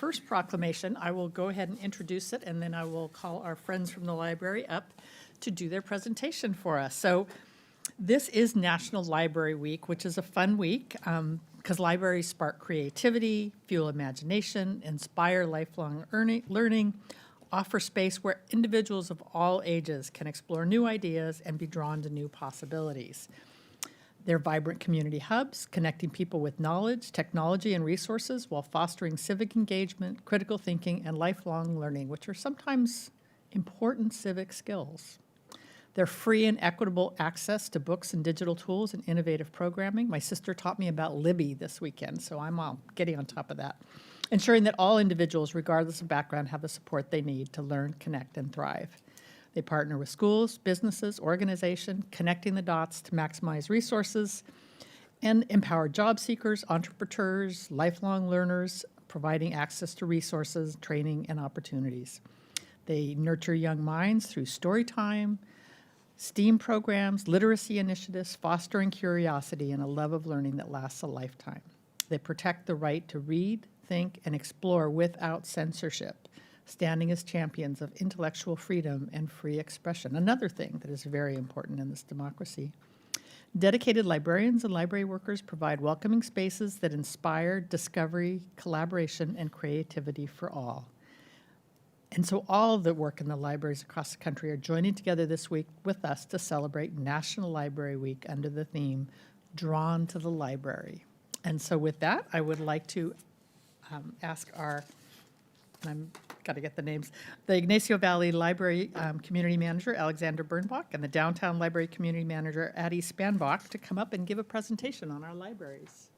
first proclamation, I will go ahead and introduce it, and then I will call our friends from the library up to do their presentation for us. So this is National Library Week, which is a fun week because libraries spark creativity, fuel imagination, inspire lifelong learning, offer space where individuals of all ages can explore new ideas and be drawn to new possibilities. They're vibrant community hubs, connecting people with knowledge, technology, and resources while fostering civic engagement, critical thinking, and lifelong learning, which are sometimes important civic skills. They're free and equitable access to books and digital tools and innovative programming. My sister taught me about Libby this weekend, so I'm getting on top of that. Ensuring that all individuals, regardless of background, have the support they need to learn, connect, and thrive. They partner with schools, businesses, organizations, connecting the dots to maximize resources and empower job seekers, entrepreneurs, lifelong learners, providing access to resources, training, and opportunities. They nurture young minds through story time, STEAM programs, literacy initiatives, fostering curiosity and a love of learning that lasts a lifetime. They protect the right to read, think, and explore without censorship, standing as champions of intellectual freedom and free expression, another thing that is very important in this democracy. Dedicated librarians and library workers provide welcoming spaces that inspire discovery, collaboration, and creativity for all. And so all the work in the libraries across the country are joining together this week with us to celebrate National Library Week under the theme, Drawn to the Library. And so with that, I would like to ask our, and I've got to get the names, the Ignacio Valley Library Community Manager, Alexander Birnbach, and the Downtown Library Community Manager, Addie Spanbach, to come up and give a presentation on our libraries.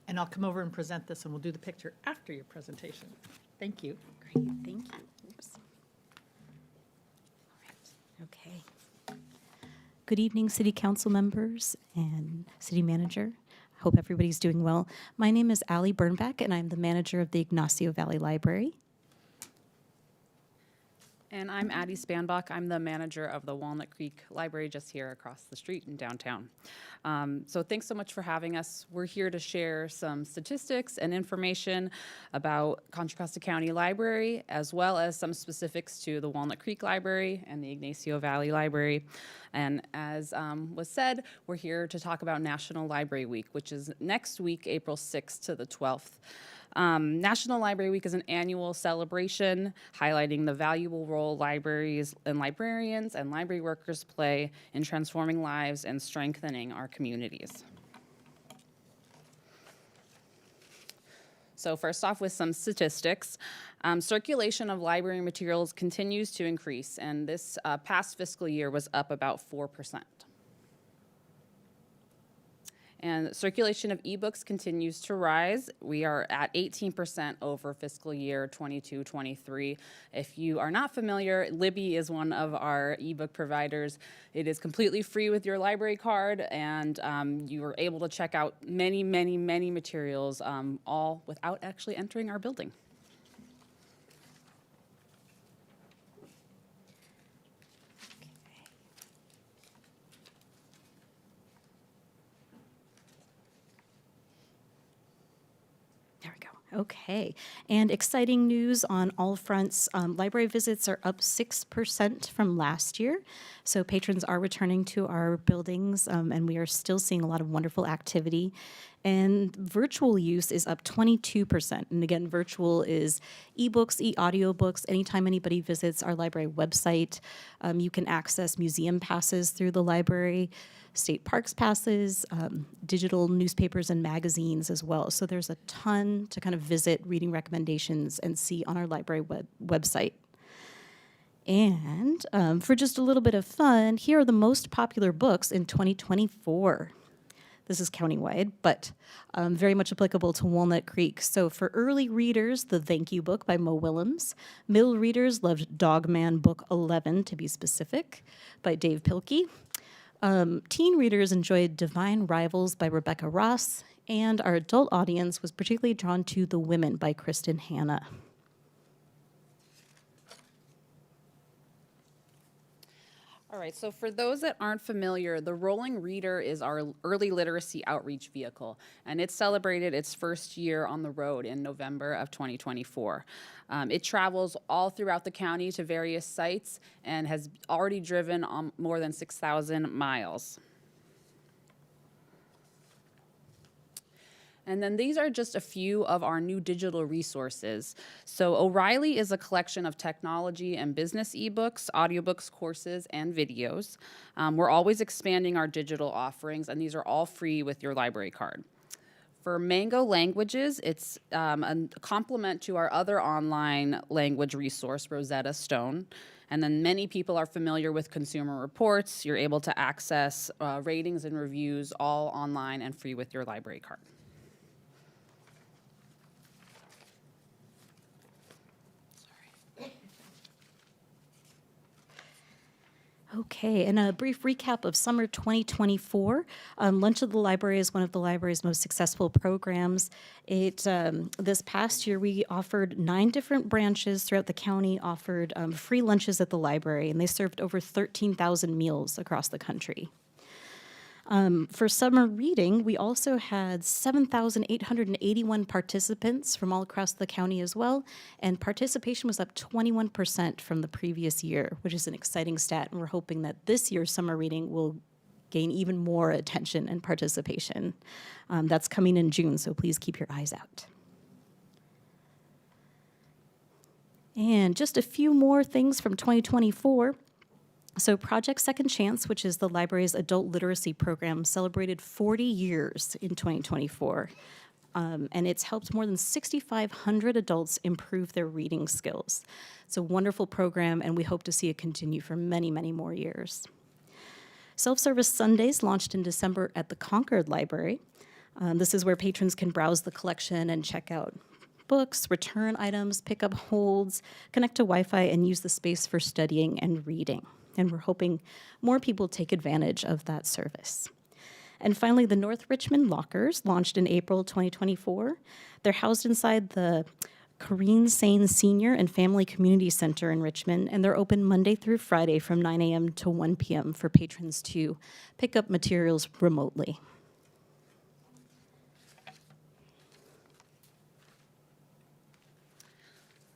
And I'll come over and present this, and we'll do the picture after your presentation. Thank you. Great, thank you. Oops. All right, okay. Good evening, City Council members and City Manager. Hope everybody's doing well. My name is Allie Birnbach, and I'm the manager of the Ignacio Valley Library. And I'm Addie Spanbach. I'm the manager of the Walnut Creek Library just here across the street in downtown. So thanks so much for having us. We're here to share some statistics and information about Contra Costa County Library, as well as some specifics to the Walnut Creek Library and the Ignacio Valley Library. And as was said, we're here to talk about National Library Week, which is next week, April 6th to the 12th. National Library Week is an annual celebration highlighting the valuable role libraries and librarians and library workers play in transforming lives and strengthening our communities. So first off, with some statistics, circulation of library materials continues to increase, and this past fiscal year was up about 4%. And circulation of ebooks continues to rise. We are at 18% over fiscal year 22-23. If you are not familiar, Libby is one of our ebook providers. It is completely free with your library card, and you are able to check out many, many, many materials, all without actually entering our building. Okay, and exciting news on all fronts. Library visits are up 6% from last year. So patrons are returning to our buildings, and we are still seeing a lot of wonderful activity. And virtual use is up 22%. And again, virtual is ebooks, e-audiobooks. Anytime anybody visits our library website, you can access museum passes through the library, state parks passes, digital newspapers and magazines as well. So there's a ton to kind of visit, reading recommendations, and see on our library website. And for just a little bit of fun, here are the most popular books in 2024. This is countywide, but very much applicable to Walnut Creek. So for early readers, The Thank You Book by Mo Willems. Middle readers loved Dogman Book 11, to be specific, by Dave Pilkey. Teen readers enjoyed Divine Rivals by Rebecca Ross, and our adult audience was particularly drawn to The Women by Kristen Hanna. All right, so for those that aren't familiar, the Rolling Reader is our early literacy outreach vehicle, and it celebrated its first year on the road in November of 2024. It travels all throughout the county to various sites and has already driven more than 6,000 miles. And then these are just a few of our new digital resources. So O'Reilly is a collection of technology and business ebooks, audiobooks, courses, and videos. We're always expanding our digital offerings, and these are all free with your library card. For Mango Languages, it's a complement to our other online language resource, Rosetta Stone. And then many people are familiar with Consumer Reports. You're able to access ratings and reviews all online and free with your library card. Okay, and a brief recap of summer 2024. Lunch at the Library is one of the library's most successful programs. This past year, we offered 9 different branches throughout the county, offered free lunches at the library, and they served over 13,000 meals across the country. For summer reading, we also had 7,881 participants from all across the county as well, and participation was up 21% from the previous year, which is an exciting stat, and we're hoping that this year's summer reading will gain even more attention and participation. That's coming in June, so please keep your eyes out. And just a few more things from 2024. So Project Second Chance, which is the library's adult literacy program, celebrated 40 years in 2024. And it's helped more than 6,500 adults improve their reading skills. It's a wonderful program, and we hope to see it continue for many, many more years. Self-service Sundays launched in December at the Concord Library. This is where patrons can browse the collection and check out books, return items, pick up holds, connect to Wi-Fi, and use the space for studying and reading. And we're hoping more people take advantage of that service. And finally, the North Richmond Lockers launched in April 2024. They're housed inside the Corrine Sane Senior and Family Community Center in Richmond, and they're open Monday through Friday from 9 a.m. to 1 p.m. for patrons to pick up materials remotely.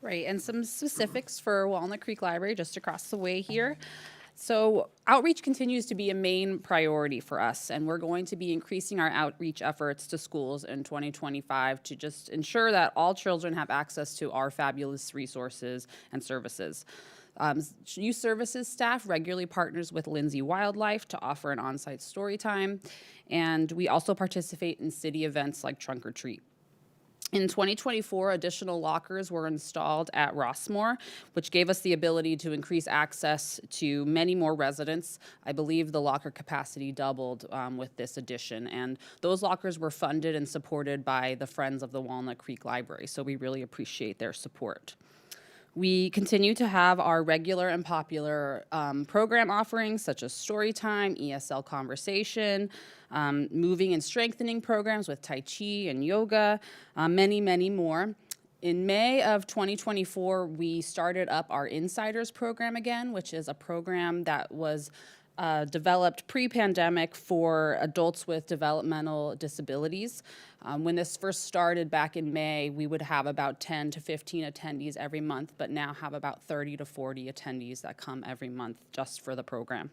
Right, and some specifics for Walnut Creek Library just across the way here. So outreach continues to be a main priority for us, and we're going to be increasing our outreach efforts to schools in 2025 to just ensure that all children have access to our fabulous resources and services. Youth Services staff regularly partners with Lindsay Wildlife to offer an on-site story time, and we also participate in city events like Trunk or Treat. In 2024, additional lockers were installed at Rossmore, which gave us the ability to increase access to many more residents. I believe the locker capacity doubled with this addition, and those lockers were funded and supported by the Friends of the Walnut Creek Library, so we really appreciate their support. We continue to have our regular and popular program offerings such as Storytime, ESL Conversation, moving and strengthening programs with Tai Chi and yoga, many, many more. In May of 2024, we started up our Insiders program again, which is a program that was developed pre-pandemic for adults with developmental disabilities. When this first started back in May, we would have about 10 to 15 attendees every month, but now have about 30 to 40 attendees that come every month just for the program.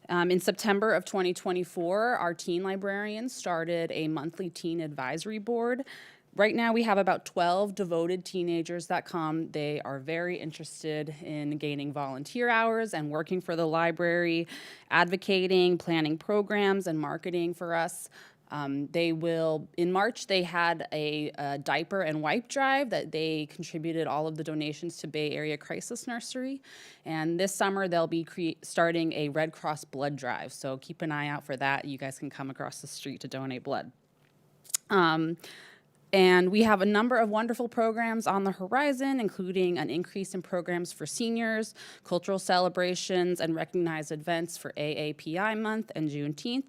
In September of 2024, our teen librarians started a monthly teen advisory board. Right now, we have about 12 devoted teenagers that come. They are very interested in gaining volunteer hours and working for the library, advocating, planning programs, and marketing for us. In March, they had a diaper and wipe drive that they contributed all of the donations to Bay Area Crisis Nursery. And this summer, they'll be starting a Red Cross blood drive. So keep an eye out for that. You guys can come across the street to donate blood. And we have a number of wonderful programs on the horizon, including an increase in programs for seniors, cultural celebrations, and recognized events for AAPI month and Juneteenth.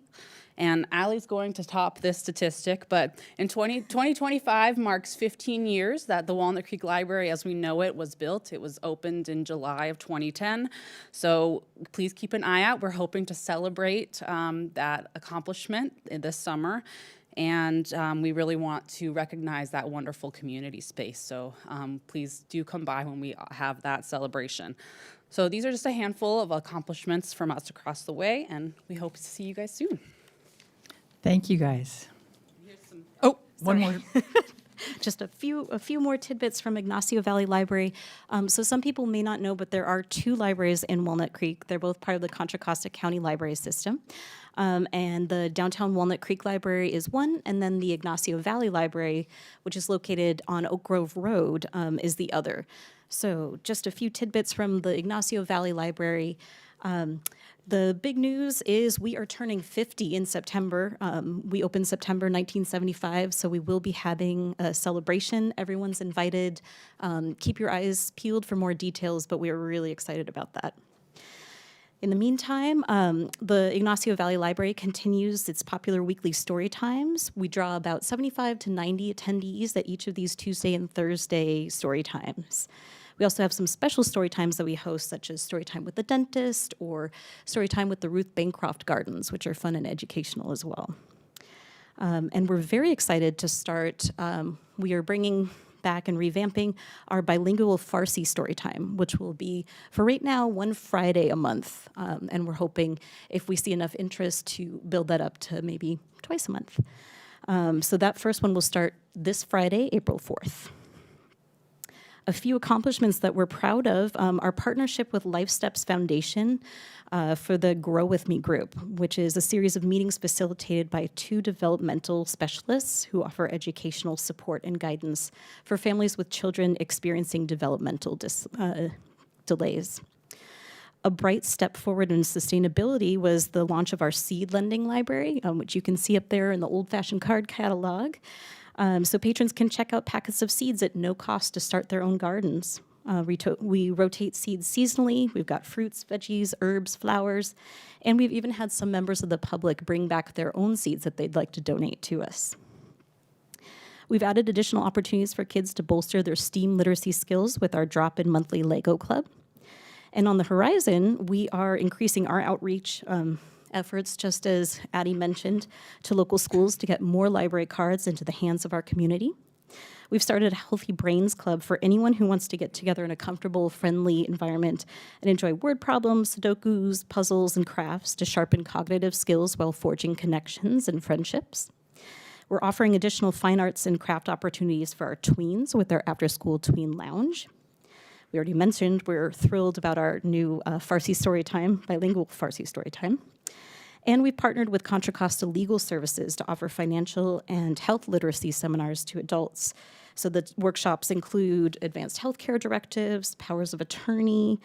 And Allie's going to top this statistic, but in 2025 marks 15 years that the Walnut Creek Library as we know it was built. It was opened in July of 2010. So please keep an eye out. We're hoping to celebrate that accomplishment this summer. And we really want to recognize that wonderful community space. So please do come by when we have that celebration. So these are just a handful of accomplishments from us across the way, and we hope to see you guys soon. Thank you, guys. Oh, one more. Just a few more tidbits from Ignacio Valley Library. So some people may not know, but there are 2 libraries in Walnut Creek. They're both part of the Contra Costa County Library System. And the downtown Walnut Creek Library is one, and then the Ignacio Valley Library, which is located on Oak Grove Road, is the other. So just a few tidbits from the Ignacio Valley Library. The big news is we are turning 50 in September. We opened September 1975, so we will be having a celebration. Everyone's invited. Keep your eyes peeled for more details, but we are really excited about that. In the meantime, the Ignacio Valley Library continues its popular weekly story times. We draw about 75 to 90 attendees at each of these Tuesday and Thursday story times. We also have some special story times that we host, such as Story Time with the Dentist or Story Time with the Ruth Bancroft Gardens, which are fun and educational as well. And we're very excited to start. We are bringing back and revamping our bilingual Farsi story time, which will be, for right now, one Friday a month. And we're hoping, if we see enough interest, to build that up to maybe twice a month. So that first one will start this Friday, April 4th. A few accomplishments that we're proud of, our partnership with Life Steps Foundation for the Grow With Me group, which is a series of meetings facilitated by 2 developmental specialists who offer educational support and guidance for families with children experiencing developmental delays. A bright step forward in sustainability was the launch of our seed lending library, which you can see up there in the old-fashioned card catalog. So patrons can check out packets of seeds at no cost to start their own gardens. We rotate seeds seasonally. We've got fruits, veggies, herbs, flowers, and we've even had some members of the public bring back their own seeds that they'd like to donate to us. We've added additional opportunities for kids to bolster their STEAM literacy skills with our drop-in monthly Lego Club. And on the horizon, we are increasing our outreach efforts, just as Addie mentioned, to local schools to get more library cards into the hands of our community. We've started a Healthy Brains Club for anyone who wants to get together in a comfortable, friendly environment and enjoy word problems, sudokus, puzzles, and crafts to sharpen cognitive skills while forging connections and friendships. We're offering additional fine arts and craft opportunities for our tweens with our after-school tween lounge. We already mentioned we're thrilled about our new Farsi Storytime, bilingual Farsi Storytime. And we've partnered with Contra Costa Legal Services to offer financial and health literacy seminars to adults. So the workshops include advanced healthcare directives, powers of attorney,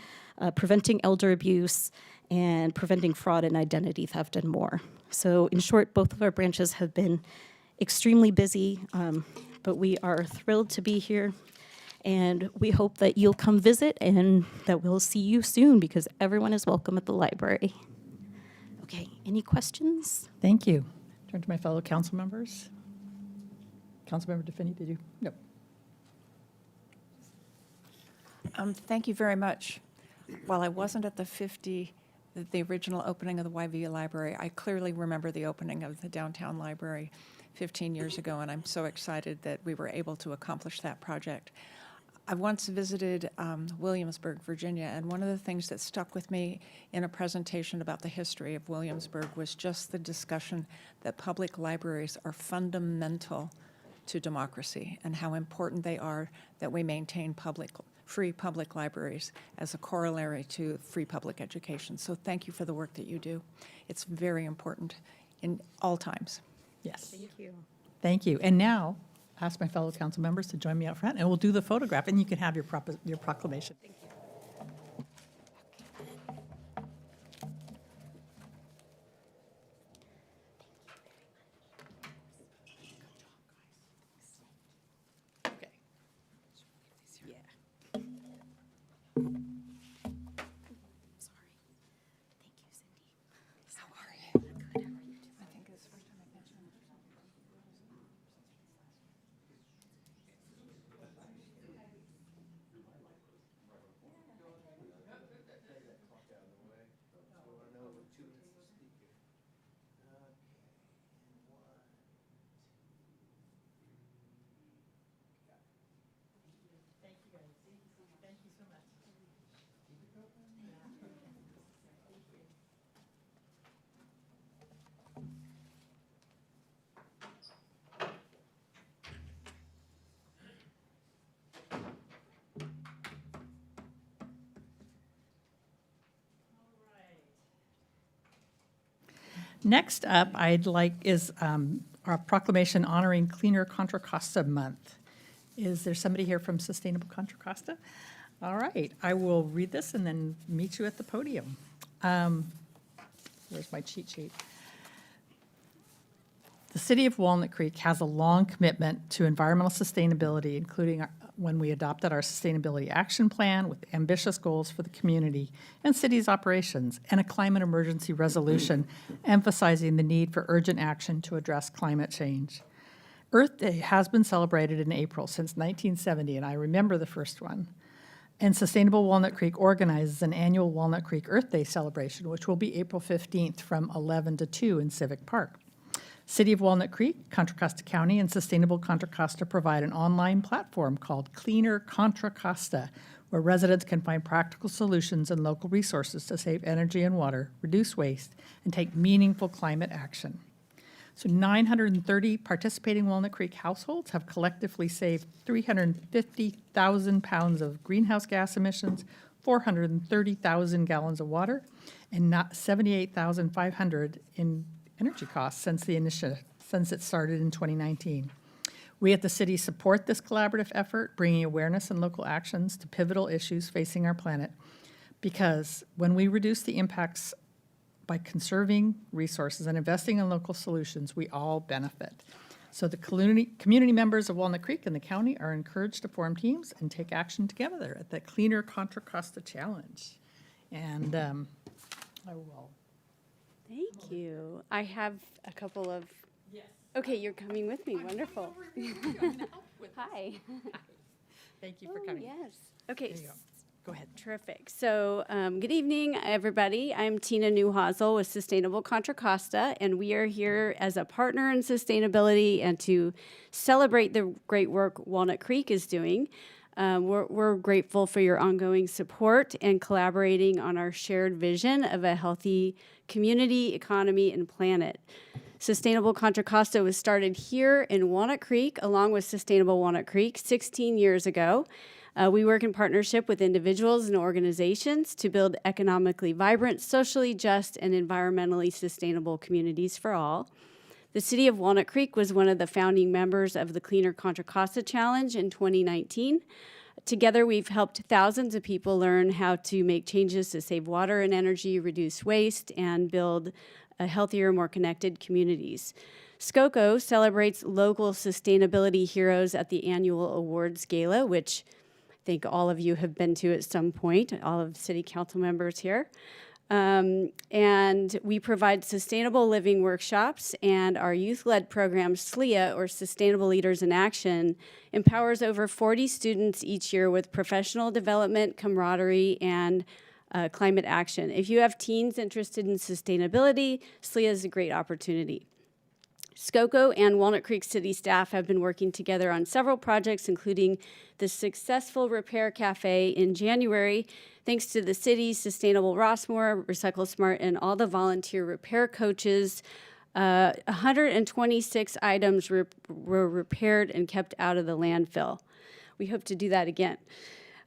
preventing elder abuse, and preventing fraud and identity theft, and more. So in short, both of our branches have been extremely busy, but we are thrilled to be here. And we hope that you'll come visit and that we'll see you soon, because everyone is welcome at the library. Okay, any questions? Thank you. Turn to my fellow council members. Councilmember DeFinney, did you? No. Thank you very much. While I wasn't at the original opening of the YV Library, I clearly remember the opening of the downtown library 15 years ago, and I'm so excited that we were able to accomplish that project. I once visited Williamsburg, Virginia, and one of the things that stuck with me in a presentation about the history of Williamsburg was just the discussion that public libraries are fundamental to democracy and how important they are that we maintain free public libraries as a corollary to free public education. So thank you for the work that you do. It's very important in all times. Yes. Thank you. Thank you. And now, ask my fellow council members to join me out front, and we'll do the photograph, and you can have your proclamation. Thank you. Okay. Yeah. Thank you, Cindy. How are you? Good. I think it's Next up, is our proclamation honoring Cleaner Contra Costa Month. Is there somebody here from Sustainable Contra Costa? All right, I will read this and then meet you at the podium. Where's my cheat sheet? The City of Walnut Creek has a long commitment to environmental sustainability, including when we adopted our Sustainability Action Plan with ambitious goals for the community and city's operations, and a climate emergency resolution emphasizing the need for urgent action to address climate change. Earth Day has been celebrated in April since 1970, and I remember the first one. And Sustainable Walnut Creek organizes an annual Walnut Creek Earth Day celebration, which will be April 15th from 11 to 2 in Civic Park. City of Walnut Creek, Contra Costa County, and Sustainable Contra Costa provide an online platform called Cleaner Contra Costa, where residents can find practical solutions and local resources to save energy and water, reduce waste, and take meaningful climate action. So 930 participating Walnut Creek households have collectively saved 350,000 pounds of greenhouse gas emissions, 430,000 gallons of water, and 78,500 in energy costs since it started in 2019. We at the city support this collaborative effort, bringing awareness and local actions to pivotal issues facing our planet, because when we reduce the impacts by conserving resources and investing in local solutions, we all benefit. So the community members of Walnut Creek and the county are encouraged to form teams and take action together at the Cleaner Contra Costa Challenge. And I will. Thank you. I have a couple of. Yes. Okay, you're coming with me. Wonderful. Hi. Thank you for coming. Yes. Okay. There you go. Go ahead. Terrific. So, good evening, everybody. I'm Tina Newhasel with Sustainable Contra Costa, and we are here as a partner in sustainability and to celebrate the great work Walnut Creek is doing. We're grateful for your ongoing support and collaborating on our shared vision of a healthy community, economy, and planet. Sustainable Contra Costa was started here in Walnut Creek, along with Sustainable Walnut Creek, 16 years ago. We work in partnership with individuals and organizations to build economically vibrant, socially just, and environmentally sustainable communities for all. The City of Walnut Creek was one of the founding members of the Cleaner Contra Costa Challenge in 2019. Together, we've helped thousands of people learn how to make changes to save water and energy, reduce waste, and build healthier, more connected communities. SCOCO celebrates local sustainability heroes at the annual awards gala, which I think all of you have been to at some point, all of the city council members here. And we provide sustainable living workshops, and our youth-led program, SLEA, or Sustainable Leaders in Action, empowers over 40 students each year with professional development, camaraderie, and climate action. If you have teens interested in sustainability, SLEA is a great opportunity. SCOCO and Walnut Creek City staff have been working together on several projects, including the successful Repair Cafe in January, thanks to the city's Sustainable Rossmore, Recycle Smart, and all the volunteer repair coaches. 126 items were repaired and kept out of the landfill. We hope to do that again.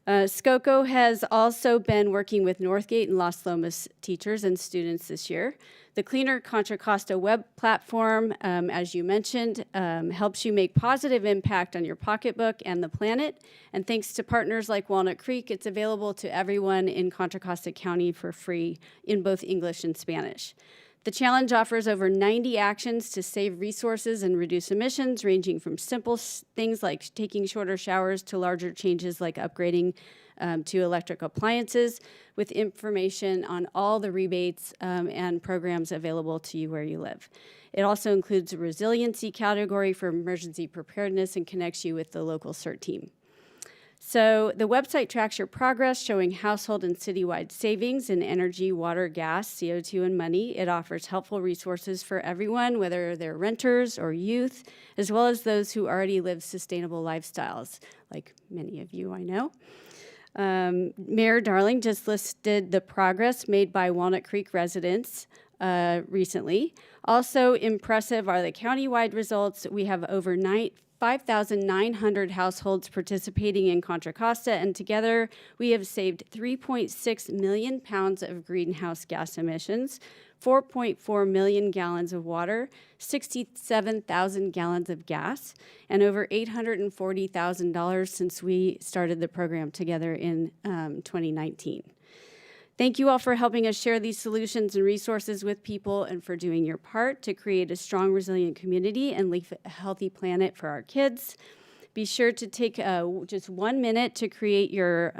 SCOCO has also been working with Northgate and Las Lomas teachers and students this year. The Cleaner Contra Costa web platform, as you mentioned, helps you make positive impact on your pocketbook and the planet. And thanks to partners like Walnut Creek, it's available to everyone in Contra Costa County for free in both English and Spanish. The challenge offers over 90 actions to save resources and reduce emissions, ranging from simple things like taking shorter showers to larger changes like upgrading to electric appliances, with information on all the rebates and programs available to you where you live. It also includes a resiliency category for emergency preparedness and connects you with the local CERT team. So the website tracks your progress, showing household and citywide savings in energy, water, gas, CO2, and money. It offers helpful resources for everyone, whether they're renters or youth, as well as those who already live sustainable lifestyles, like many of you I know. Mayor Darling just listed the progress made by Walnut Creek residents recently. Also impressive are the countywide results. We have over 5,900 households participating in Contra Costa, and together we have saved 3.6 million pounds of greenhouse gas emissions, 4.4 million gallons of water, 67,000 gallons of gas, and over $840,000 since we started the program together in 2019. Thank you all for helping us share these solutions and resources with people and for doing your part to create a strong, resilient community and leave a healthy planet for our kids. Be sure to take just 1 minute to create your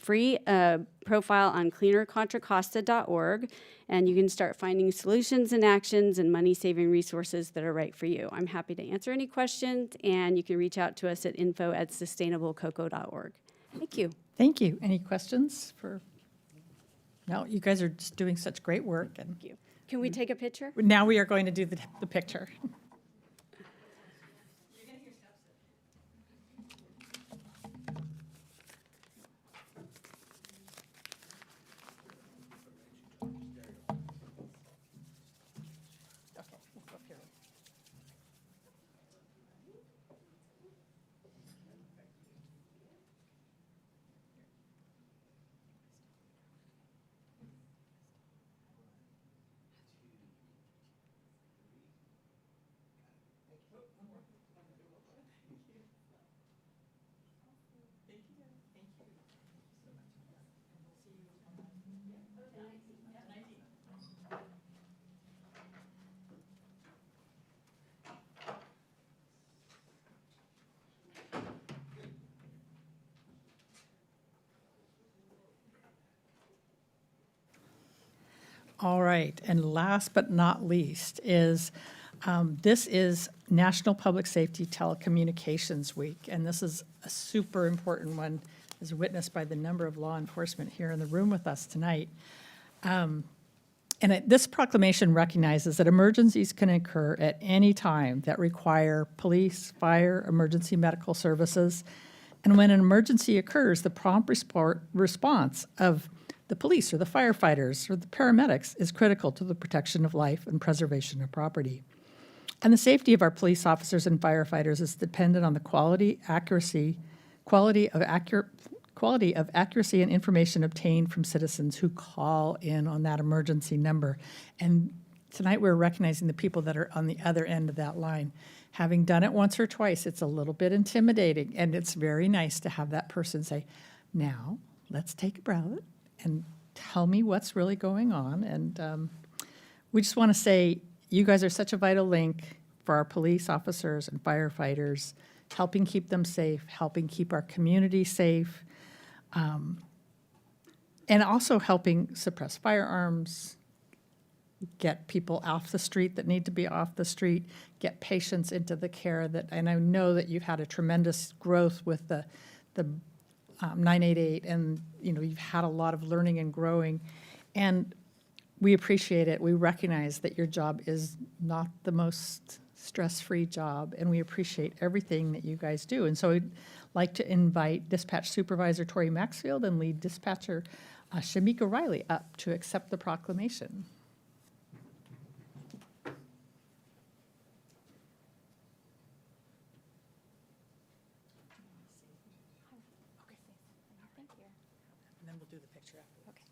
free profile on cleanercontracosta.org, and you can start finding solutions and actions and money-saving resources that are right for you. I'm happy to answer any questions, and you can reach out to us at info@sustainablecocoa.org. Thank you. Thank you. Any questions for? No, you guys are just doing such great work, and Thank you. Can we take a picture? now we are going to do the picture. Okay, we'll go up here. All right, and last but not least is, this is National Public Safety Telecommunications Week, and this is a super important one, as witnessed by the number of law enforcement here in the room with us tonight. This proclamation recognizes that emergencies can occur at any time that require police, fire, emergency medical services, and when an emergency occurs, the prompt response of the police or the firefighters or the paramedics is critical to the protection of life and preservation of property. And the safety of our police officers and firefighters is dependent on the quality of accuracy and information obtained from citizens who call in on that emergency number. And tonight we're recognizing the people that are on the other end of that line. Having done it once or twice, it's a little bit intimidating, and it's very nice to have that person say, now, let's take a breath and tell me what's really going on. And we just want to say, you guys are such a vital link for our police officers and firefighters, helping keep them safe, helping keep our community safe, and also helping suppress firearms, get people off the street that need to be off the street, get patients into the care that, and I know that you've had a tremendous growth with the 988, and you've had a lot of learning and growing, and we appreciate it. We recognize that your job is not the most stress-free job, and we appreciate everything that you guys do. And so I'd like to invite Dispatch Supervisor Tori Maxfield and Lead Dispatcher Shamika Riley up to accept the proclamation. And then we'll do the picture after. Okay.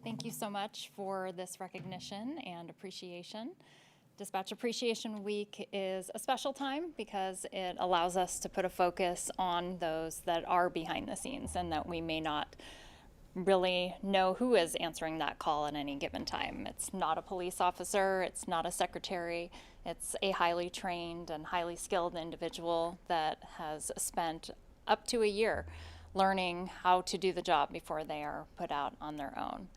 Thank you so much for this recognition and appreciation. Dispatch Appreciation Week is a special time because it allows us to put a focus on those that are behind the scenes and that we may not really know who is answering that call at any given time. It's not a police officer, it's not a secretary, it's a highly trained and highly skilled individual that has spent up to a year learning how to do the job before they are put out on their own.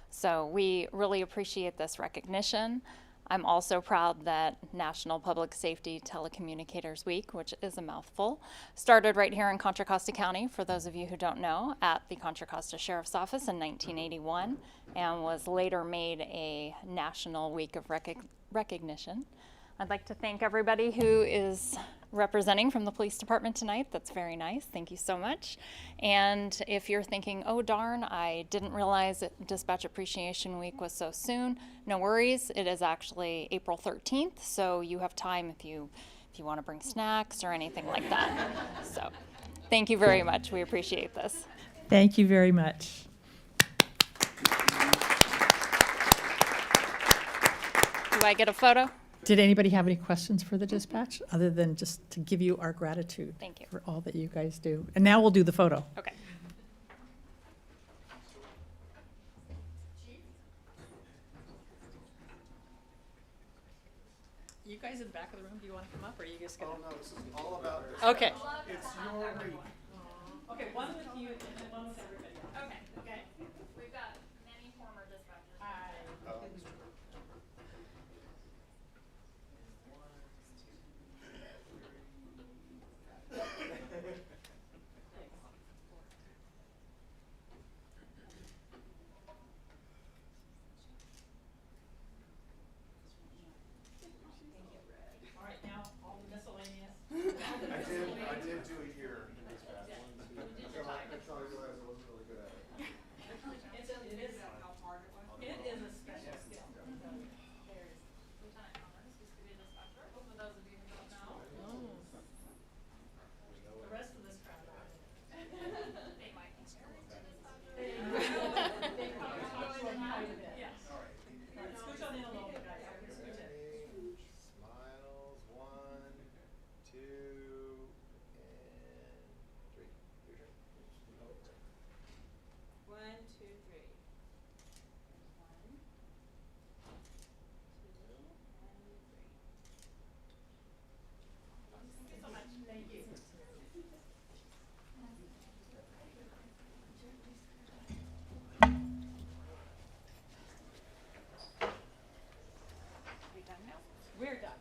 So we really appreciate this recognition. I'm also proud that National Public Safety Telecommunicators Week, which is a mouthful, started right here in Contra Costa County, for those of you who don't know, at the Contra Costa Sheriff's Office in 1981, and was later made a National Week of Recognition. I'd like to thank everybody who is representing from the police department tonight. That's very nice. Thank you so much. And if you're thinking, oh darn, I didn't realize that Dispatch Appreciation Week was so soon, no worries. It is actually April 13th, so you have time if you want to bring snacks or anything like that. So thank you very much. We appreciate this. Thank you very much. Do I get a photo? Did anybody have any questions for the dispatch, other than just to give you our gratitude? Thank you. For all that you guys do. And now we'll do the photo. Okay. You guys in the back of the room, do you want to come up, or are you just Oh, no, this is all about this. Okay. It's your week. Okay, one with you and then one with everybody else. Okay. Okay. We've got many former dispatchers. All right, now all the miscellaneous. I did do a year in this past one. That's all I realized I wasn't really good at it. It is a special skill. Lieutenant Connors used to be a dispatcher. For those of you who don't know, The rest of this crowd. they might be scary dispatchers. Yes. All right, scooch on in a little bit, guys. Scooch in. Smiles, 1, 2, and 3. Your turn. We're done.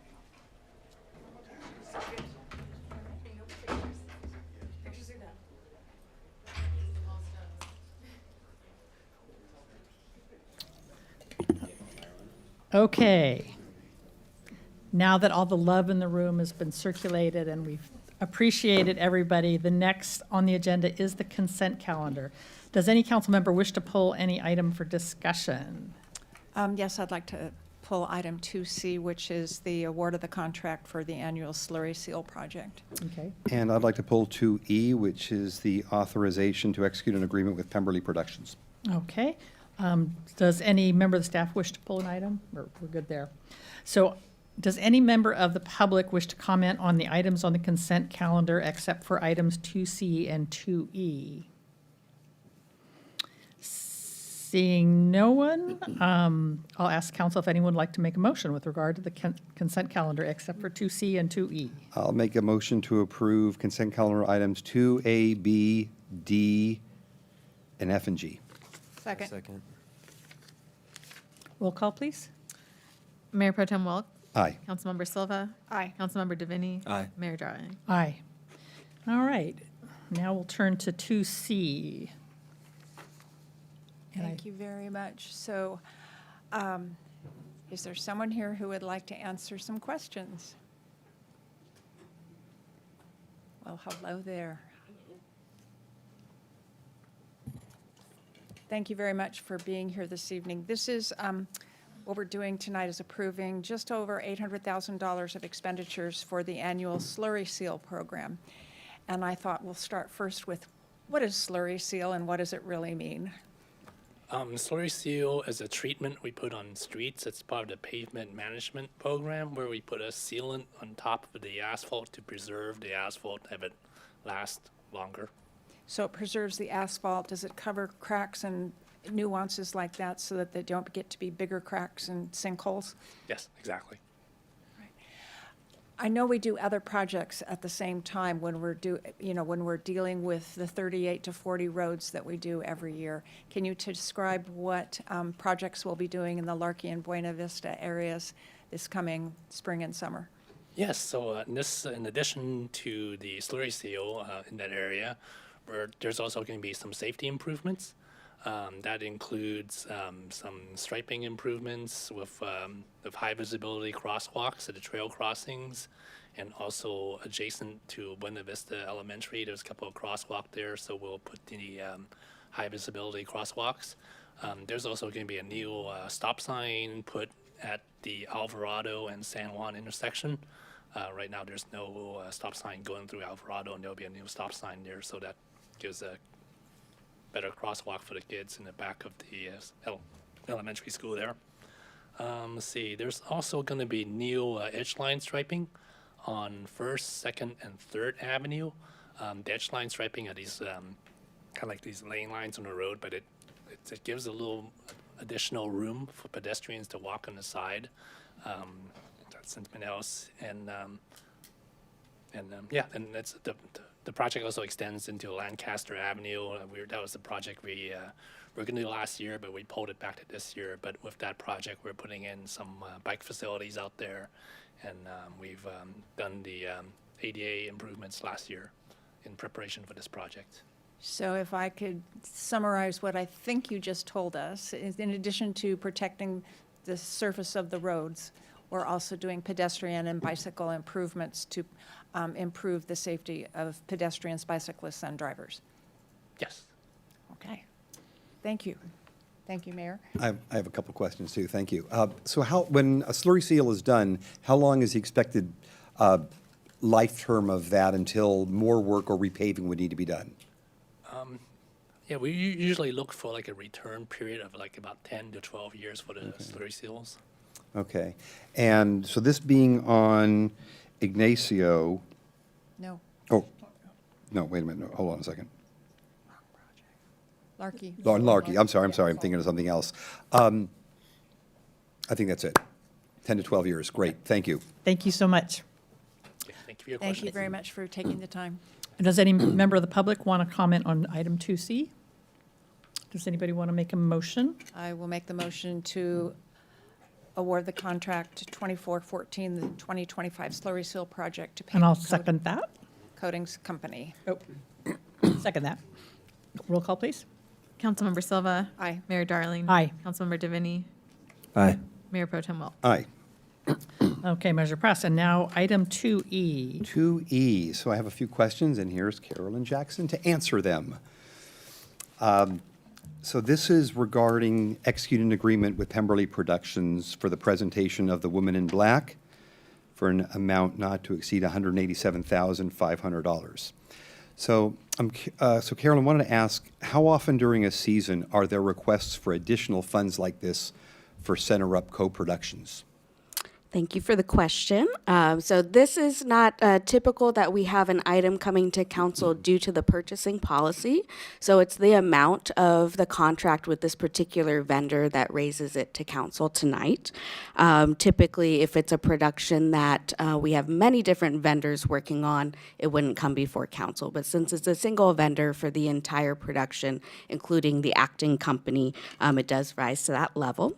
Okay. Now that all the love in the room has been circulated and we've appreciated everybody, the next on the agenda is the consent calendar. Does any council member wish to pull any item for discussion? Yes, I'd like to pull item 2C, which is the award of the contract for the annual slurry seal project. Okay. And I'd like to pull 2E, which is the authorization to execute an agreement with Pemberley Productions. Okay. Does any member of the staff wish to pull an item? We're good there. So does any member of the public wish to comment on the items on the consent calendar except for items 2C and 2E? Seeing no one, I'll ask council if anyone would like to make a motion with regard to the consent calendar except for 2C and 2E. I'll make a motion to approve consent calendar items 2A, B, D, and F and G. Second. Roll call, please. Mayor Pro Tem Welk, Aye. Councilmember Silva, Aye. Councilmember Davini. Aye. Mayor Drawing. Aye. All right. Now we'll turn to 2C. And I- Thank you very much. So, is there someone here who would like to answer some questions? Well, hello there. Thank you very much for being here this evening. This is, what we're doing tonight is approving just over $800,000 of expenditures for the annual slurry seal program. And I thought we'll start first with, what is slurry seal and what does it really mean? Slurry seal is a treatment we put on streets. It's part of the pavement management program where we put a sealant on top of the asphalt to preserve the asphalt, have it last longer. So it preserves the asphalt. Does it cover cracks and nuances like that so that they don't get to be bigger cracks and sinkholes? Yes, exactly. I know we do other projects at the same time when when we're dealing with the 38 to 40 roads that we do every year. Can you describe what projects we'll be doing in the Larkey and Buena Vista areas this coming spring and summer? Yes, so in addition to the slurry seal in that area, there's also going to be some safety improvements. That includes some striping improvements with high visibility crosswalks at the trail crossings, and also adjacent to Buena Vista Elementary, there's a couple of crosswalk there, so we'll put the high visibility crosswalks. There's also going to be a new stop sign put at the Alvarado and San Juan intersection. Right now, there's no stop sign going through Alvarado, and there'll be a new stop sign there, so that gives a better crosswalk for the kids in the back of the elementary school there. Let's see, there's also going to be new edge line striping on 1st, 2nd, and 3rd Avenue. The edge line striping are these kind of like these lane lines on the road, but it gives a little additional room for pedestrians to walk on the side. That's something else, and yeah, and that's the project also extends into Lancaster Avenue. That was the project we were going to do last year, but we pulled it back to this year. But with that project, we're putting in some bike facilities out there, and we've done the ADA improvements last year in preparation for this project. So if I could summarize what I think you just told us, is in addition to protecting the surface of the roads, we're also doing pedestrian and bicycle improvements to improve the safety of pedestrians, bicyclists, and drivers. Yes. Okay. Thank you. Thank you, Mayor. I have a couple questions too, thank you. So when a slurry seal is done, how long is the expected life term of that until more work or repaving would need to be done? Yeah, we usually look for like a return period of like about 10 to 12 years for the slurry seals. Okay, and so this being on Ignacio, No, oh, no, wait a minute, no, hold on a second. Larky. Larky, I'm sorry, I'm thinking of something else. I think that's it. 10 to 12 years, great, thank you. Thank you so much. Okay, thank you for your Thank question. you very much for taking the time. Does any member of the public want to comment on item 2C? Does anybody want to make a motion? I will make the motion to award the contract 2414, the 2025 slurry seal project to And I'll Payment second that. Coatings Company. Oh, second that. Roll call, please. Councilmember Silva. Aye. Mayor Darling. Aye. Councilmember Divini. Aye. Mayor Pro Tem Welk. Aye. Okay, measure passed. And now item 2E. 2E, so I have a few questions, and here's Carolyn Jackson to answer them. So this is regarding executing an agreement with Pemberley Productions for the presentation of The Woman in Black for an amount not to exceed $187,500. So, so Carolyn, wanted to ask, how often during a season are there requests for additional funds like this for Center Up co-productions? Thank you for the question. So this is not typical that we have an item coming to council due to the purchasing policy. So it's the amount of the contract with this particular vendor that raises it to council tonight. Typically, if it's a production that we have many different vendors working on, it wouldn't come before council. But since it's a single vendor for the entire production, including the acting company, it does rise to that level.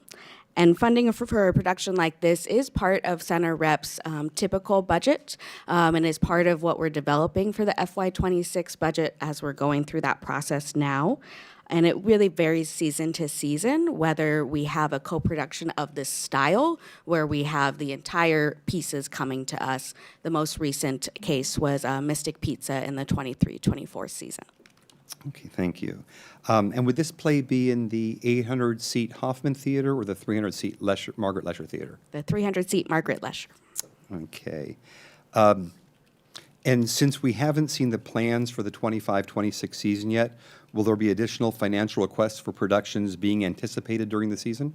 And funding for a production like this is part of Center Rep's typical budget and is part of what we're developing for the FY26 budget as we're going through that process now. And it really varies season to season, whether we have a co-production of this style where we have the entire pieces coming to us. The most recent case was Mystic Pizza in the 23-24 season. Okay, thank you. And would this play be in the 800-seat Hoffman Theater or the 300-seat Margaret Lesher Theater? The 300-seat Margaret Lesher. Okay. And since we haven't seen the plans for the 25-26 season yet, will there be additional financial requests for productions being anticipated during the season?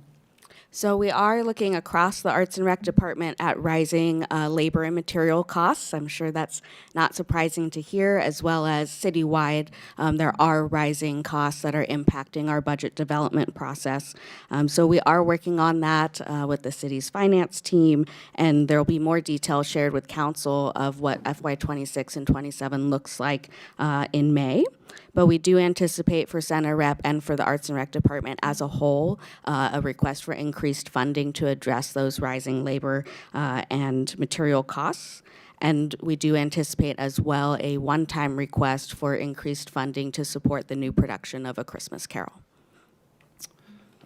So we are looking across the Arts and Rec Department at rising labor and material costs. I'm sure that's not surprising to hear, as well as citywide. There are rising costs that are impacting our budget development process. So we are working on that with the city's finance team, and there will be more details shared with council of what FY26 and 27 looks like in May. But we do anticipate for Center Rep and for the Arts and Rec Department as a whole, a request for increased funding to address those rising labor and material costs. And we do anticipate as well a one-time request for increased funding to support the new production of A Christmas Carol.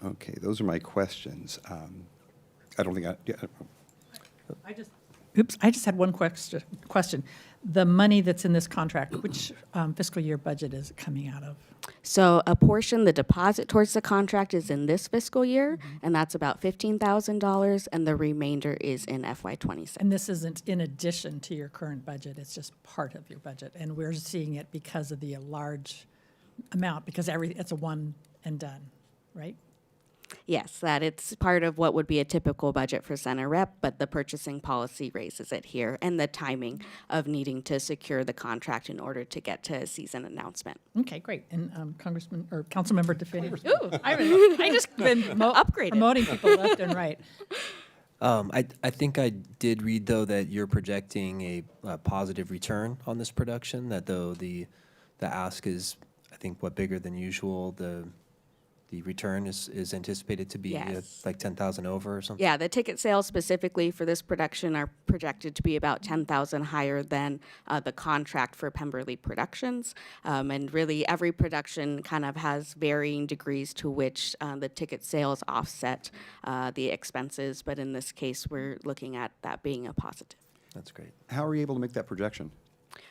Okay, those are my questions. I don't think I just had one question. The money that's in this contract, which fiscal year budget is it coming out of? So a portion, the deposit towards the contract is in this fiscal year, and that's about $15,000, and the remainder is in FY26. And this isn't in addition to your current budget, it's just part of your budget. And we're seeing it because of the large amount, because it's a one and done, right? Yes, that it's part of what would be a typical budget for center rep, but the purchasing policy raises it here, and the timing of needing to secure the contract in order to get to a season announcement. Okay, great. And Congressman, or Councilmember DeFitti? Ooh, I just been Upgraded. promoting people left and right. I think I did read, though, that you're projecting a positive return on this production, that though the ask is, I think, bigger than usual, the return is anticipated to be Yes. like 10,000 over or something? Yeah, the ticket sales specifically for this production are projected to be about 10,000 higher than the contract for Pemberley Productions. And really, every production kind of has varying degrees to which the ticket sales offset the expenses. But in this case, we're looking at that being a positive. That's great. how are you able to make that projection?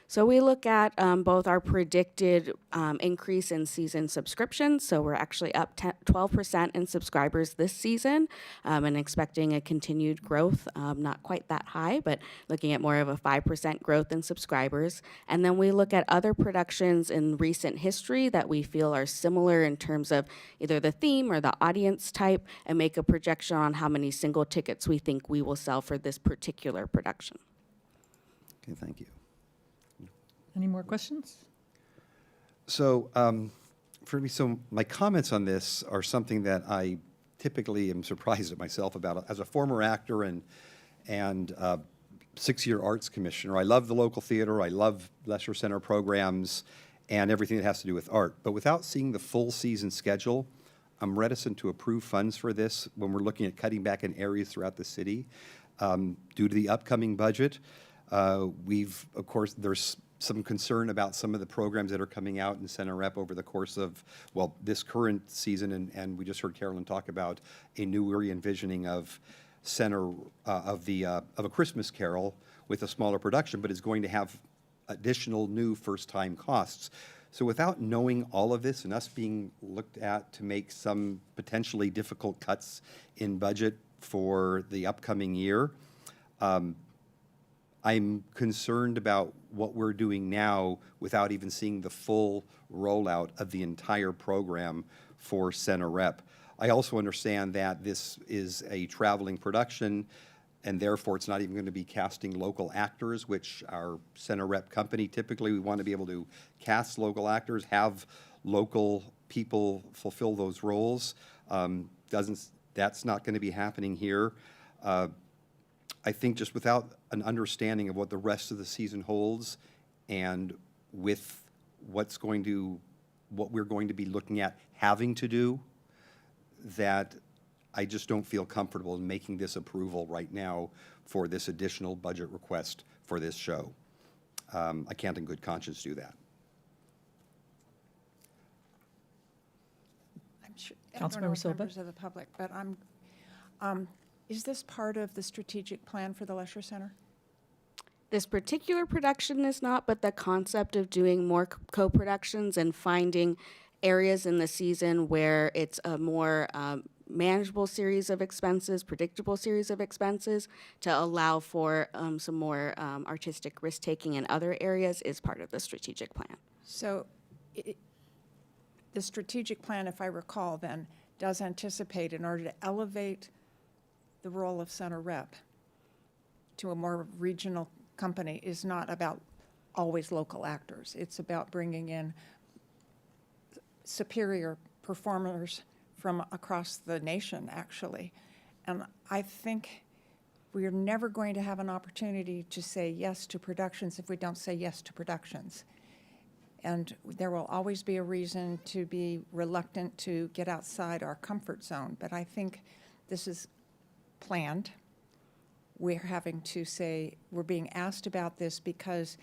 So we look at both our predicted increase in season subscriptions. So we're actually up 12% in subscribers this season and expecting a continued growth, not quite that high, but looking at more of a 5% growth in subscribers. And then we look at other productions in recent history that we feel are similar in terms of either the theme or the audience type and make a projection on how many single tickets we think we will sell for this particular production. Okay, thank you. Any more questions? So, for me, my comments on this are something that I typically am surprised at myself about. As a former actor and 6-year arts commissioner, I love the local theater, I love Lesher Center programs, and everything that has to do with art. But without seeing the full season schedule, I'm reticent to approve funds for this when we're looking at cutting back in areas throughout the city. Due to the upcoming budget, of course, there's some concern about some of the programs that are coming out in Center Rep over the course of, this current season, and we just heard Carolyn talk about a new re-envisioning of Center, of a Christmas Carol with a smaller production, but is going to have additional new first-time costs. So without knowing all of this and us being looked at to make some potentially difficult cuts in budget for the upcoming year, I'm concerned about what we're doing now without even seeing the full rollout of the entire program for Center Rep. I also understand that this is a traveling production, and therefore it's not even going to be casting local actors, which our Center Rep company, typically we want to be able to cast local actors, have local people fulfill those roles. That's not going to be happening here. I think just without an understanding of what the rest of the season holds and with what we're going to be looking at having to do, that I just don't feel comfortable in making this approval right now for this additional budget request for this show. I can't in good conscience do that. I'm sure, I don't know Councilmember if Silva? members of the public, but is this part of the strategic plan for the Lesher Center? This particular production is not, but the concept of doing more co-productions and finding areas in the season where it's a more manageable series of expenses, predictable series of expenses, to allow for some more artistic risk-taking in other areas is part of the strategic plan. So the strategic plan, if I recall then, does anticipate in order to elevate the role of Center Rep to a more regional company is not about always local actors. It's about bringing in superior performers from across the nation, actually. And I think we're never going to have an opportunity to say yes to productions if we don't say yes to productions. And there will always be a reason to be reluctant to get outside our comfort zone. But I think this is planned. We're having to say, we're being asked about this because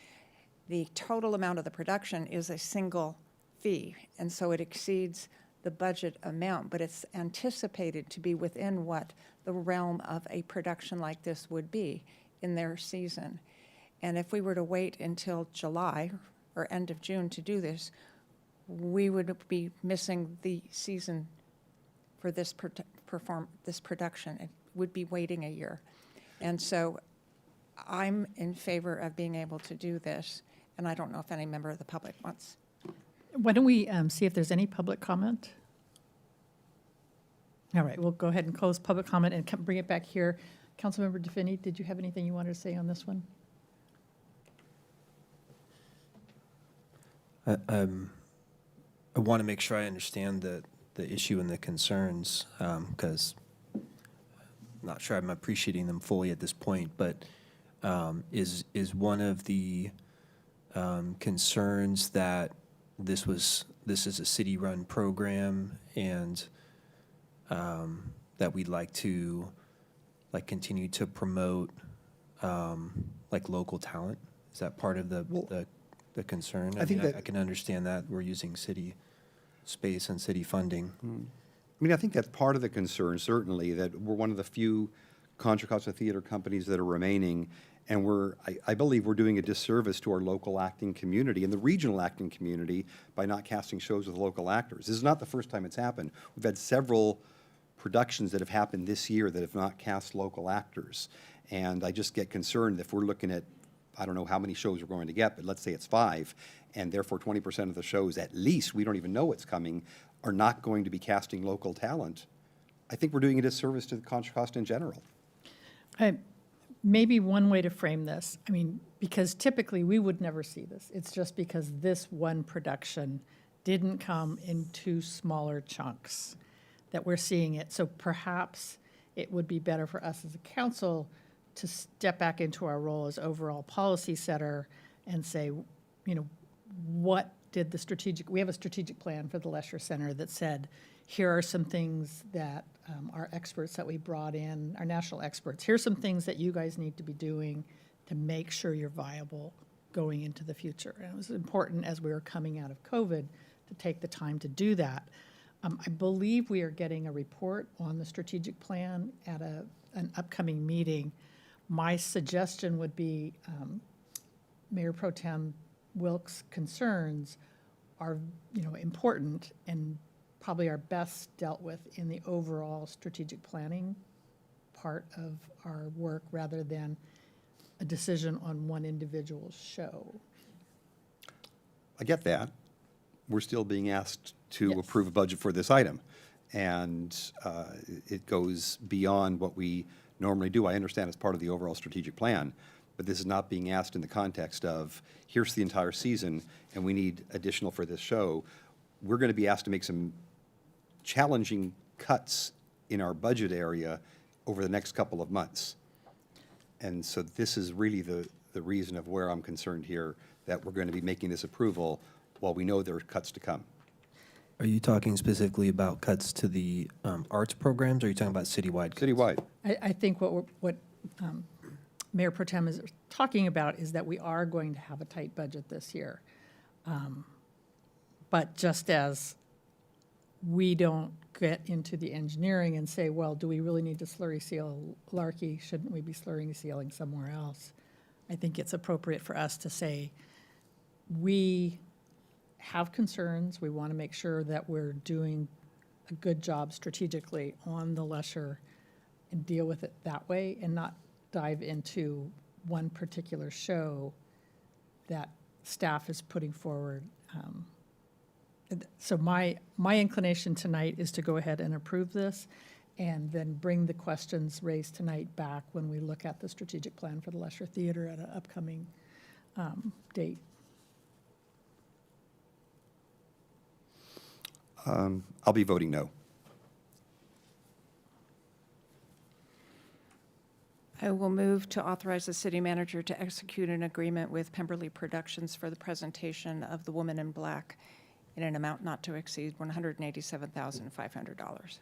the total amount of the production is a single fee, and so it exceeds the budget amount, but it's anticipated to be within what the realm of a production like this would be in their season. And if we were to wait until July or end of June to do this, we would be missing the season for this this production. It would be waiting a year. And so I'm in favor of being able to do this, and I don't know if any member of the public wants. Why don't we see if there's any public comment? All right, we'll go ahead and close public comment and bring it back here. Councilmember DeFinney, did you have anything you wanted to say on this one? I want to make sure I understand the issue and the concerns, because I'm not sure I'm appreciating them fully at this point, but is one of the concerns that this is a city-run program and that we'd like to continue to promote local talent? Is that part of the concern? I think that- I can understand that we're using city space and city funding. I mean, I think that's part of the concern, certainly, that we're one of the few Contra Costa theater companies that are remaining, and I believe we're doing a disservice to our local acting community and the regional acting community by not casting shows with local actors. This is not the first time it's happened. We've had several productions that have happened this year that have not cast local actors, and I just get concerned if we're looking at, I don't know how many shows we're going to get, but let's say it's 5, and therefore 20% of the shows, at least, we don't even know what's coming, are not going to be casting local talent. I think we're doing a disservice to the Contra Costa in general. Maybe one way to frame this, I mean, because typically we would never see this. It's just because this one production didn't come in 2 smaller chunks that we're seeing it. So perhaps it would be better for us as a council to step back into our role as overall policy setter and say, you know, what did we have a strategic plan for the Lesher Center that said, here are some things that our experts that we brought in, our national experts, here's some things that you guys need to be doing to make sure you're viable going into the future. And it was important as we were coming out of COVID to take the time to do that. I believe we are getting a report on the strategic plan at an upcoming meeting. My suggestion would be Mayor Pro Tem Wilk's concerns are, you know, important and probably are best dealt with in the overall strategic planning part of our work rather than a decision on one individual show. I get that. We're still being asked to Yes. approve a budget for this item, and it goes beyond what we normally do. I understand it's part of the overall strategic plan, but this is not being asked in the context of, here's the entire season, and we need additional for this show. We're going to be asked to make some challenging cuts in our budget area over the next couple of months. And so this is really the reason of where I'm concerned here, that we're going to be making this approval while we know there are cuts to come. Are you talking specifically about cuts to the arts programs, or are you talking about citywide cuts? Citywide. I think what Mayor Pro Tem is talking about is that we are going to have a tight budget this year. But just as we don't get into the engineering and say, well, do we really need to slurry seal Larky? Shouldn't we be slurry sealing somewhere else? I think it's appropriate for us to say, we have concerns. We want to make sure that we're doing a good job strategically on the Lesher and deal with it that way and not dive into one particular show that staff is putting forward. So my inclination tonight is to go ahead and approve this and then bring the questions raised tonight back when we look at the strategic plan for the Lesher Theater at an upcoming date. I'll be voting no. I will move to authorize the city manager to execute an agreement with Pemberley Productions for the presentation of The Woman in Black in an amount not to exceed $187,500.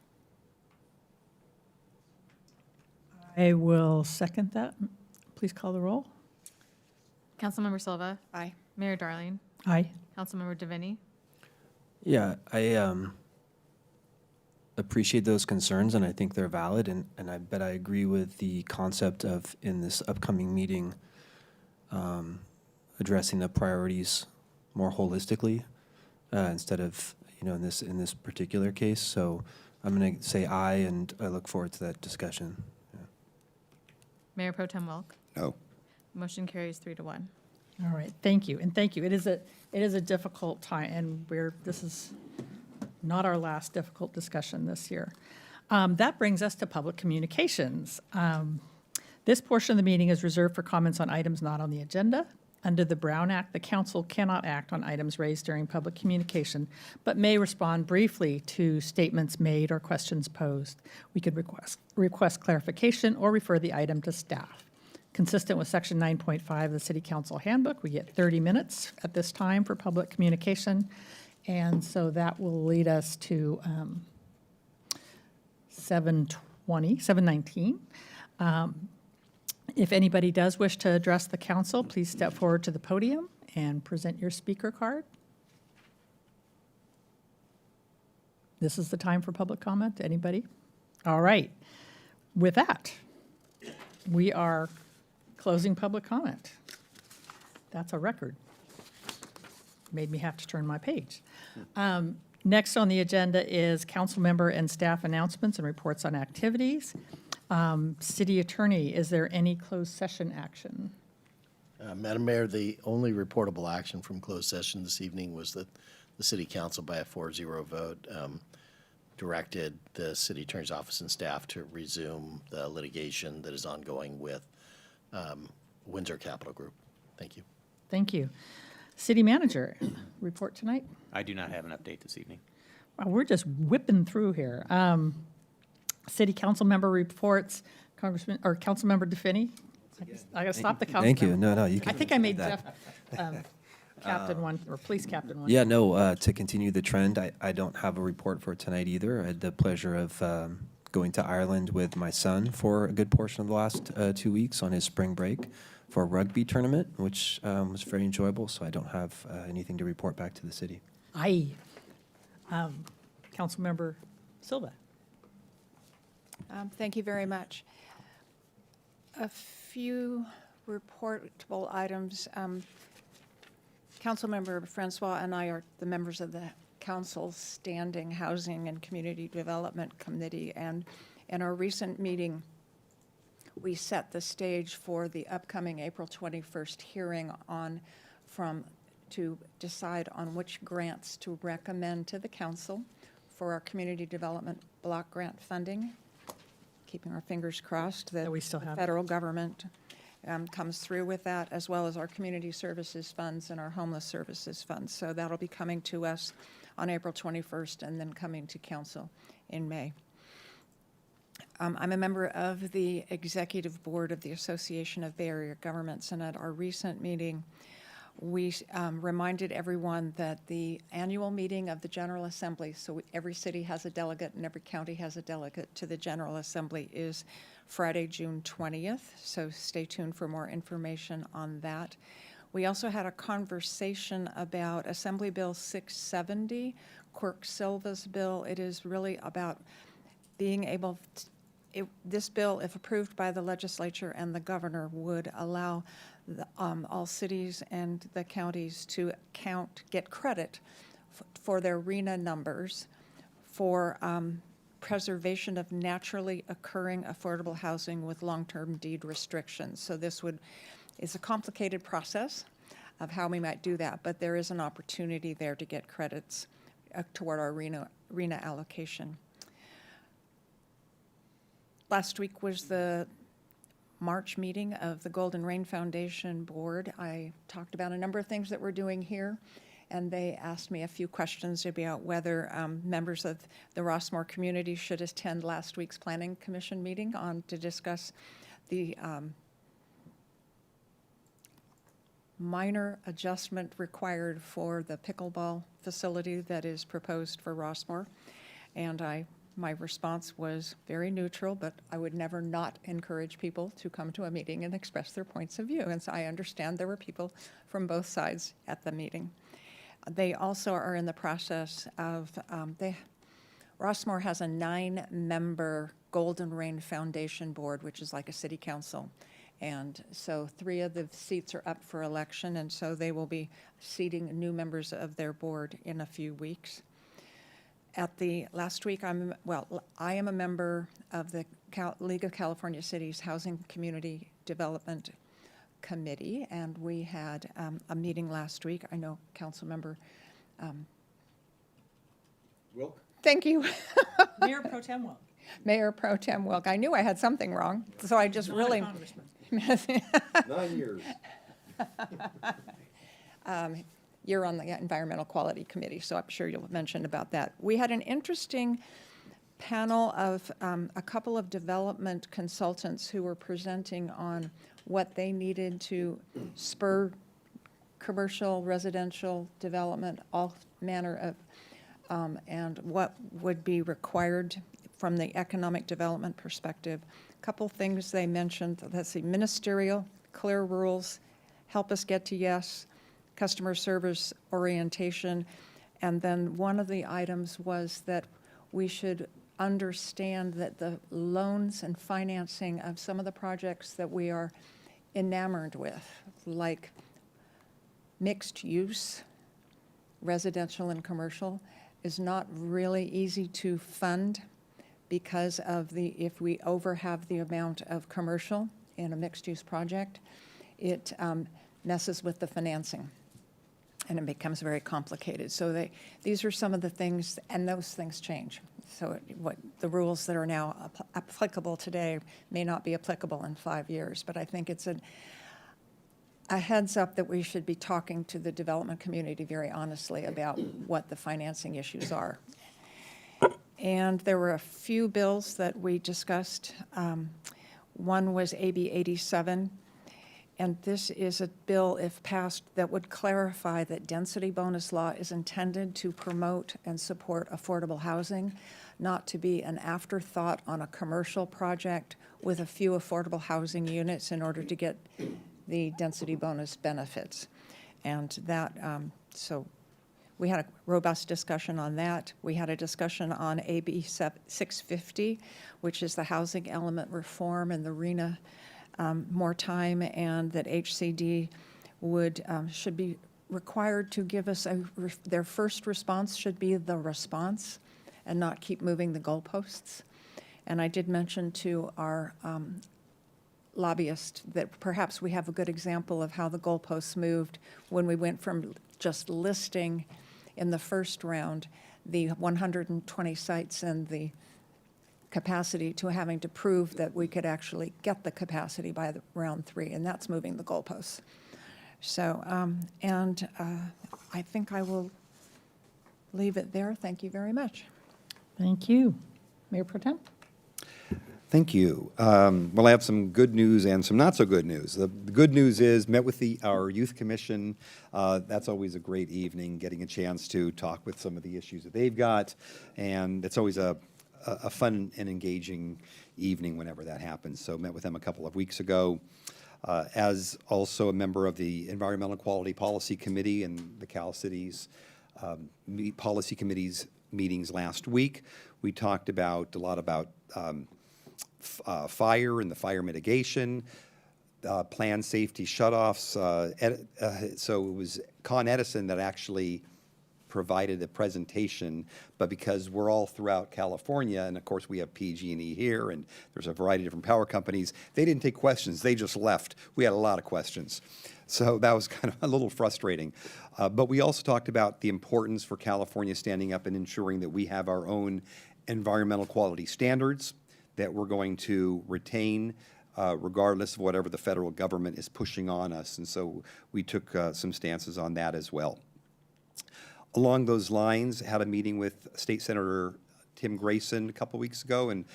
I will second that. Please call the roll. Councilmember Silva, Aye. Mayor Darling, Aye. Councilmember DeVinney, Yeah, appreciate those concerns, and I think they're valid, and I agree with the concept of, in this upcoming meeting, addressing the priorities more holistically, instead of, in this particular case. So I'm going to say aye, and I look forward to that discussion. Yeah. Mayor Pro Tem Welk. No. Motion carries 3-1. All right, thank you, and thank you. It is a difficult time, and this is not our last difficult discussion this year. That brings us to public communications. This portion of the meeting is reserved for comments on items not on the agenda. Under the Brown Act, the council cannot act on items raised during public communication, but may respond briefly to statements made or questions posed. We could request clarification or refer the item to staff. Consistent with Section 9.5 of the City Council Handbook, we get 30 minutes at this time for public communication, and so that will lead us to 7:19. If anybody does wish to address the council, please step forward to the podium and present your speaker card. This is the time for public comment. Anybody? All right. With that, we are closing public comment. That's a record. Made me have to turn my page. Next on the agenda is council member and staff announcements and reports on activities. City Attorney, is there any closed session action? Madam Mayor, the only reportable action from closed session this evening was that the City Council, by a 4-0 vote, directed the City Attorney's Office and staff to resume the litigation that is ongoing with Windsor Capital Group. Thank you. Thank you. City Manager, report tonight? I do not have an update this evening. Wow, we're just whipping through here. City Council member reports, Congressman, or Councilmember DeFinney? I gotta stop the council. Thank you. member. No, you can. I think I made that. Jeff captain one, or police captain one. Yeah, no, to continue the trend, I don't have a report for tonight either. I had the pleasure of going to Ireland with my son for a good portion of the last 2 weeks on his spring break for a rugby tournament, which was very enjoyable, so I don't have anything to report back to the city. Aye. Councilmember Silva. Thank you very much. A few reportable items. Councilmember Francois and I are the members of the Council's Standing Housing and Community Development Committee, and in our recent meeting, we set the stage for the upcoming April 21st hearing to decide on which grants to recommend to the council for our community development block grant funding. Keeping our fingers crossed that we still the have. federal government comes through with that, as well as our community services funds and our homeless services funds. So that'll be coming to us on April 21st and then coming to council in May. I'm a member of the executive board of the Association of Bay Area Governments, and at our recent meeting, we reminded everyone that the annual meeting of the General Assembly, so every city has a delegate and every county has a delegate to the General Assembly, is Friday, June 20th. So stay tuned for more information on that. We also had a conversation about Assembly Bill 670, Quirk Silva's bill. It is really about being able to, this bill, if approved by the legislature and the governor, would allow all cities and the counties to get credit for their RENA numbers for preservation of naturally occurring affordable housing with long-term deed restrictions. So it's a complicated process of how we might do that, but there is an opportunity there to get credits toward our RENA allocation. Last week was the March meeting of the Golden Rain Foundation Board. I talked about a number of things that we're doing here, and they asked me a few questions about whether members of the Rossmore community should attend last week's Planning Commission meeting to discuss the minor adjustment required for the pickleball facility that is proposed for Rossmore. And my response was very neutral, but I would never not encourage people to come to a meeting and express their points of view. And so I understand there were people from both sides at the meeting. They also are in the process of, Rossmore has a 9-member Golden Rain Foundation board, which is like a city council. And so 3 of the seats are up for election, and so they will be seating new members of their board in a few weeks. At the last week, I am a member of the League of California Cities Housing Community Development Committee, and we had a meeting last week. I know Councilmember Wilk? Thank you. Mayor Pro Tem Welk. Mayor Pro Tem Wilk. I knew I had something wrong, so I just Not a really. congressman. 9 years. You're on the Environmental Quality Committee, so I'm sure you'll mention about that. We had an interesting panel of a couple of development consultants who were presenting on what they needed to spur commercial, residential development, all manner of, and what would be required from the economic development perspective. A couple things they mentioned, let's see, ministerial, clear rules, help us get to yes, customer service orientation, and then one of the items was that we should understand that the loans and financing of some of the projects that we are enamored with, like mixed use, residential and commercial, is not really easy to fund because of if we have the amount of commercial in a mixed-use project, it messes with the financing, and it becomes very complicated. So these are some of the things, and those things change. So what the rules that are now applicable today may not be applicable in 5 years, but I think it's a heads up that we should be talking to the development community very honestly about what the financing issues are. And there were a few bills that we discussed. One was AB 87, and this is a bill, if passed, that would clarify that density bonus law is intended to promote and support affordable housing, not to be an afterthought on a commercial project with a few affordable housing units in order to get the density bonus benefits. And that, so we had a robust discussion on that. We had a discussion on AB 650, which is the housing element reform and the RENA more time, and that HCD should be required to give us their first response should be the response and not keep moving the goalposts. And I did mention to our lobbyist that perhaps we have a good example of how the goalposts moved when we went from just listing in the first round the 120 sites and the capacity to having to prove that we could actually get the capacity by round 3, and that's moving the goalposts. So, I think I will leave it there. Thank you very much. Thank you. Mayor Pro Tem? Thank you. Well, I have some good news and some not so good news. The good news is met with our youth commission. That's always a great evening, getting a chance to talk with some of the issues that they've got, and it's always a fun and engaging evening whenever that happens. So met with them a couple of weeks ago. As also a member of the Environmental Quality Policy Committee and the Cal Cities Policy Committee's meetings last week, we talked a lot about fire and the fire mitigation, planned safety shutoffs. So it was Con Edison that actually provided a presentation, but because we're all throughout California, and of course we have PG&E here, and there's a variety of different power companies, they didn't take questions, they just left. We had a lot of questions. So that was kind of a little frustrating. But we also talked about the importance for California standing up and ensuring that we have our own environmental quality standards that we're going to retain regardless of whatever the federal government is pushing on us. And so we took some stances on that as well. Along those lines, had a meeting with State Senator Tim Grayson a couple weeks ago, and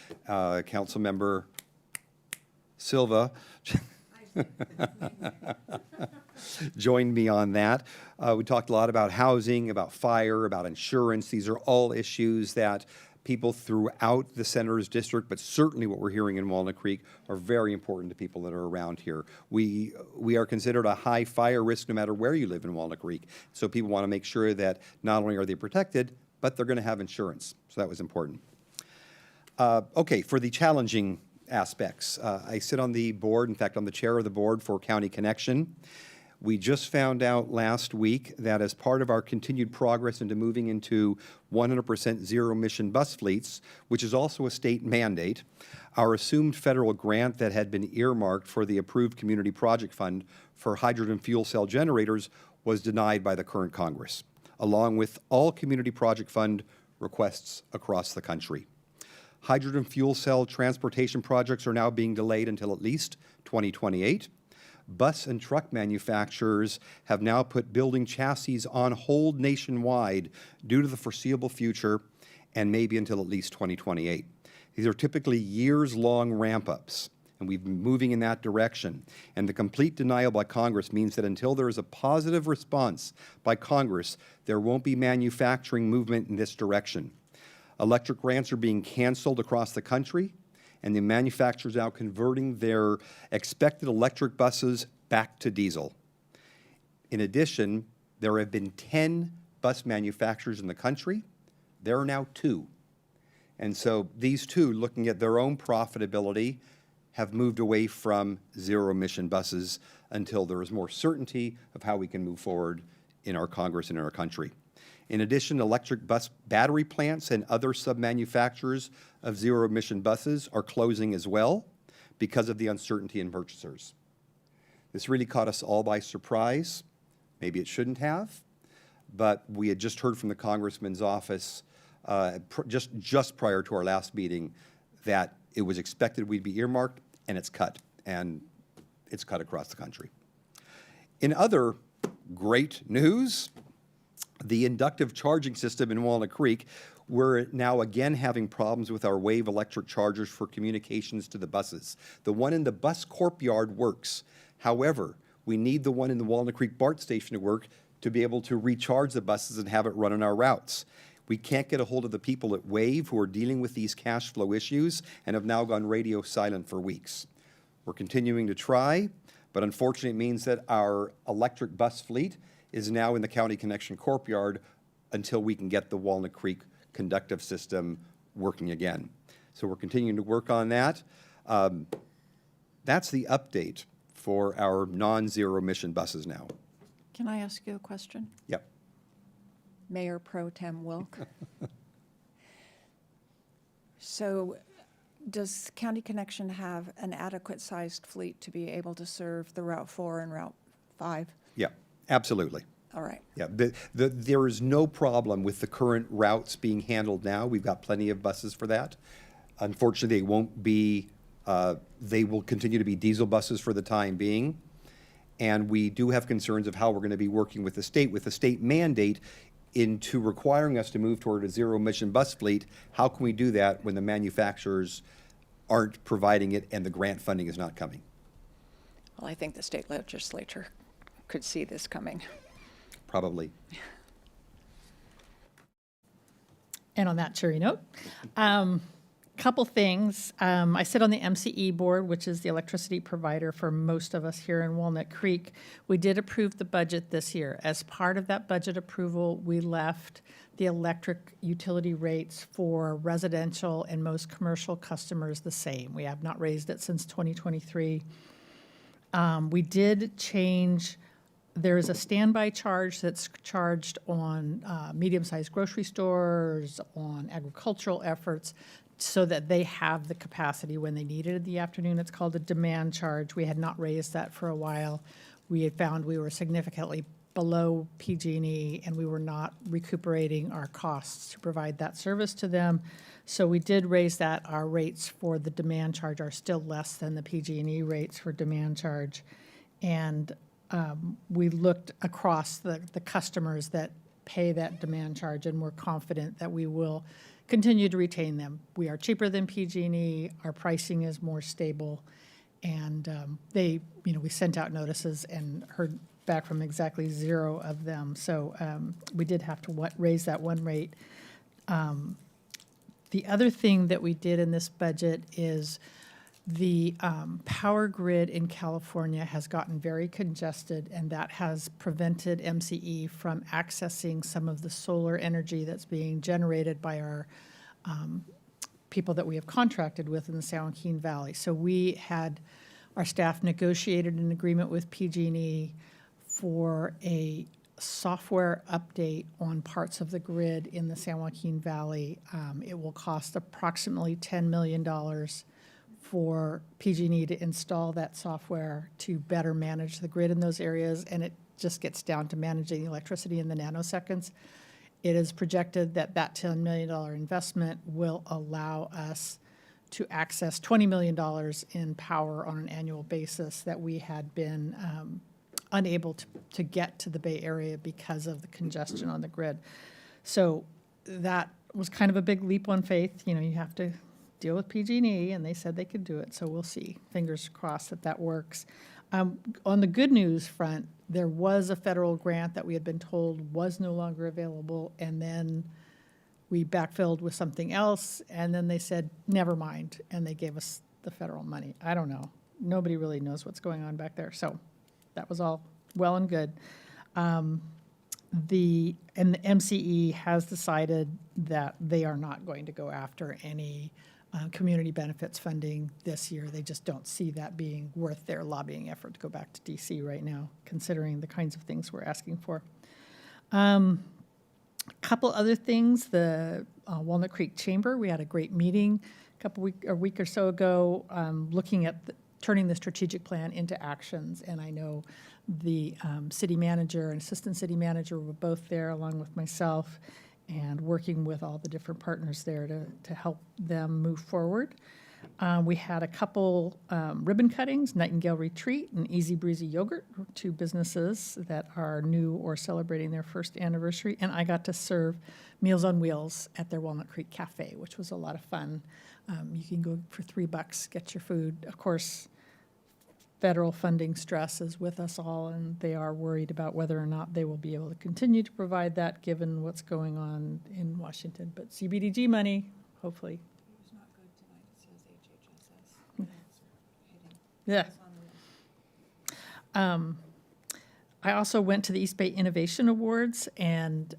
Council Member Silva joined me on that. We talked a lot about housing, about fire, about insurance. These are all issues that people throughout the Senator's district, but certainly what we're hearing in Walnut Creek, are very important to people that are around here. We are considered a high fire risk no matter where you live in Walnut Creek. So people want to make sure that not only are they protected, but they're going to have insurance, so that was important. Okay, for the challenging aspects, I sit on the board, in fact, I'm the chair of the board for County Connection. We just found out last week that as part of our continued progress into moving into 100% zero-emission bus fleets, which is also a state mandate, our assumed federal grant that had been earmarked for the approved community project fund for hydrogen fuel cell generators was denied by the current Congress, along with all community project fund requests across the country. Hydrogen fuel cell transportation projects are now being delayed until at least 2028. Bus and truck manufacturers have now put building chassis on hold nationwide due to the foreseeable future and maybe until at least 2028. These are typically years-long ramp-ups, and we've been moving in that direction. And the complete denial by Congress means that until there is a positive response by Congress, there won't be manufacturing movement in this direction. Electric grants are being canceled across the country, and the manufacturers now converting their expected electric buses back to diesel. In addition, there have been 10 bus manufacturers in the country. There are now 2. And so these 2, looking at their own profitability, have moved away from zero-emission buses until there is more certainty of how we can move forward in our Congress and in our country. In addition, electric bus battery plants and other sub-manufacturers of zero-emission buses are closing as well because of the uncertainty in purchasers. This really caught us all by surprise. Maybe it shouldn't have, but we had just heard from the Congressman's office just prior to our last meeting that it was expected we'd be earmarked, and it's cut across the country. In other great news, the inductive charging system in Walnut Creek, we're now again having problems with our Wave electric chargers for communications to the buses. The one in the bus courtyard works. However, we need the one in the Walnut Creek BART station to work to be able to recharge the buses and have it run on our routes. We can't get a hold of the people at Wave who are dealing with these cash flow issues and have now gone radio silent for weeks. We're continuing to try, but unfortunately it means that our electric bus fleet is now in the County Connection courtyard until we can get the Walnut Creek conductive system working again. So we're continuing to work on that. That's the update for our non-zero emission buses now. Can I ask you a question? Yep. Mayor Pro Tem Wilk. So does County Connection have an adequate sized fleet to be able to serve the Route 4 and Route 5? Yeah, absolutely. All right. Yeah, there is no problem with the current routes being handled now. We've got plenty of buses for that. Unfortunately, they won't be, they will continue to be diesel buses for the time being. And we do have concerns of how we're going to be working with the state mandate into requiring us to move toward a zero-emission bus fleet. How can we do that when the manufacturers aren't providing it and the grant funding is not coming? Well, I think the state legislature could see this coming. Probably. And on that cheery note, couple things. I sit on the MCE board, which is the electricity provider for most of us here in Walnut Creek. We did approve the budget this year. As part of that budget approval, we left the electric utility rates for residential and most commercial customers the same. We have not raised it since 2023. We did change. There is a standby charge that's charged on medium-sized grocery stores, on agricultural efforts, so that they have the capacity when they need it in the afternoon. It's called a demand charge. We had not raised that for a while. We had found we were significantly below PG&E, and we were not recuperating our costs to provide that service to them. So we did raise that. Our rates for the demand charge are still less than the PG&E rates for demand charge. And we looked across the customers that pay that demand charge, and we're confident that we will continue to retain them. We are cheaper than PG&E, our pricing is more stable, and we sent out notices and heard back from exactly 0 of them. So we did have to raise that one rate. The other thing that we did in this budget is The power grid in California has gotten very congested, and that has prevented MCE from accessing some of the solar energy that's being generated by our people that we have contracted with in the San Joaquin Valley. So we had, our staff negotiated an agreement with PG&E for a software update on parts of the grid in the San Joaquin Valley. It will cost approximately $10 million for PG&E to install that software to better manage the grid in those areas, and it just gets down to managing the electricity in the nanoseconds. It is projected that that $10 million investment will allow us to access $20 million in power on an annual basis that we had been unable to get to the Bay Area because of the congestion on the grid. So that was kind of a big leap on faith. You know, you have to deal with PG&E, and they said they could do it, so we'll see. Fingers crossed that that works. On the good news front, there was a federal grant that we had been told was no longer available, and then we backfilled with something else, and then they said, never mind, and they gave us the federal money. I don't know. Nobody really knows what's going on back there, so that was all well and good. The MCE has decided that they are not going to go after any community benefits funding this year. They just don't see that being worth their lobbying effort to go back to DC right now, considering the kinds of things we're asking for. A couple other things. The Walnut Creek Chamber, we had a great meeting a week or so ago, looking at turning the strategic plan into actions. And I know the city manager and assistant city manager were both there, along with myself, and working with all the different partners there to help them move forward. We had a couple ribbon cuttings, Nightingale Retreat and Easy Breezy Yogurt, two businesses that are new or celebrating their first anniversary. And I got to serve Meals on Wheels at their Walnut Creek Cafe, which was a lot of fun. You can go for $3, get your food. Of course, federal funding stress is with us all, and they are worried about whether or not they will be able to continue to provide that given what's going on in Washington. But CBDG money, hopefully. It's not good tonight. It says HHSS. Yeah. I also went to the East Bay Innovation Awards, and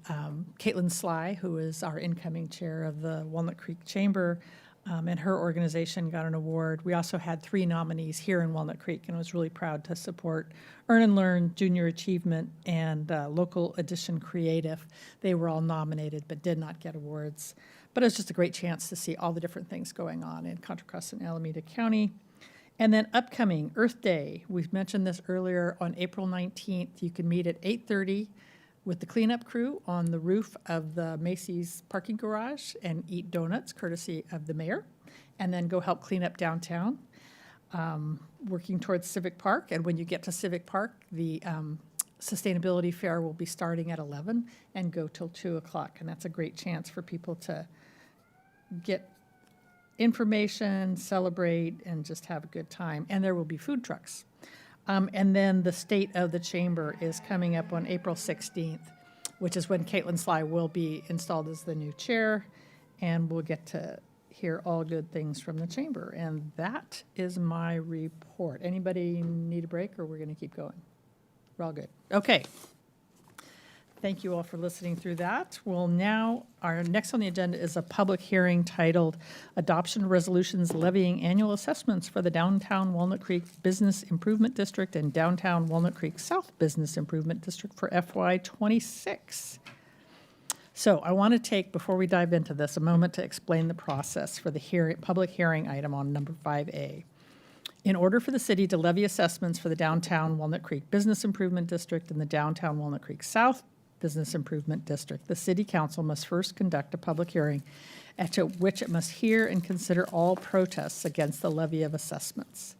Caitlin Sly, who is our incoming chair of the Walnut Creek Chamber, and her organization got an award. We also had 3 nominees here in Walnut Creek, and I was really proud to support Earn and Learn, Junior Achievement, and Local Edition Creative. They were all nominated but did not get awards. But it was just a great chance to see all the different things going on in Contra Costa and Alameda County. And then upcoming Earth Day, we've mentioned this earlier, on April 19th. You can meet at 8:30 with the cleanup crew on the roof of the Macy's parking garage and eat donuts courtesy of the mayor, and then go help clean up downtown, working towards Civic Park. And when you get to Civic Park, the sustainability fair will be starting at 11 and go till 2 o'clock. And that's a great chance for people to get information, celebrate, and just have a good time. And there will be food trucks. And then the State of the Chamber is coming up on April 16th, which is when Caitlin Sly will be installed as the new chair, and we'll get to hear all good things from the chamber. And that is my report. Anybody need a break, or we're going to keep going? We're all good. Okay. Thank you all for listening through that. Well, now, our next on the agenda is a public hearing titled Adoption Resolutions Levying Annual Assessments for the Downtown Walnut Creek Business Improvement District and Downtown Walnut Creek South Business Improvement District for FY26. So I want to take, before we dive into this, a moment to explain the process for the public hearing item on number 5A. In order for the city to levy assessments for the Downtown Walnut Creek Business Improvement District and the Downtown Walnut Creek South Business Improvement District, the City Council must first conduct a public hearing at which it must hear and consider all protests against the levy of assessments.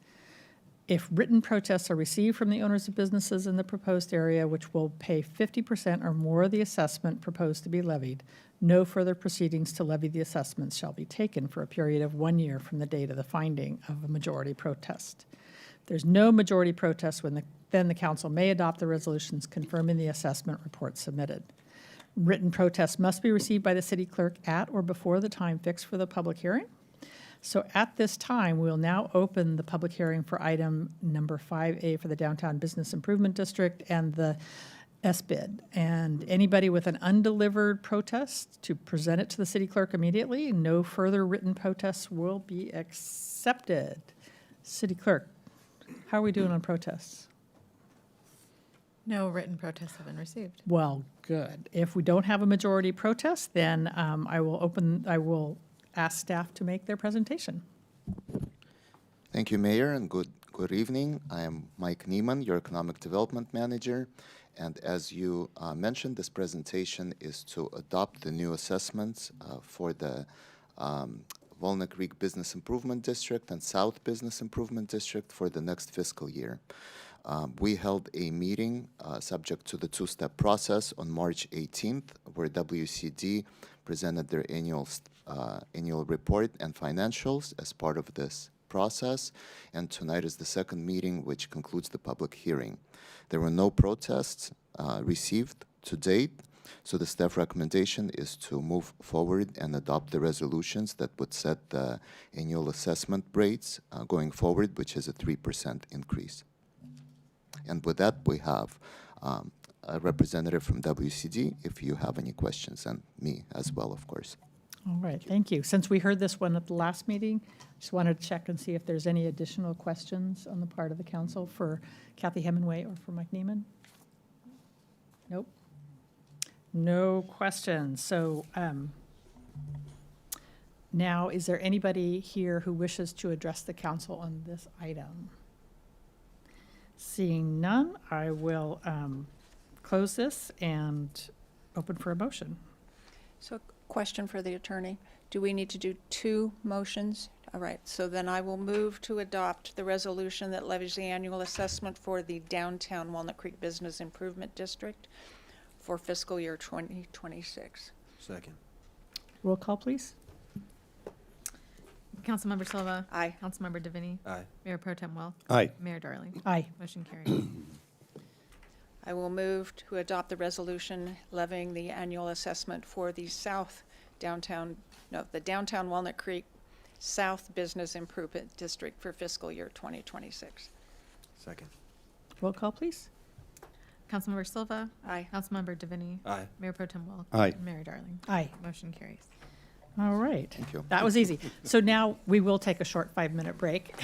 If written protests are received from the owners of businesses in the proposed area which will pay 50% or more of the assessment proposed to be levied, no further proceedings to levy the assessments shall be taken for a period of 1 year from the date of the finding of a majority protest. If there's no majority protest, then the council may adopt the resolutions confirming the assessment report submitted. Written protests must be received by the city clerk at or before the time fixed for the public hearing. So at this time, we'll now open the public hearing for item number 5A for the Downtown Business Improvement District and the SBID. And anybody with an undelivered protest to present it to the city clerk immediately. No further written protests will be accepted. City clerk, how are we doing on protests? No written protests have been received. Well, good. If we don't have a majority protest, then I will ask staff to make their presentation. Thank you, Mayor, and good evening. I am Mike Neiman, your Economic Development Manager. And as you mentioned, this presentation is to adopt the new assessments for the Walnut Creek Business Improvement District and South Business Improvement District for the next fiscal year. We held a meeting subject to the two-step process on March 18th, where WCD presented their annual report and financials as part of this process, and tonight is the second meeting, which concludes the public hearing. There were no protests received to date, so the staff recommendation is to move forward and adopt the resolutions that would set the annual assessment rates going forward, which is a 3% increase. And with that, we have a representative from WCD if you have any questions, and me as well, of course. All right, thank you. Since we heard this one at the last meeting, just wanted to check and see if there's any additional questions on the part of the council for Kathy Hemingway or for Mike Neiman. Nope. No questions. So now, is there anybody here who wishes to address the council on this item? Seeing none, I will close this and open for a motion. So question for the attorney. Do we need to do two motions? All right, so then I will move to adopt the resolution that levies the annual assessment for the downtown Walnut Creek Business Improvement District for fiscal year 2026. Second. Roll call, please. Councilmember Silva? Aye. Councilmember DeVinny? Aye. Mayor Pro Tem Welk? Aye. Mayor Darling? Aye. Motion carries. I will move to adopt the resolution levying the annual assessment for the the downtown Walnut Creek South Business Improvement District for fiscal year 2026. Second. Roll call, please. Councilmember Silva? Aye. Councilmember DeVinny? Aye. Mayor Pro Tem Welk? Aye. And Mayor Darling? Aye. Motion carries. All right. Thank you. That was easy. So now we will take a short 5-minute break.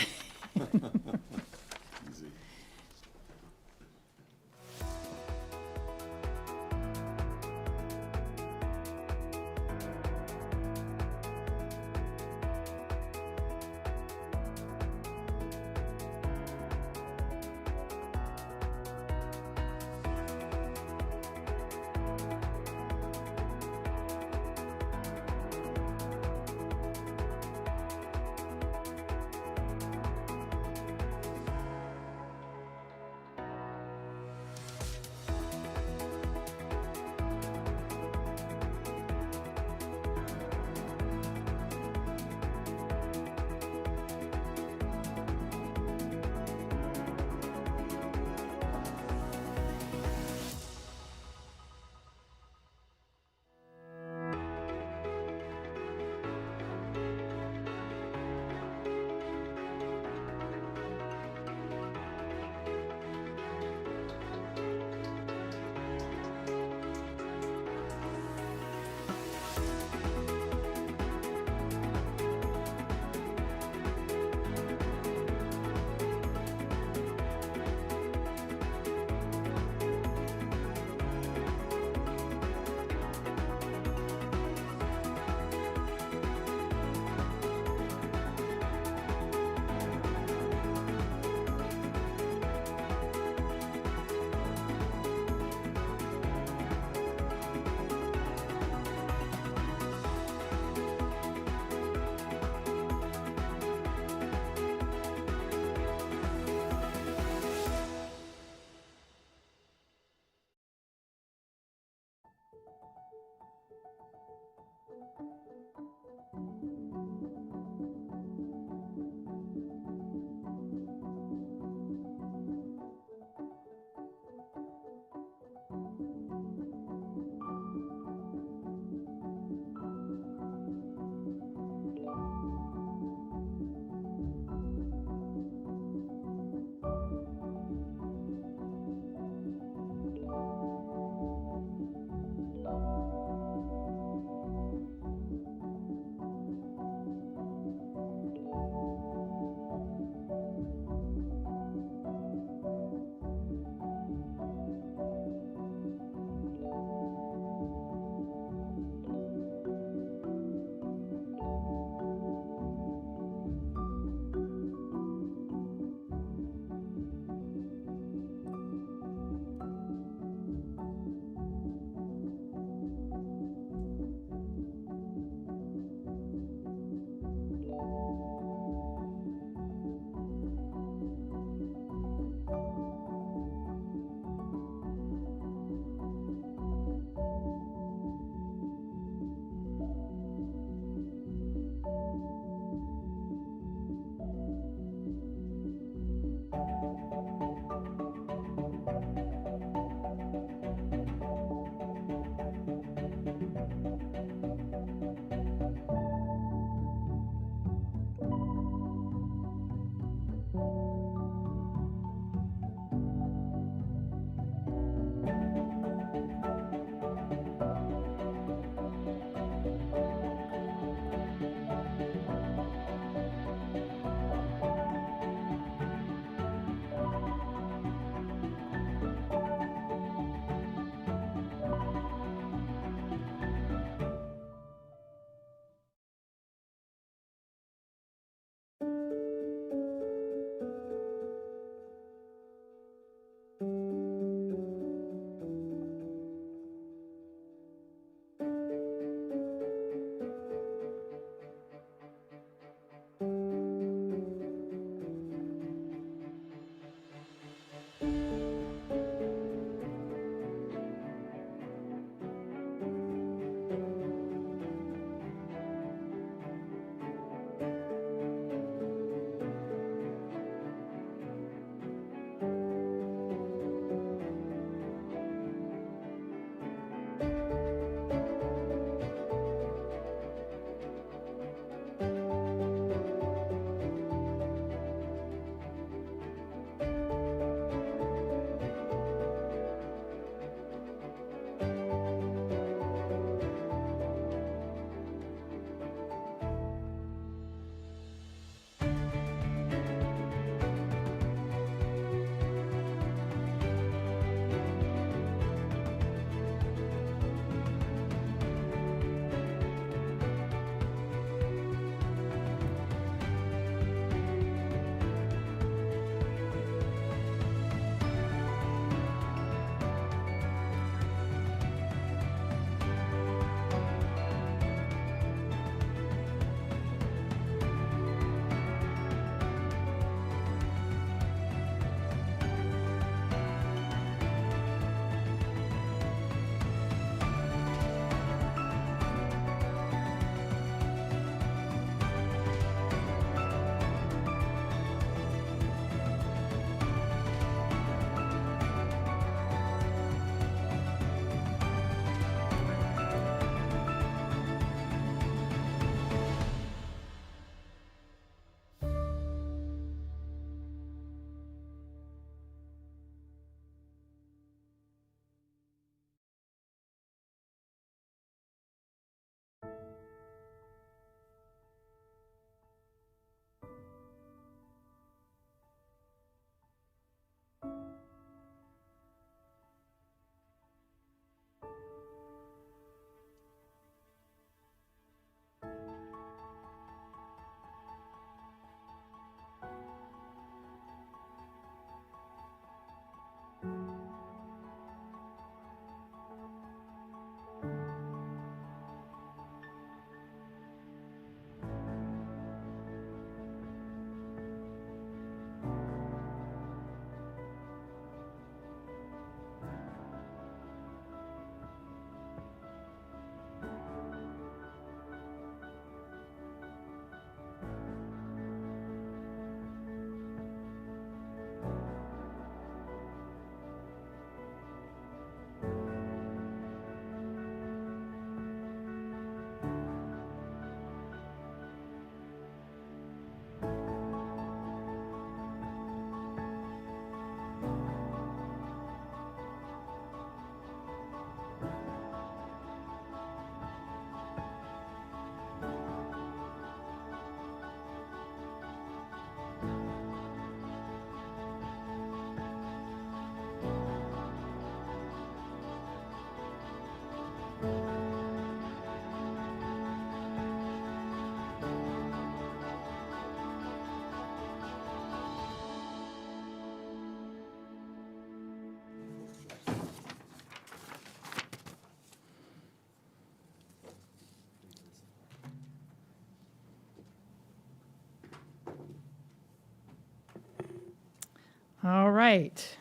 All right.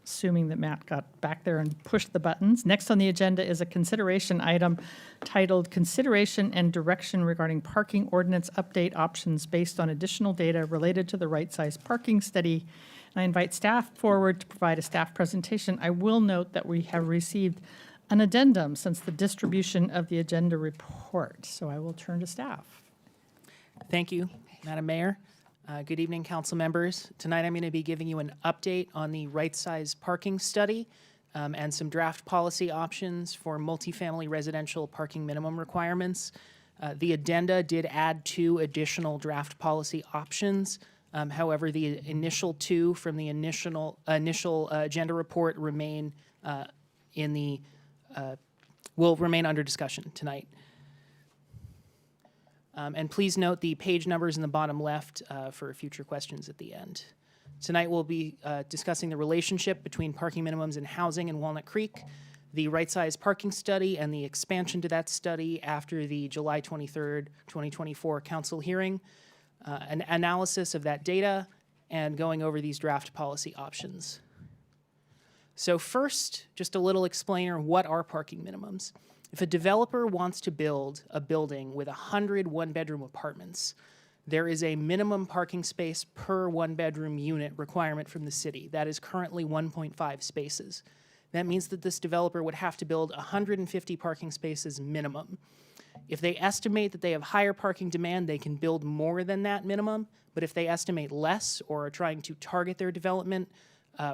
Assuming that Matt got back there and pushed the buttons. Next on the agenda is a consideration item titled Consideration and Direction Regarding Parking Ordinance Update Options Based on Additional Data Related to the Right Size Parking Study. And I invite staff forward to provide a staff presentation. I will note that we have received an addendum since the distribution of the agenda report. So I will turn to staff. Thank you, Madam Mayor. Good evening, council members. Tonight I'm going to be giving you an update on the right size parking study and some draft policy options for multifamily residential parking minimum requirements. The addenda did add 2 additional draft policy options. However, the initial 2 from the initial agenda report remain will remain under discussion tonight. And please note the page numbers in the bottom left for future questions at the end. Tonight we'll be discussing the relationship between parking minimums and housing in Walnut Creek, the right size parking study and the expansion to that study after the July 23rd, 2024 council hearing, an analysis of that data, and going over these draft policy options. So first, just a little explainer, what are parking minimums? If a developer wants to build a building with 100 one-bedroom apartments, there is a minimum parking space per one-bedroom unit requirement from the city. That is currently 1.5 spaces. That means that this developer would have to build 150 parking spaces minimum. If they estimate that they have higher parking demand, they can build more than that minimum, but if they estimate less or are trying to target their development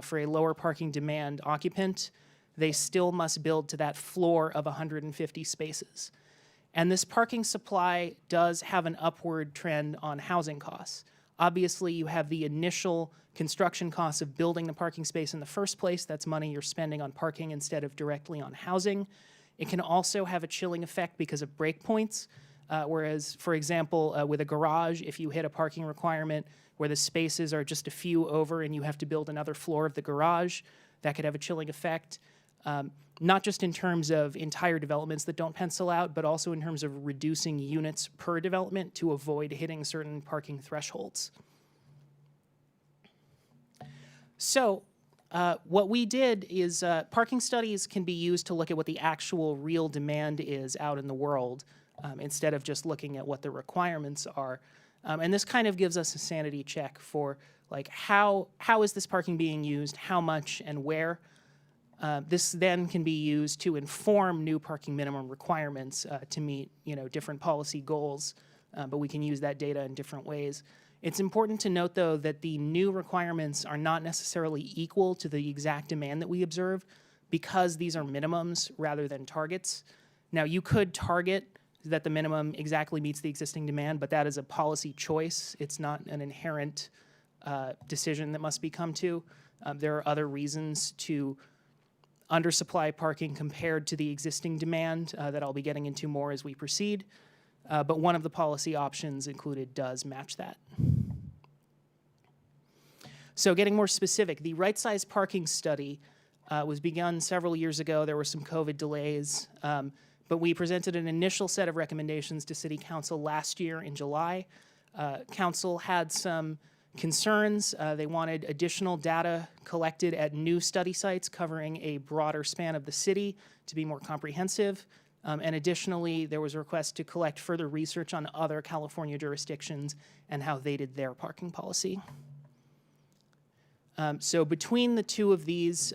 for a lower parking demand occupant, they still must build to that floor of 150 spaces. And this parking supply does have an upward trend on housing costs. Obviously, you have the initial construction costs of building the parking space in the first place. That's money you're spending on parking instead of directly on housing. It can also have a chilling effect because of breakpoints. Whereas, for example, with a garage, if you hit a parking requirement where the spaces are just a few over and you have to build another floor of the garage, that could have a chilling effect. Not just in terms of entire developments that don't pencil out, but also in terms of reducing units per development to avoid hitting certain parking thresholds. So what we did is parking studies can be used to look at what the actual real demand is out in the world instead of just looking at what the requirements are. And this kind of gives us a sanity check for like how is this parking being used, how much, and where. This then can be used to inform new parking minimum requirements to meet, different policy goals, but we can use that data in different ways. It's important to note, though, that the new requirements are not necessarily equal to the exact demand that we observe because these are minimums rather than targets. Now, you could target that the minimum exactly meets the existing demand, but that is a policy choice. It's not an inherent decision that must be come to. There are other reasons to undersupply parking compared to the existing demand that I'll be getting into more as we proceed. But one of the policy options included does match that. So getting more specific, the right size parking study was begun several years ago. There were some COVID delays, but we presented an initial set of recommendations to City Council last year in July. Council had some concerns. They wanted additional data collected at new study sites covering a broader span of the city to be more comprehensive. And additionally, there was a request to collect further research on other California jurisdictions and how they did their parking policy. So between the two of these,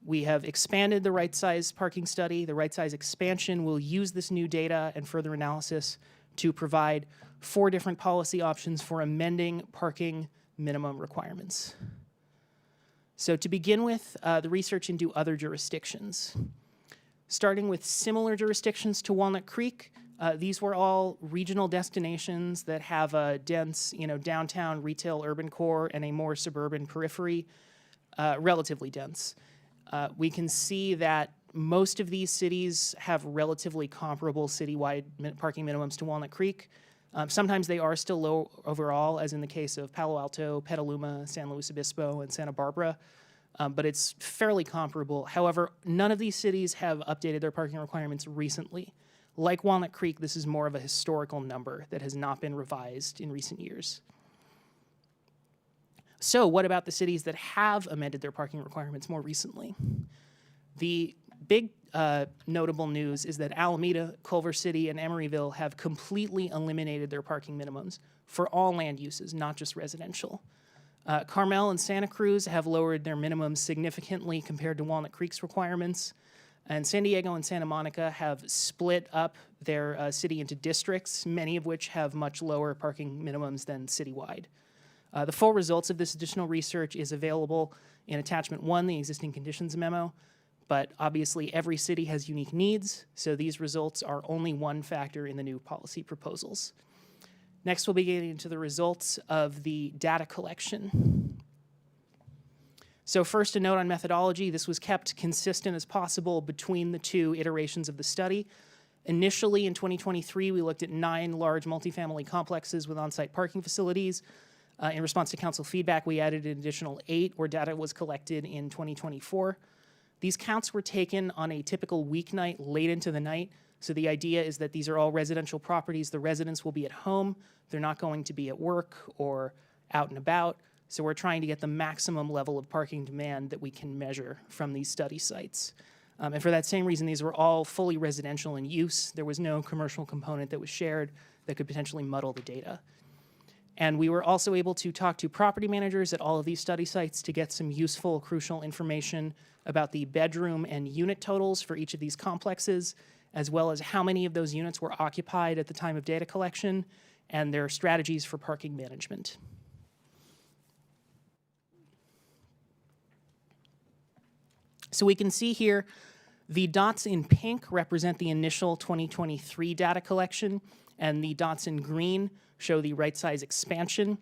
we have expanded the right size parking study. The right size expansion will use this new data and further analysis to provide 4 different policy options for amending parking minimum requirements. So to begin with, the research into other jurisdictions. Starting with similar jurisdictions to Walnut Creek, these were all regional destinations that have a dense, downtown retail urban core and a more suburban periphery, relatively dense. We can see that most of these cities have relatively comparable citywide parking minimums to Walnut Creek. Sometimes they are still low overall, as in the case of Palo Alto, Petaluma, San Luis Obispo, and Santa Barbara. But it's fairly comparable. However, none of these cities have updated their parking requirements recently. Like Walnut Creek, this is more of a historical number that has not been revised in recent years. So what about the cities that have amended their parking requirements more recently? The big notable news is that Alameda, Culver City, and Emeryville have completely eliminated their parking minimums for all land uses, not just residential. Carmel and Santa Cruz have lowered their minimums significantly compared to Walnut Creek's requirements. And San Diego and Santa Monica have split up their city into districts, many of which have much lower parking minimums than citywide. The full results of this additional research is available in Attachment 1, the existing conditions memo, but obviously every city has unique needs, so these results are only one factor in the new policy proposals. Next, we'll be getting into the results of the data collection. So first, a note on methodology. This was kept consistent as possible between the two iterations of the study. Initially, in 2023, we looked at 9 large multifamily complexes with on-site parking facilities. In response to council feedback, we added an additional 8 where data was collected in 2024. These counts were taken on a typical weeknight late into the night. So the idea is that these are all residential properties. The residents will be at home. They're not going to be at work or out and about. So we're trying to get the maximum level of parking demand that we can measure from these study sites. And for that same reason, these were all fully residential in use. There was no commercial component that was shared that could potentially muddle the data. And we were also able to talk to property managers at all of these study sites to get some useful, crucial information about the bedroom and unit totals for each of these complexes, as well as how many of those units were occupied at the time of data collection and their strategies for parking management. So we can see here the dots in pink represent the initial 2023 data collection, and the dots in green show the right size expansion.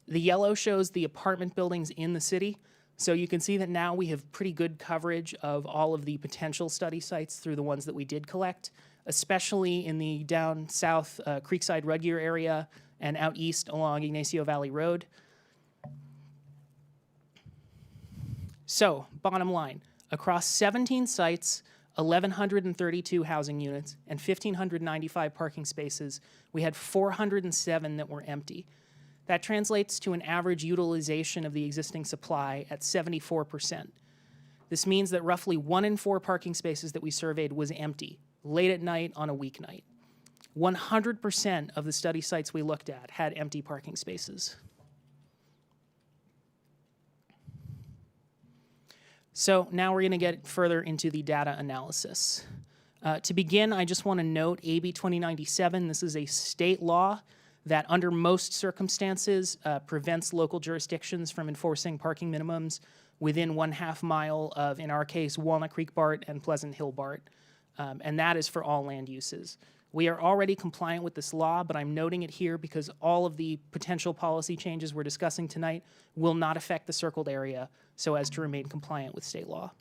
The yellow shows the apartment buildings in the city. So you can see that now we have pretty good coverage of all of the potential study sites through the ones that we did collect, especially in the down south Creekside Rudgear area and out east along Ignacio Valley Road. So, bottom line, across 17 sites, 1,132 housing units, and 1,595 parking spaces, we had 407 that were empty. That translates to an average utilization of the existing supply at 74%. This means that roughly 1 in 4 parking spaces that we surveyed was empty, late at night on a weeknight. 100% of the study sites we looked at had empty parking spaces. So now we're going to get further into the data analysis. To begin, I just want to note AB 2097. This is a state law that under most circumstances prevents local jurisdictions from enforcing parking minimums within 1/2 mile of, in our case, Walnut Creek BART and Pleasant Hill BART. And that is for all land uses. We are already compliant with this law, but I'm noting it here because all of the potential policy changes we're discussing tonight will not affect the circled area so as to remain compliant with state law.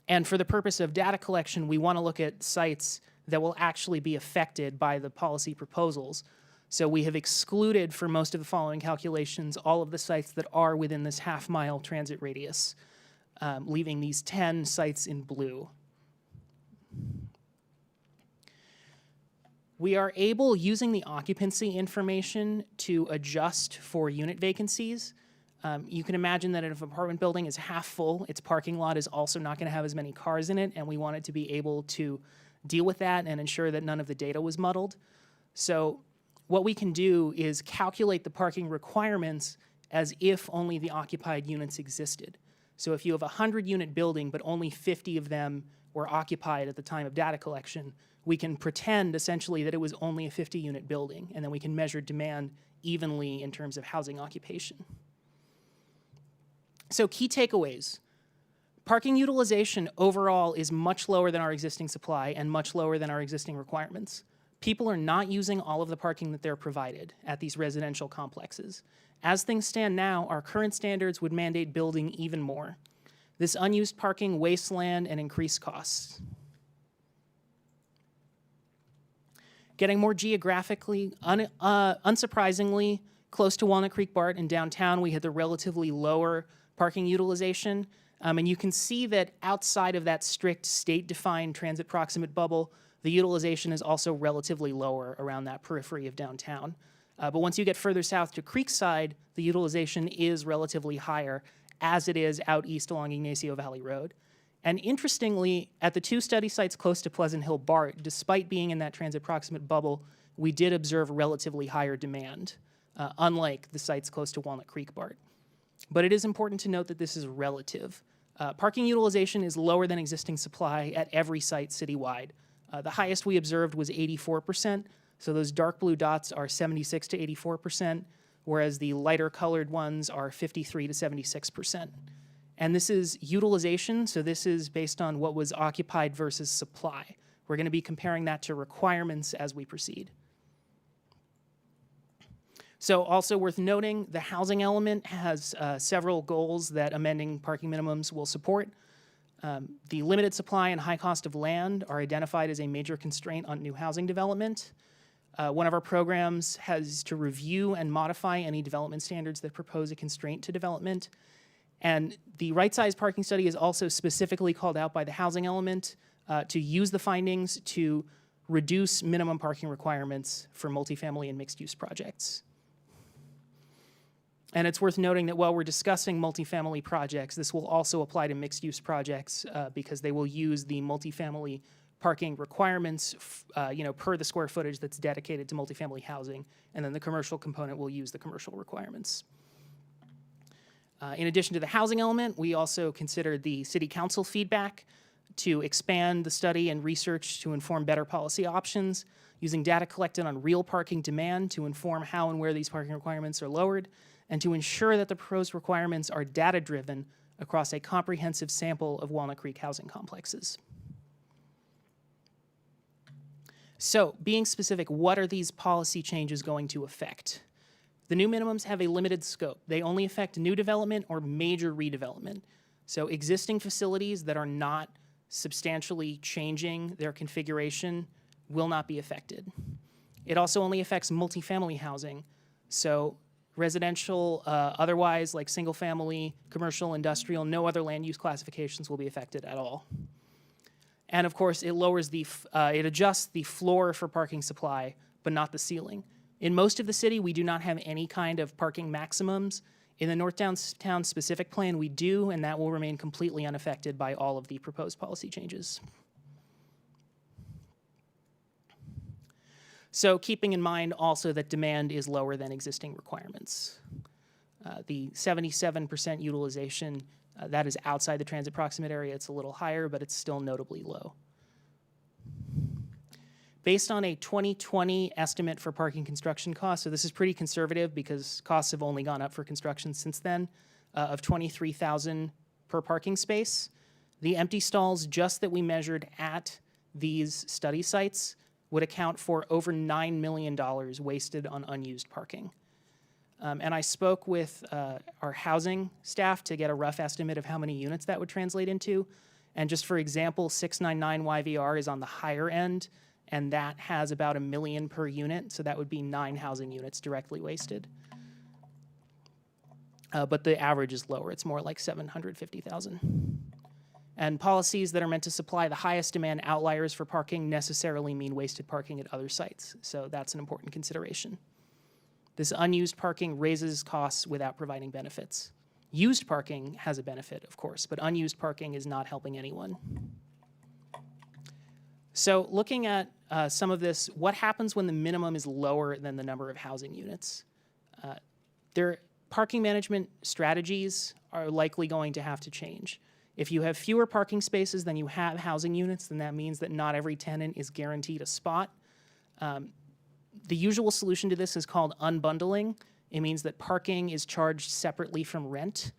And for the purpose of data collection, we want to look at sites that will actually be affected by the policy proposals. So we have excluded for most of the following calculations all of the sites that are within this 1/2 mile transit radius, leaving these 10 sites in blue. We are able, using the occupancy information, to adjust for unit vacancies. You can imagine that if an apartment building is half full, its parking lot is also not going to have as many cars in it, and we wanted to be able to deal with that and ensure that none of the data was muddled. So what we can do is calculate the parking requirements as if only the occupied units existed. So if you have a 100-unit building, but only 50 of them were occupied at the time of data collection, we can pretend essentially that it was only a 50-unit building, and then we can measure demand evenly in terms of housing occupation. So key takeaways. Parking utilization overall is much lower than our existing supply and much lower than our existing requirements. People are not using all of the parking that they're provided at these residential complexes. As things stand now, our current standards would mandate building even more. This unused parking wastes land and increased costs. Getting more geographically, unsurprisingly, close to Walnut Creek BART in downtown, we had the relatively lower parking utilization. And you can see that outside of that strict state-defined transit proximate bubble, the utilization is also relatively lower around that periphery of downtown. But once you get further south to Creekside, the utilization is relatively higher, as it is out east along Ignacio Valley Road. And interestingly, at the 2 study sites close to Pleasant Hill BART, despite being in that transit proximate bubble, we did observe relatively higher demand, unlike the sites close to Walnut Creek BART. But it is important to note that this is relative. Parking utilization is lower than existing supply at every site citywide. The highest we observed was 84%, so those dark blue dots are 76 to 84%, whereas the lighter colored ones are 53 to 76%. And this is utilization, so this is based on what was occupied versus supply. We're going to be comparing that to requirements as we proceed. So also worth noting, the housing element has several goals that amending parking minimums will support. The limited supply and high cost of land are identified as a major constraint on new housing development. One of our programs has to review and modify any development standards that propose a constraint to development. And the right-size parking study is also specifically called out by the housing element to use the findings to reduce minimum parking requirements for multifamily and mixed-use projects. And it's worth noting that while we're discussing multifamily projects, this will also apply to mixed-use projects because they will use the multifamily parking requirements per the square footage that's dedicated to multifamily housing, and then the commercial component will use the commercial requirements. In addition to the housing element, we also considered the city council feedback to expand the study and research to inform better policy options, using data collected on real parking demand to inform how and where these parking requirements are lowered, and to ensure that the proposed requirements are data-driven across a comprehensive sample of Walnut Creek housing complexes. So, being specific, what are these policy changes going to affect? The new minimums have a limited scope. They only affect new development or major redevelopment. So existing facilities that are not substantially changing their configuration will not be affected. It also only affects multifamily housing. So residential, otherwise like single family, commercial, industrial, no other land use classifications will be affected at all. And of course, it lowers it adjusts the floor for parking supply, but not the ceiling. In most of the city, we do not have any kind of parking maximums. In the North Downtown specific plan, we do, and that will remain completely unaffected by all of the proposed policy changes. So keeping in mind also that demand is lower than existing requirements. The 77% utilization, that is outside the transit proximate area. It's a little higher, but it's still notably low. Based on a 2020 estimate for parking construction costs, so this is pretty conservative because costs have only gone up for construction since then, of $23,000 per parking space. The empty stalls just that we measured at these study sites would account for over $9 million wasted on unused parking. And I spoke with our housing staff to get a rough estimate of how many units that would translate into. And just for example, 699 YVR is on the higher end, and that has about $1 million per unit, so that would be 9 housing units directly wasted. But the average is lower, it's more like 750,000. And policies that are meant to supply the highest demand outliers for parking necessarily mean wasted parking at other sites, so that's an important consideration. This unused parking raises costs without providing benefits. Used parking has a benefit, of course, but unused parking is not helping anyone. So looking at some of this, what happens when the minimum is lower than the number of housing units? Their parking management strategies are likely going to have to change. If you have fewer parking spaces than you have housing units, then that means that not every tenant is guaranteed a spot. The usual solution to this is called unbundling. It means that parking is charged separately from rent.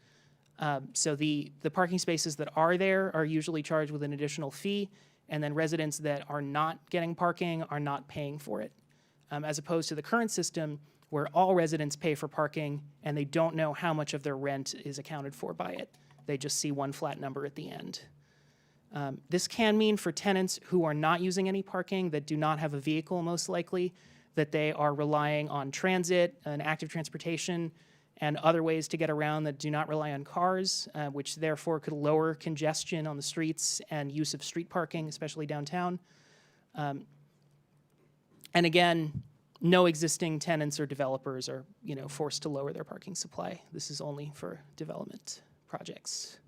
So the parking spaces that are there are usually charged with an additional fee, and then residents that are not getting parking are not paying for it. As opposed to the current system where all residents pay for parking and they don't know how much of their rent is accounted for by it. They just see one flat number at the end. This can mean for tenants who are not using any parking, that do not have a vehicle most likely, that they are relying on transit and active transportation and other ways to get around that do not rely on cars, which therefore could lower congestion on the streets and use of street parking, especially downtown. And again, no existing tenants or developers are, forced to lower their parking supply. This is only for development projects.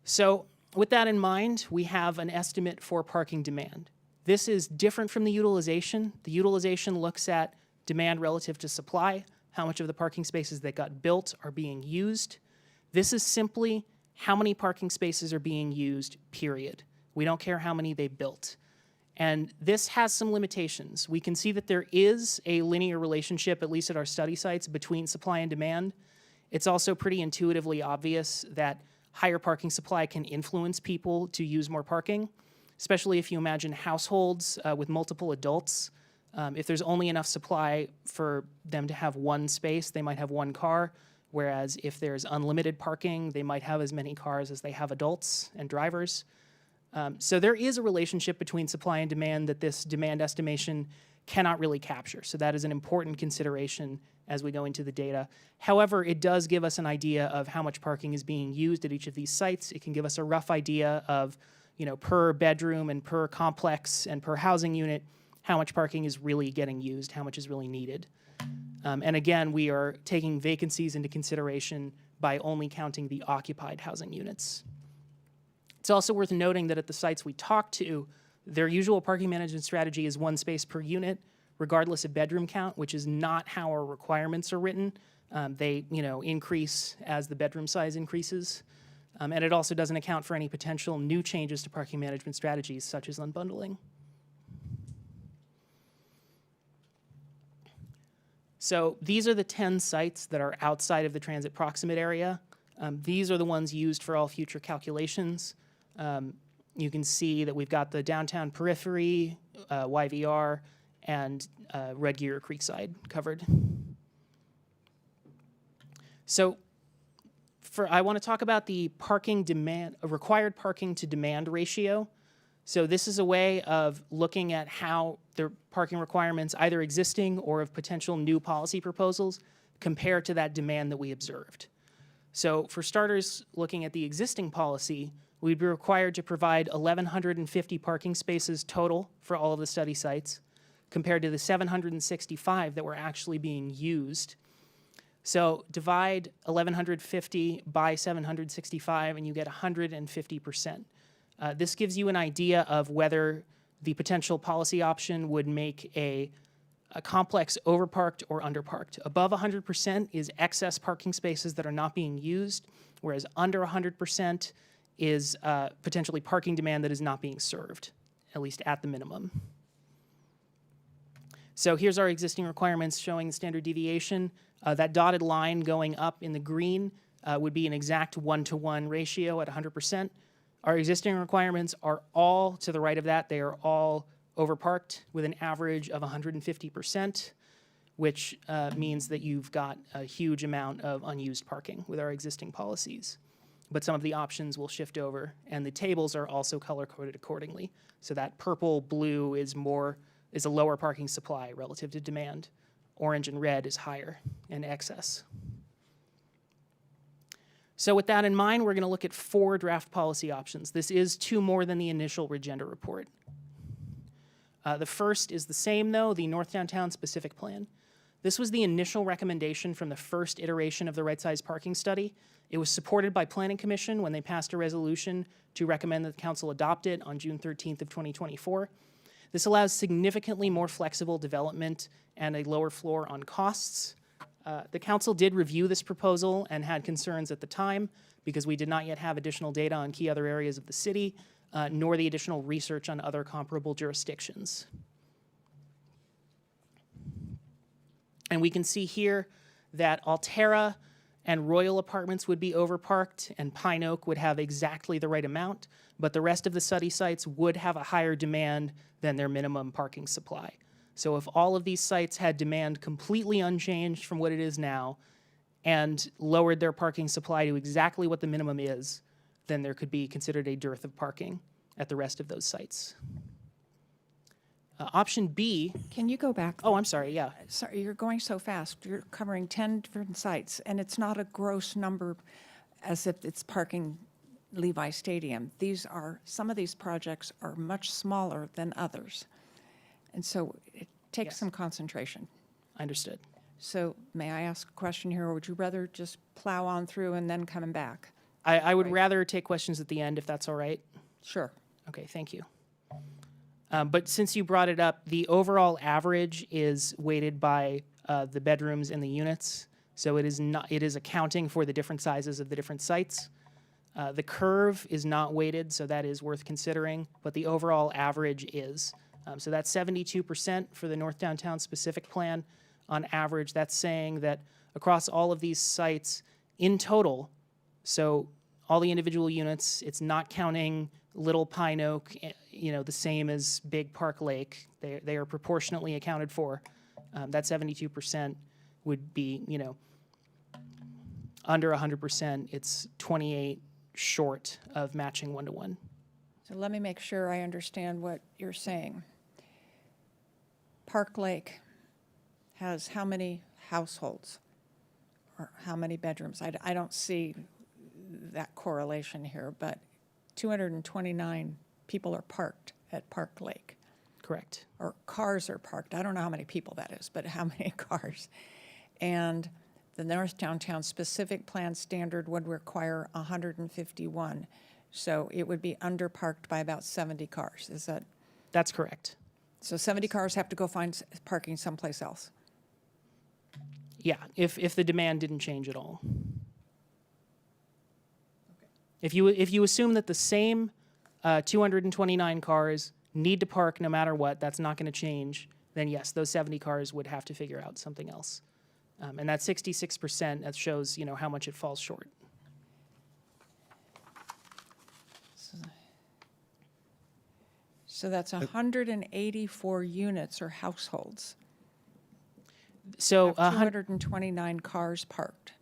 So with that in mind, we have an estimate for parking demand. This is different from the utilization. The utilization looks at demand relative to supply, how much of the parking spaces that got built are being used. This is simply how many parking spaces are being used, period. We don't care how many they built. And this has some limitations. We can see that there is a linear relationship, at least at our study sites, between supply and demand. It's also pretty intuitively obvious that higher parking supply can influence people to use more parking, especially if you imagine households with multiple adults. If there's only enough supply for them to have one space, they might have one car, whereas if there's unlimited parking, they might have as many cars as they have adults and drivers. So there is a relationship between supply and demand that this demand estimation cannot really capture. So that is an important consideration as we go into the data. However, it does give us an idea of how much parking is being used at each of these sites. It can give us a rough idea of, per bedroom and per complex and per housing unit, how much parking is really getting used, how much is really needed. And again, we are taking vacancies into consideration by only counting the occupied housing units. It's also worth noting that at the sites we talked to, their usual parking management strategy is one space per unit, regardless of bedroom count, which is not how our requirements are written. They, increase as the bedroom size increases. And it also doesn't account for any potential new changes to parking management strategies, such as unbundling. So these are the 10 sites that are outside of the transit proximate area. These are the ones used for all future calculations. You can see that we've got the downtown periphery, YVR, and Red Gear Creekside covered. So I want to talk about the parking demand, required parking to demand ratio. So this is a way of looking at how the parking requirements, either existing or of potential new policy proposals, compare to that demand that we observed. So for starters, looking at the existing policy, we'd be required to provide 1,150 parking spaces total for all of the study sites, compared to the 765 that were actually being used. So divide 1,150 by 765, and you get 150%. This gives you an idea of whether the potential policy option would make a complex overparked or underparked. Above 100% is excess parking spaces that are not being used, whereas under 100% is potentially parking demand that is not being served, at least at the minimum. So here's our existing requirements showing the standard deviation. That dotted line going up in the green would be an exact 1-to-1 ratio at 100%. Our existing requirements are all to the right of that. They are all overparked with an average of 150%, which means that you've got a huge amount of unused parking with our existing policies. But some of the options will shift over, and the tables are also color-coded accordingly. So that purple blue is a lower parking supply relative to demand. Orange and red is higher in excess. So with that in mind, we're going to look at 4 draft policy options. This is 2 more than the initial Regenda report. The first is the same, though, the North Downtown Specific Plan. This was the initial recommendation from the first iteration of the right-sized parking study. It was supported by Planning Commission when they passed a resolution to recommend that the council adopt it on June 13th of 2024. This allows significantly more flexible development and a lower floor on costs. The council did review this proposal and had concerns at the time because we did not yet have additional data on key other areas of the city, nor the additional research on other comparable jurisdictions. And we can see here that Altera and Royal Apartments would be overparked, and Pine Oak would have exactly the right amount, but the rest of the study sites would have a higher demand than their minimum parking supply. So if all of these sites had demand completely unchanged from what it is now and lowered their parking supply to exactly what the minimum is, then there could be considered a dearth of parking at the rest of those sites. Option B. Can you go back? Oh, I'm sorry, yeah. Sorry, you're going so fast. You're covering 10 different sites, and it's not a gross number as if it's parking Levi Stadium. Some of these projects are much smaller than others. And so takes Yes. some concentration. Understood. So may I ask a question here, or would you rather just plow on through and then coming back? I would rather take questions at the end if that's all right. Sure. Okay, thank you. But since you brought it up, the overall average is weighted by the bedrooms and the units. So it is accounting for the different sizes of the different sites. The curve is not weighted, so that is worth considering, but the overall average is. So that's 72% for the North Downtown specific plan. On average, that's saying that across all of these sites in total, so all the individual units, it's not counting Little Pine Oak, the same as Big Park Lake. They are proportionately accounted for. That 72% would be, under 100%. It's 28 short of matching 1-to-1. So let me make sure I understand what you're saying. Park Lake has how many households or how many bedrooms? I don't see that correlation here, but 229 people are parked at Park Lake. Correct. Or cars are parked. I don't know how many people that is, but how many cars? And the North Downtown specific plan standard would require 151. So it would be underparked by about 70 cars. Is that? That's correct. So 70 cars have to go find parking someplace else. Yeah, if the demand didn't change at all. If you assume that the same 229 cars need to park no matter what, that's not going to change, then yes, those 70 cars would have to figure out something else. And that 66%, that shows, how much it falls short. So that's 184 units or households. So Have 229 cars parked.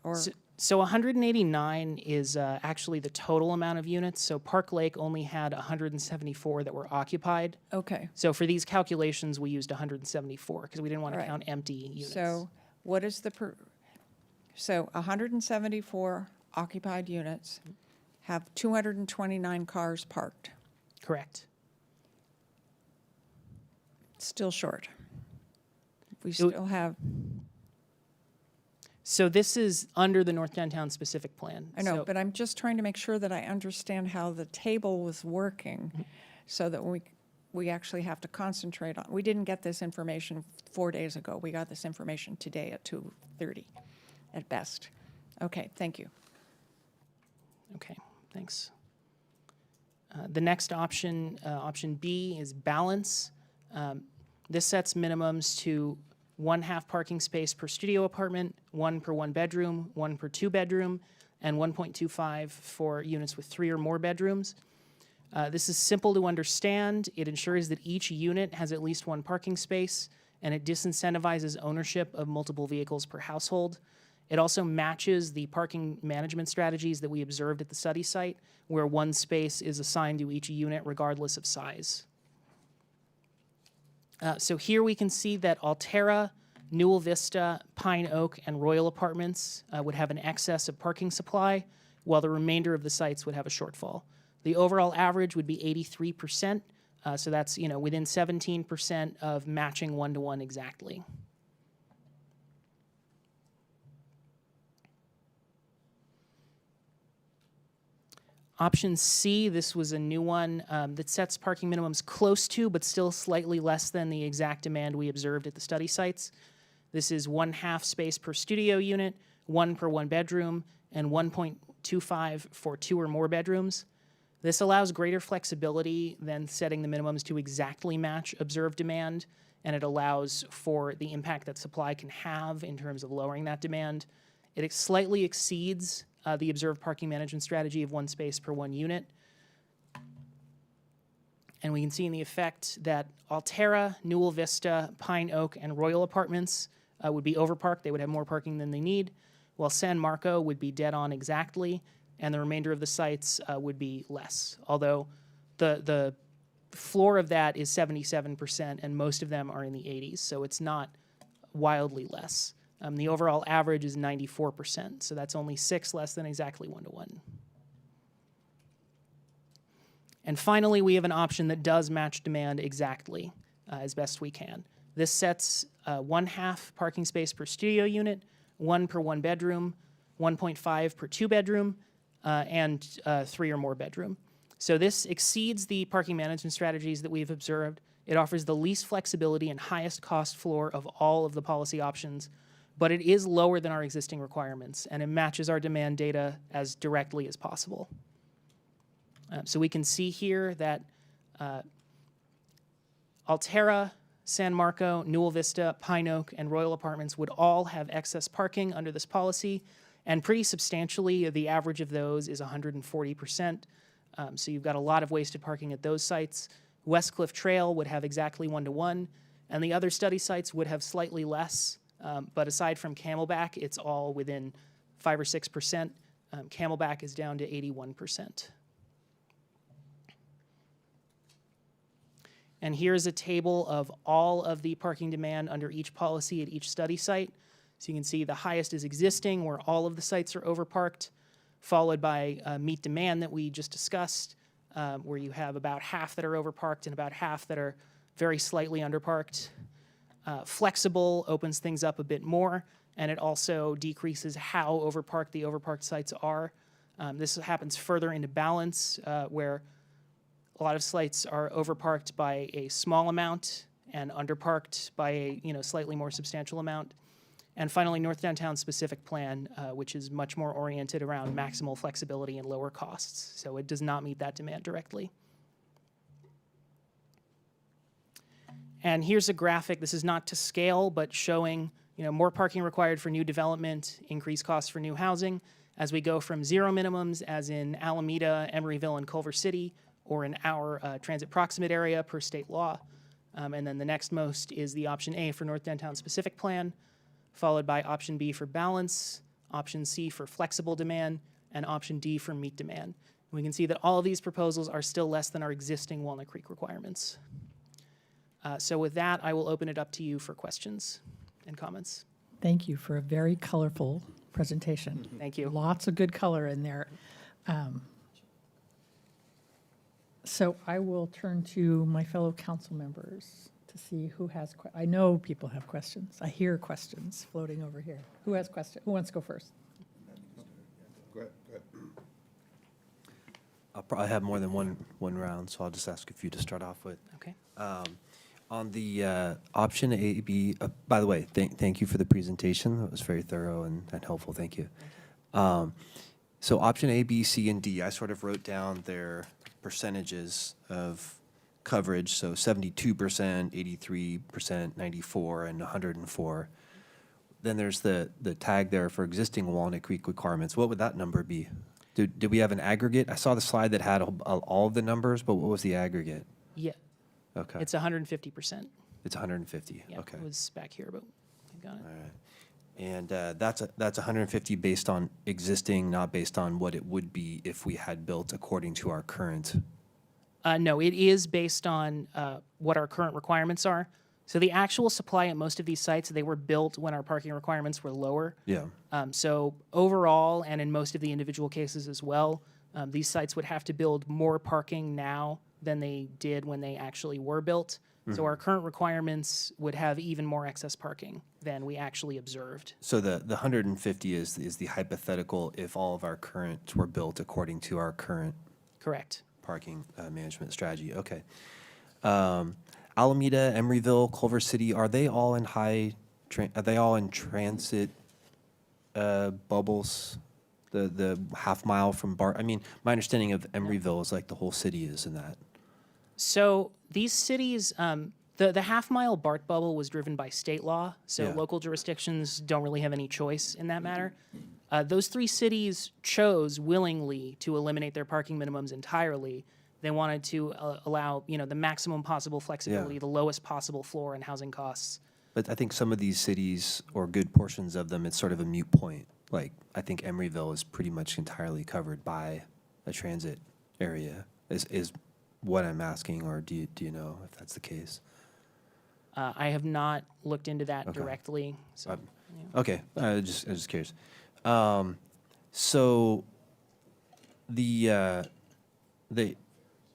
Or So 189 is actually the total amount of units. So Park Lake only had 174 that were occupied. okay. So for these calculations, we used 174 because we didn't want to Right. count empty units. So what is so 174 occupied units have 229 cars parked. Correct. Still short. We still have, So this is under the North Downtown specific plan. I know, So- but I'm just trying to make sure that I understand how the table was working so that we actually have to concentrate on. We didn't get this information 4 days ago. We got this information today at 2:30 at best. Okay, thank you. Okay, thanks. The next option, option B, is balance. This sets minimums to 1/2 parking space per studio apartment, 1 per 1 bedroom, 1 per 2 bedroom, and 1.25 for units with 3 or more bedrooms. This is simple to understand. It ensures that each unit has at least 1 parking space, and it disincentivizes ownership of multiple vehicles per household. It also matches the parking management strategies that we observed at the study site, where 1 space is assigned to each unit regardless of size. So here we can see that Altera, Newell Vista, Pine Oak, and Royal Apartments would have an excess of parking supply, while the remainder of the sites would have a shortfall. The overall average would be 83%, so that's within 17% of matching 1-to-1 exactly. Option C, this was a new one that sets parking minimums close to, but still slightly less than the exact demand we observed at the study sites. This is 1/2 space per studio unit, 1 per 1 bedroom, and 1.25 for 2 or more bedrooms. This allows greater flexibility than setting the minimums to exactly match observed demand, and it allows for the impact that supply can have in terms of lowering that demand. It slightly exceeds the observed parking management strategy of 1 space per 1 unit. And we can see in the effect that Altera, Newell Vista, Pine Oak, and Royal Apartments would be overparked. They would have more parking than they need, while San Marco would be dead on exactly, and the remainder of the sites would be less. Although the floor of that is 77%, and most of them are in the 80s, so it's not wildly less. The overall average is 94%, so that's only 6 less than exactly 1-to-1. And finally, we have an option that does match demand exactly. as best we can. This sets 1/2 parking space per studio unit, 1 per 1 bedroom, 1.5 per 2 bedroom, and 3 or more bedroom. So this exceeds the parking management strategies that we've observed. It offers the least flexibility and highest cost floor of all of the policy options, but it is lower than our existing requirements, and it matches our demand data as directly as possible. So we can see here that Altera, San Marco, Newell Vista, Pine Oak, and Royal Apartments would all have excess parking under this policy, and pretty substantially, the average of those is 140%. So you've got a lot of wasted parking at those sites. Westcliff Trail would have exactly 1-to-1, and the other study sites would have slightly less. But aside from Camelback, it's all within 5 or 6%. Camelback is down to 81%. And here's a table of all of the parking demand under each policy at each study site. So you can see the highest is existing, where all of the sites are overparked, followed by meet demand that we just discussed, where you have about half that are overparked and about half that are very slightly underparked. Flexible opens things up a bit more, and it also decreases how overparked the overparked sites are. This happens further into balance, where a lot of sites are overparked by a small amount and underparked by a slightly more substantial amount. And finally, North Downtown specific plan, which is much more oriented around maximal flexibility and lower costs. So it does not meet that demand directly. And here's a graphic. This is not to scale, but showing more parking required for new development, increased costs for new housing, as we go from zero minimums, as in Alameda, Emeryville, and Culver City, or in our transit proximate area per state law. And then the next most is the option A for North Downtown specific plan, followed by option B for balance, option C for flexible demand, and option D for meet demand. We can see that all of these proposals are still less than our existing Walnut Creek requirements. So with that, I will open it up to you for questions and comments. Thank you for a very colorful presentation. Thank you. Lots of good color in there. So I will turn to my fellow council members to see who has, I know people have questions. I hear questions floating over here. Who has questions? Who wants to go first? Go ahead. I'll probably have more than one round, so I'll just ask a few to start off with. Okay. On the option A, B, by the way, thank you for the presentation. That was very thorough and helpful. Thank you. So option A, B, C, and D, I sort of wrote down their percentages of coverage. So 72%, 83%, 94, and 104. Then there's the tag there for existing Walnut Creek requirements. What would that number be? Did we have an aggregate? I saw the slide that had all of the numbers, but what was the aggregate? Yeah. Okay. It's 150%. It's 150. Yeah, Okay. It was back here, but I got it. All right. And that's 150 based on existing, not based on what it would be if we had built according to our current. No, it is based on what our current requirements are. So the actual supply at most of these sites, they were built when our parking requirements were lower. Yeah. So overall, and in most of the individual cases as well, these sites would have to build more parking now than they did when they actually were built. So our current requirements would have even more excess parking than we actually observed. So the 150 is the hypothetical if all of our currents were built according to our current Correct. parking management strategy. Okay. Alameda, Emeryville, Culver City, are they all in are they all in transit bubbles? The half mile from BART? I mean, my understanding of Emeryville is like the whole city is in that. So these cities, the half-mile BART bubble was driven by state law, so Yeah. local jurisdictions don't really have any choice in that matter. Those three cities chose willingly to eliminate their parking minimums entirely. They wanted to allow, the maximum possible flexibility, Yeah. the lowest possible floor and housing costs. But I think some of these cities, or good portions of them, it's sort of a moot point. Like, I think Emeryville is pretty much entirely covered by a transit area, is what I'm asking, or do you know if that's the case? I have not looked into that Okay. directly. So, Okay, I just curious. So the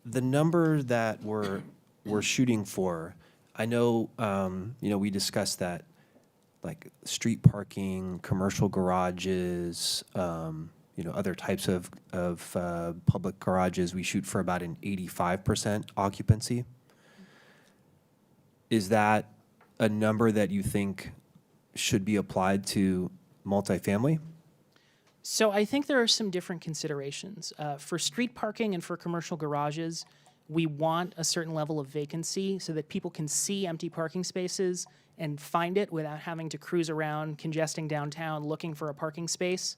number that we're shooting for, I know, we discussed that, like street parking, commercial garages, other types of public garages, we shoot for about an 85% occupancy. Is that a number that you think should be applied to multifamily? So I think there are some different considerations. For street parking and for commercial garages, we want a certain level of vacancy so that people can see empty parking spaces and find it without having to cruise around, congesting downtown, looking for a parking space.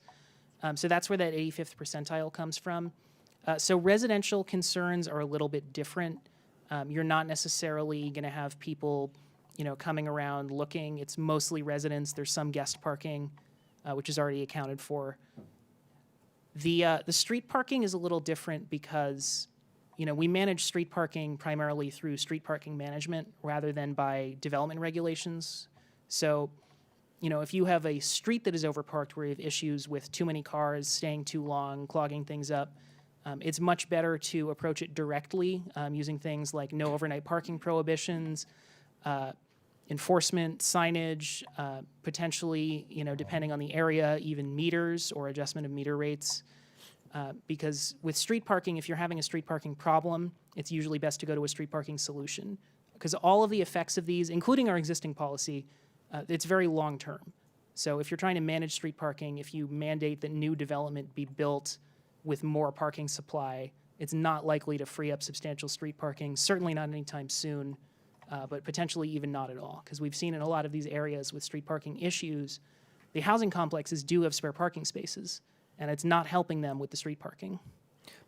So that's where that 85th percentile comes from. So residential concerns are a little bit different. You're not necessarily going to have people, coming around looking. It's mostly residents. There's some guest parking, which is already accounted for. The street parking is a little different because, we manage street parking primarily through street parking management rather than by development regulations. So, if you have a street that is overparked where you have issues with too many cars staying too long, clogging things up, it's much better to approach it directly using things like no overnight parking prohibitions, enforcement, signage, potentially, depending on the area, even meters or adjustment of meter rates. Because with street parking, if you're having a street parking problem, it's usually best to go to a street parking solution. Because all of the effects of these, including our existing policy, it's very long-term. So if you're trying to manage street parking, if you mandate that new development be built with more parking supply, it's not likely to free up substantial street parking, certainly not anytime soon, but potentially even not at all. Because we've seen in a lot of these areas with street parking issues, the housing complexes do have spare parking spaces, and it's not helping them with the street parking.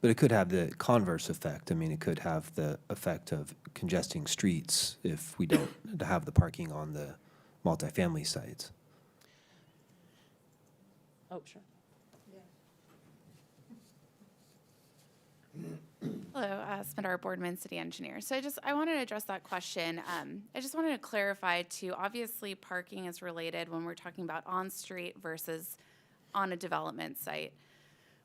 But it could have the converse effect. I mean, it could have the effect of congesting streets if we don't have the parking on the multifamily sites. Oh, sure. Hello, Smidar Boardman, City Engineer. So I wanted to address that question. I just wanted to clarify too, obviously parking is related when we're talking about on-street versus on a development site.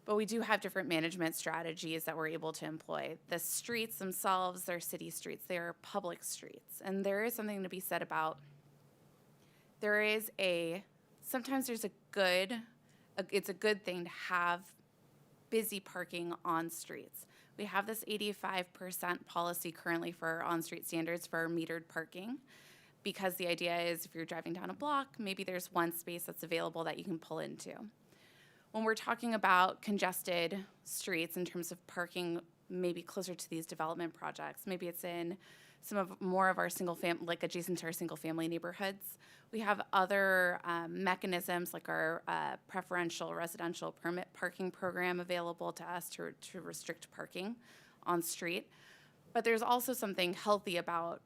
But we do have different management strategies that we're able to employ. The streets themselves, they're city streets, they are public streets. And there is something to be said about, sometimes there's it's a good thing to have busy parking on streets. We have this 85% policy currently for on-street standards for metered parking, because the idea is if you're driving down a block, maybe there's one space that's available that you can pull into. When we're talking about congested streets in terms of parking, maybe closer to these development projects, maybe it's in more of our adjacent to our single family neighborhoods. We have other mechanisms like our preferential residential permit parking program available to us to restrict parking on street. But there's also something healthy about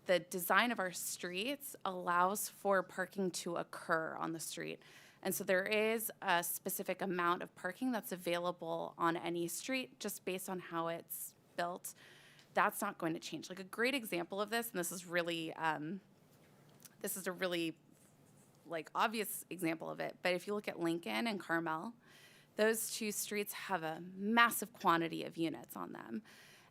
the design of our streets allows for parking to occur on the street. And so there is a specific amount of parking that's available on any street just based on how it's built. That's not going to change. Like a great example of this, and this is a really obvious example of it, but if you look at Lincoln and Carmel, those two streets have a massive quantity of units on them.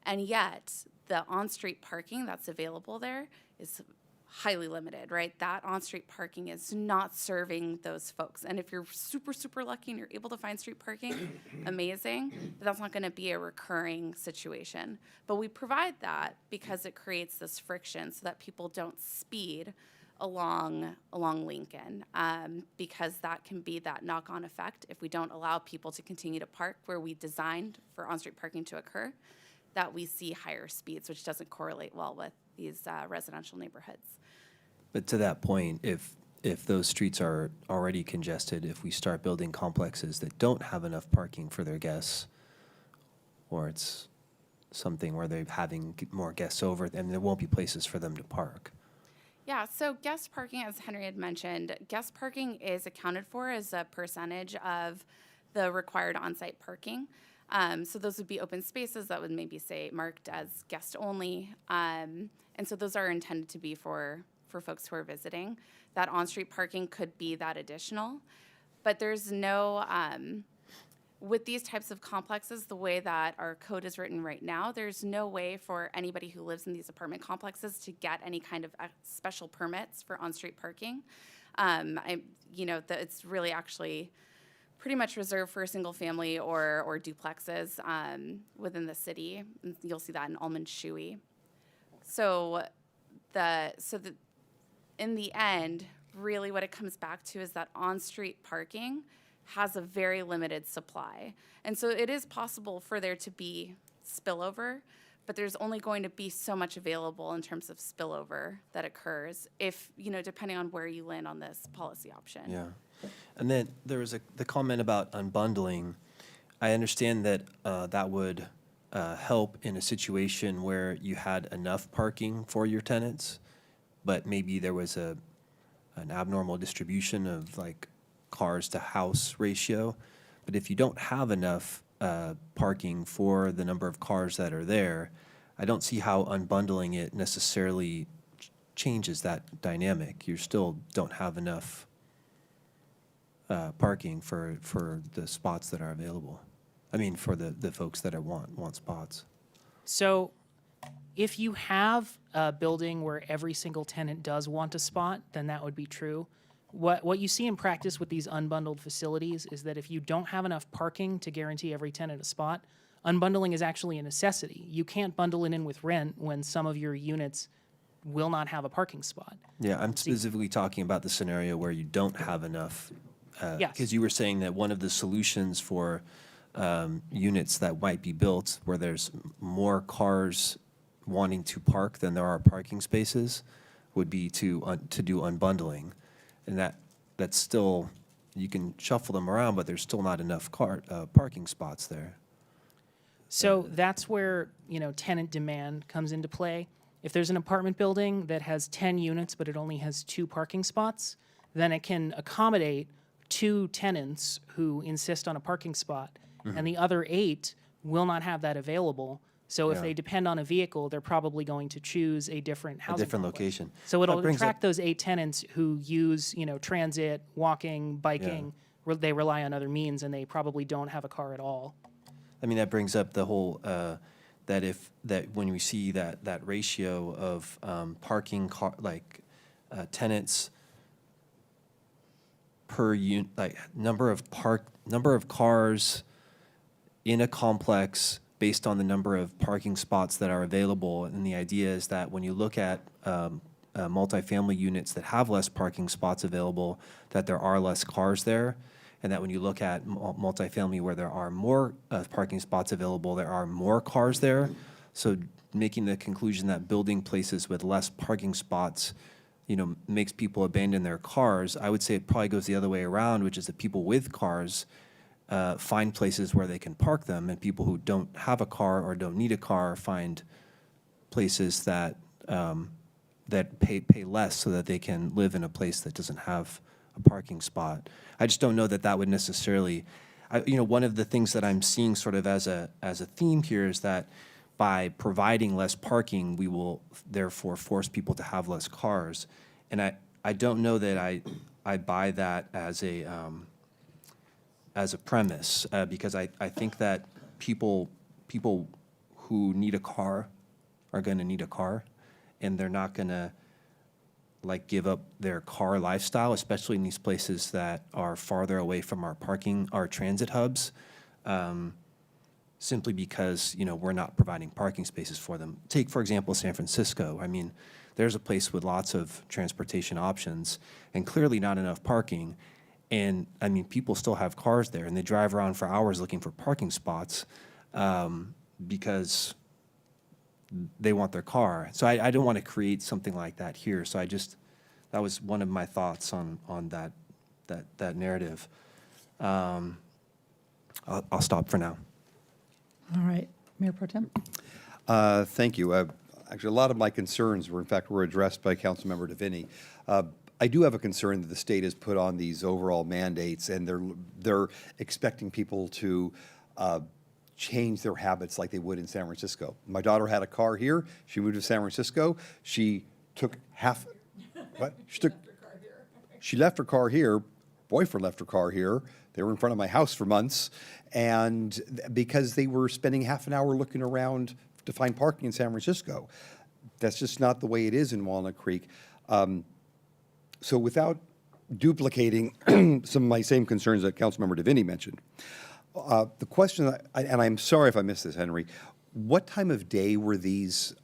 And yet the on-street parking that's available there is highly limited, right? That on-street parking is not serving those folks. And if you're super, super lucky and you're able to find street parking, amazing, but that's not gonna be a recurring situation. But we provide that because it creates this friction so that people don't speed along Lincoln, because that can be that knock-on effect if we don't allow people to continue to park where we designed for on-street parking to occur, that we see higher speeds, which doesn't correlate well with these residential neighborhoods. But to that point, if those streets are already congested, if we start building complexes that don't have enough parking for their guests, or it's something where they're having more guests over, and there won't be places for them to park. Yeah, so guest parking, as Henry had mentioned, guest parking is accounted for as a percentage of the required on-site parking. So those would be open spaces that would maybe say marked as guest only. And so those are intended to be for folks who are visiting. That on-street parking could be that additional, but there's no with these types of complexes, the way that our code is written right now, there's no way for anybody who lives in these apartment complexes to get any kind of special permits for on-street parking. It's really actually pretty much reserved for single family or duplexes within the city. And you'll see that in Almond Shoey. In the end, really what it comes back to is that on-street parking has a very limited supply. And so it is possible for there to be spillover, but there's only going to be so much available in terms of spillover that occurs if, depending on where you land on this policy option. Yeah. And then there was the comment about unbundling. I understand that that would help in a situation where you had enough parking for your tenants, but maybe there was an abnormal distribution of like cars to house ratio. But if you don't have enough parking for the number of cars that are there, I don't see how unbundling it necessarily changes that dynamic. You still don't have enough parking for the spots that are available. I mean, for the folks that want spots. So if you have a building where every single tenant does want a spot, then that would be true. What you see in practice with these unbundled facilities is that if you don't have enough parking to guarantee every tenant a spot, unbundling is actually a necessity. You can't bundle it in with rent when some of your units will not have a parking spot. Yeah, I'm specifically talking about the scenario where you don't have enough. Yes. Because you were saying that one of the solutions for units that might be built where there's more cars wanting to park than there are parking spaces would be to do unbundling. And that's still, you can shuffle them around, but there's still not enough parking spots there. So that's where, tenant demand comes into play. If there's an apartment building that has 10 units, but it only has 2 parking spots, then it can accommodate 2 tenants who insist on a parking spot, and the other 8 will not have that available. So if Yeah. they depend on a vehicle, they're probably going to choose a different housing A different complex. location. So it'll That brings attract up- those 8 tenants who use, transit, walking, biking. They rely on other means, and they probably don't have a car at all. I mean, that brings up the whole, that when we see that ratio of parking tenants per unit, like number of cars in a complex based on the number of parking spots that are available. And the idea is that when you look at multifamily units that have less parking spots available, that there are less cars there. And that when you look at multifamily where there are more parking spots available, there are more cars there. So making the conclusion that building places with less parking spots, makes people abandon their cars, I would say it probably goes the other way around, which is that people with cars find places where they can park them, and people who don't have a car or don't need a car find places that pay less so that they can live in a place that doesn't have a parking spot. I just don't know that would necessarily, one of the things that I'm seeing sort of as a theme here is that by providing less parking, we will therefore force people to have less cars. And I don't know that I buy that as a premise, because I think that people who need a car are going to need a car, and they're not going to give up their car lifestyle, especially in these places that are farther away from our transit hubs, simply because, we're not providing parking spaces for them. Take, for example, San Francisco. I mean, there's a place with lots of transportation options and clearly not enough parking. And, I mean, people still have cars there, and they drive around for hours looking for parking spots because they want their car. So I don't want to create something like that here. So that was one of my thoughts on that narrative. I'll stop for now. All right, Mayor Pro Tem? Thank you. Actually, a lot of my concerns were addressed by Councilmember DeVinny. I do have a concern that the state has put on these overall mandates, and they're expecting people to change their habits like they would in San Francisco. My daughter had a car here. She moved to San Francisco. She took She left her car here. Boyfriend left her car here. They were in front of my house for months, and because they were spending half an hour looking around to find parking in San Francisco. That's just not the way it is in Walnut Creek. So without duplicating some of my same concerns that Councilmember DeVinny mentioned, the question, and I'm sorry if I missed this, Henry, what time of day were these,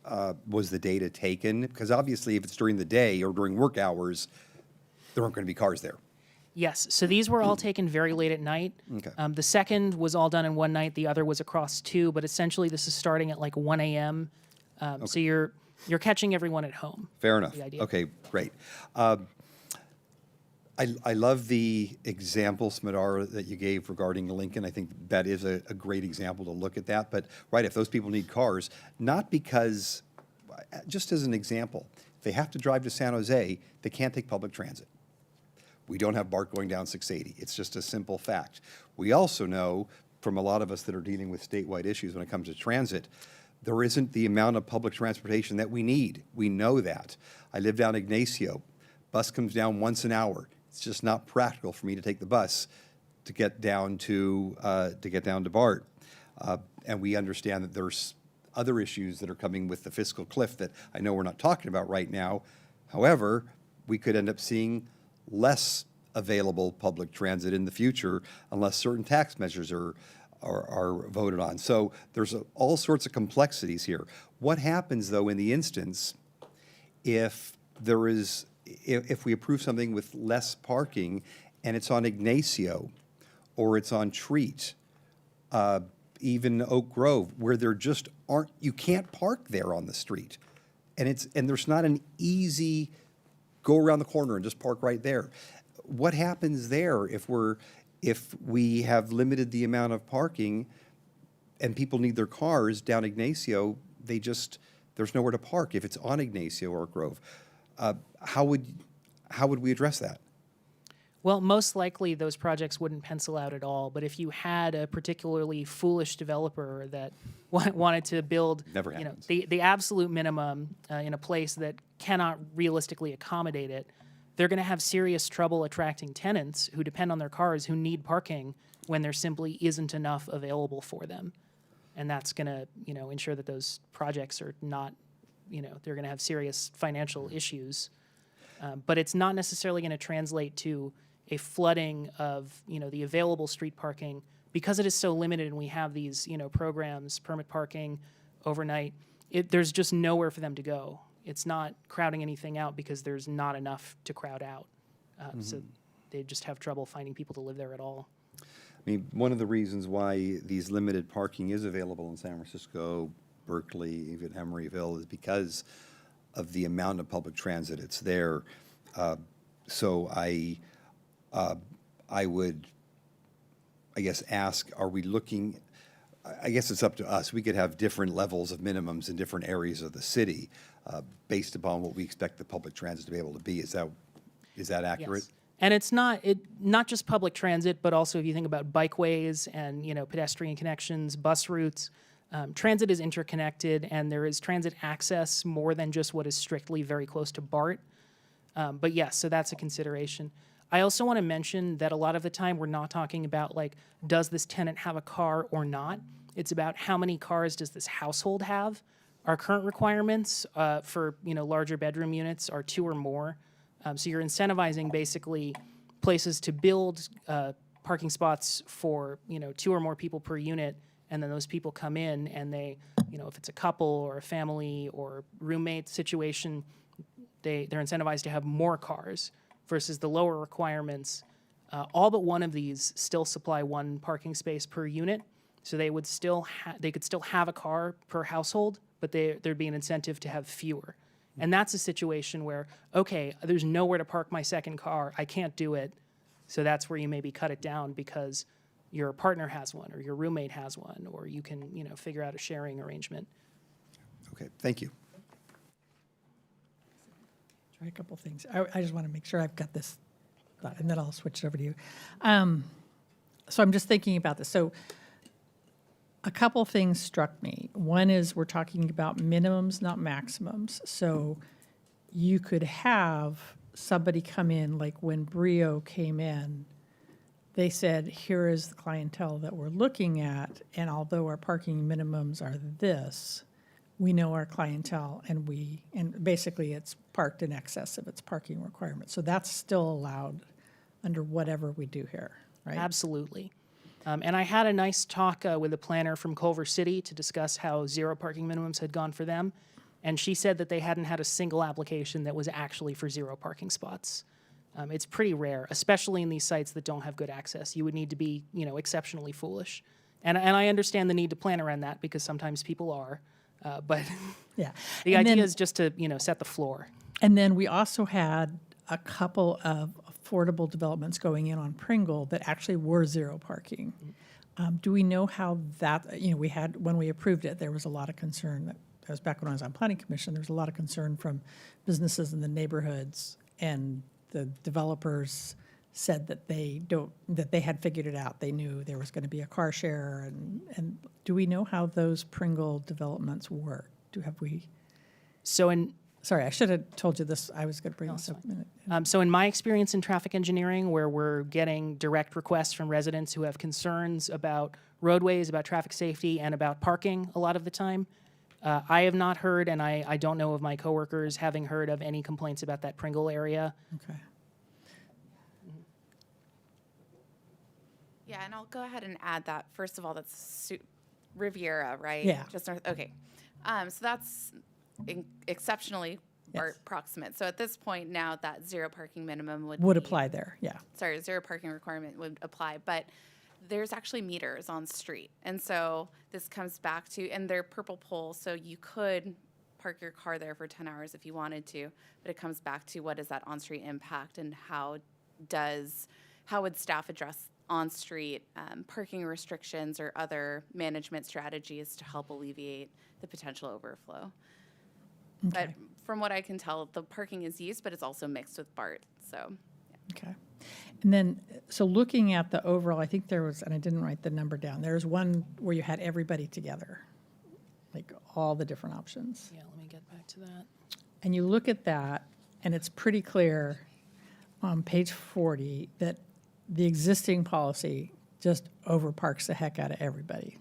was the data taken? Because obviously if it's during the day or during work hours, there aren't going to be cars there. Yes, so these were all taken very late at night. Okay. The second was all done in one night, the other was across two, but essentially this is starting at like 1 a.m. So you're catching everyone at home. Fair enough. The idea. Okay, great. I love the example, Smadar, that you gave regarding Lincoln. I think that is a great example to look at that. But, right, if those people need cars, not because, just as an example, if they have to drive to San Jose, they can't take public transit. We don't have BART going down 680. It's just a simple fact. We also know from a lot of us that are dealing with statewide issues when it comes to transit, there isn't the amount of public transportation that we need. We know that. I live down Ignacio. Bus comes down once an hour. It's just not practical for me to take the bus to get down to BART. And we understand that there's other issues that are coming with the fiscal cliff that I know we're not talking about right now. However, we could end up seeing less available public transit in the future unless certain tax measures are voted on. So there's all sorts of complexities here. What happens, though, in the instance if we approve something with less parking and it's on Ignacio or it's on Treat, even Oak Grove, where there just aren't, you can't park there on the street. And there's not an easy go around the corner and just park right there. What happens there if we have limited the amount of parking and people need their cars down Ignacio, there's nowhere to park if it's on Ignacio or Grove. How would we address that? Well, most likely those projects wouldn't pencil out at all. But if you had a particularly foolish developer that wanted to build, the absolute minimum in a place that cannot realistically accommodate it, they're going to have serious trouble attracting tenants who depend on their cars, who need parking when there simply isn't enough available for them. And that's going to, ensure that those projects are not, they're going to have serious financial issues. But it's not necessarily going to translate to a flooding of, the available street parking because it is so limited and we have these, programs, permit parking, overnight. There's just nowhere for them to go. It's not crowding anything out because there's not enough to crowd out. So they just have trouble finding people to live there at all. I mean, one of the reasons why these limited parking is available in San Francisco, Berkeley, even Emeryville, is because of the amount of public transit it's there. So I would, I guess, ask, are we looking, I guess it's up to us. We could have different levels of minimums in different areas of the city based upon what we expect the public transit to be able to be. Is that accurate? Yes. And it's not just public transit, but also if you think about bikeways and pedestrian connections, bus routes. Transit is interconnected, and there is transit access more than just what is strictly very close to BART. But yes, so that's a consideration. I also want to mention that a lot of the time we're not talking about does this tenant have a car or not? It's about how many cars does this household have? Our current requirements for larger bedroom units are 2 or more. So you're incentivizing basically places to build parking spots for 2 or more people per unit, and then those people come in and they, if it's a couple or a family or roommate situation, they're incentivized to have more cars versus the lower requirements. All but one of these still supply 1 parking space per unit, so they could still have a car per household, but there'd be an incentive to have fewer. And that's a situation where, okay, there's nowhere to park my second car, I can't do it, so that's where you maybe cut it down because your partner has one or your roommate has one, or you can figure out a sharing arrangement. Okay, thank you. Try a couple things. I just want to make sure I've got this, and then I'll switch it over to you. So I'm just thinking about this. So a couple things struck me. One is we're talking about minimums, not maximums. So you could have somebody come in, like when Brio came in, they said, here is the clientele that we're looking at, and although our parking minimums are this, we know our clientele, and basically it's parked in excess of its parking requirements. So that's still allowed under whatever we do here, right? Absolutely. And I had a nice talk with a planner from Culver City to discuss how zero parking minimums had gone for them. And she said that they hadn't had a single application that was actually for zero parking spots. It's pretty rare, especially in these sites that don't have good access. You would need to be, exceptionally foolish. And I understand the need to plan around that because sometimes people are. But Yeah. the And idea then- is just to, set the floor. And then we also had a couple of affordable developments going in on Pringle that actually were zero parking. Do we know how that, we had, when we approved it, there was a lot of concern. That was back when I was on Planning Commission, there was a lot of concern from businesses in the neighborhoods, and the developers said that that they had figured it out. They knew there was going to be a car share, and do we know how those Pringle developments work? Sorry, I should have told you this. I was going to bring this up in a minute. So in my experience in traffic engineering, where we're getting direct requests from residents who have concerns about roadways, about traffic safety, and about parking a lot of the time, I have not heard, and I don't know of my coworkers having heard of any complaints about that Pringle area. Okay. Yeah, and I'll go ahead and add that. First of all, that's Riviera, right? Yeah. Just north. Okay. So that's exceptionally Yes. proximate. So at this point now, that zero parking minimum would Would be- apply there, yeah. Sorry, zero parking requirement would apply, but there's actually meters on street. And so this comes back to, and they're purple poles, so you could park your car there for 10 hours if you wanted to, but it comes back to what is that on-street impact and how would staff address on-street parking restrictions or other management strategies to help alleviate the potential overflow. But Okay. from what I can tell, the parking is used, but it's also mixed with BART, so. Okay. And then, so looking at the overall, I think there was, and I didn't write the number down, there was one where you had everybody together, like all the different options. Yeah, let me get back to that. And you look at that, and it's pretty clear on page 40 that the existing policy just overparks the heck out of everybody.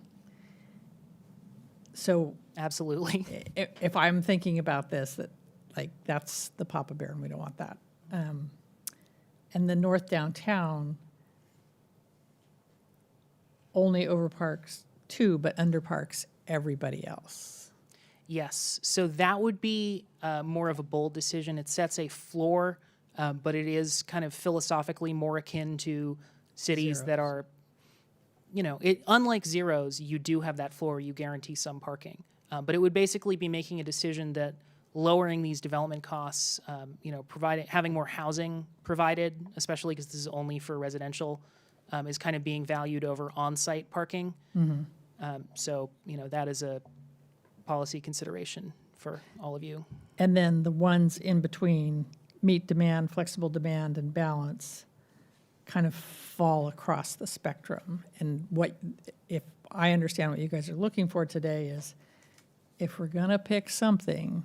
So Absolutely. if I'm thinking about this, that like that's the Papa Bear, and we don't want that. And the North Downtown only overparks two, but underparks everybody else. Yes, so that would be more of a bold decision. It sets a floor, but it is kind of philosophically more akin to cities that are, unlike zeros, you do have that floor, you guarantee some parking. But it would basically be making a decision that lowering these development costs, having more housing provided, especially because this is only for residential, is kind of being valued over on-site parking. So, that is a policy consideration for all of you. And then the ones in between, meet demand, flexible demand, and balance, kind of fall across the spectrum. And if I understand what you guys are looking for today is, if we're going to pick something,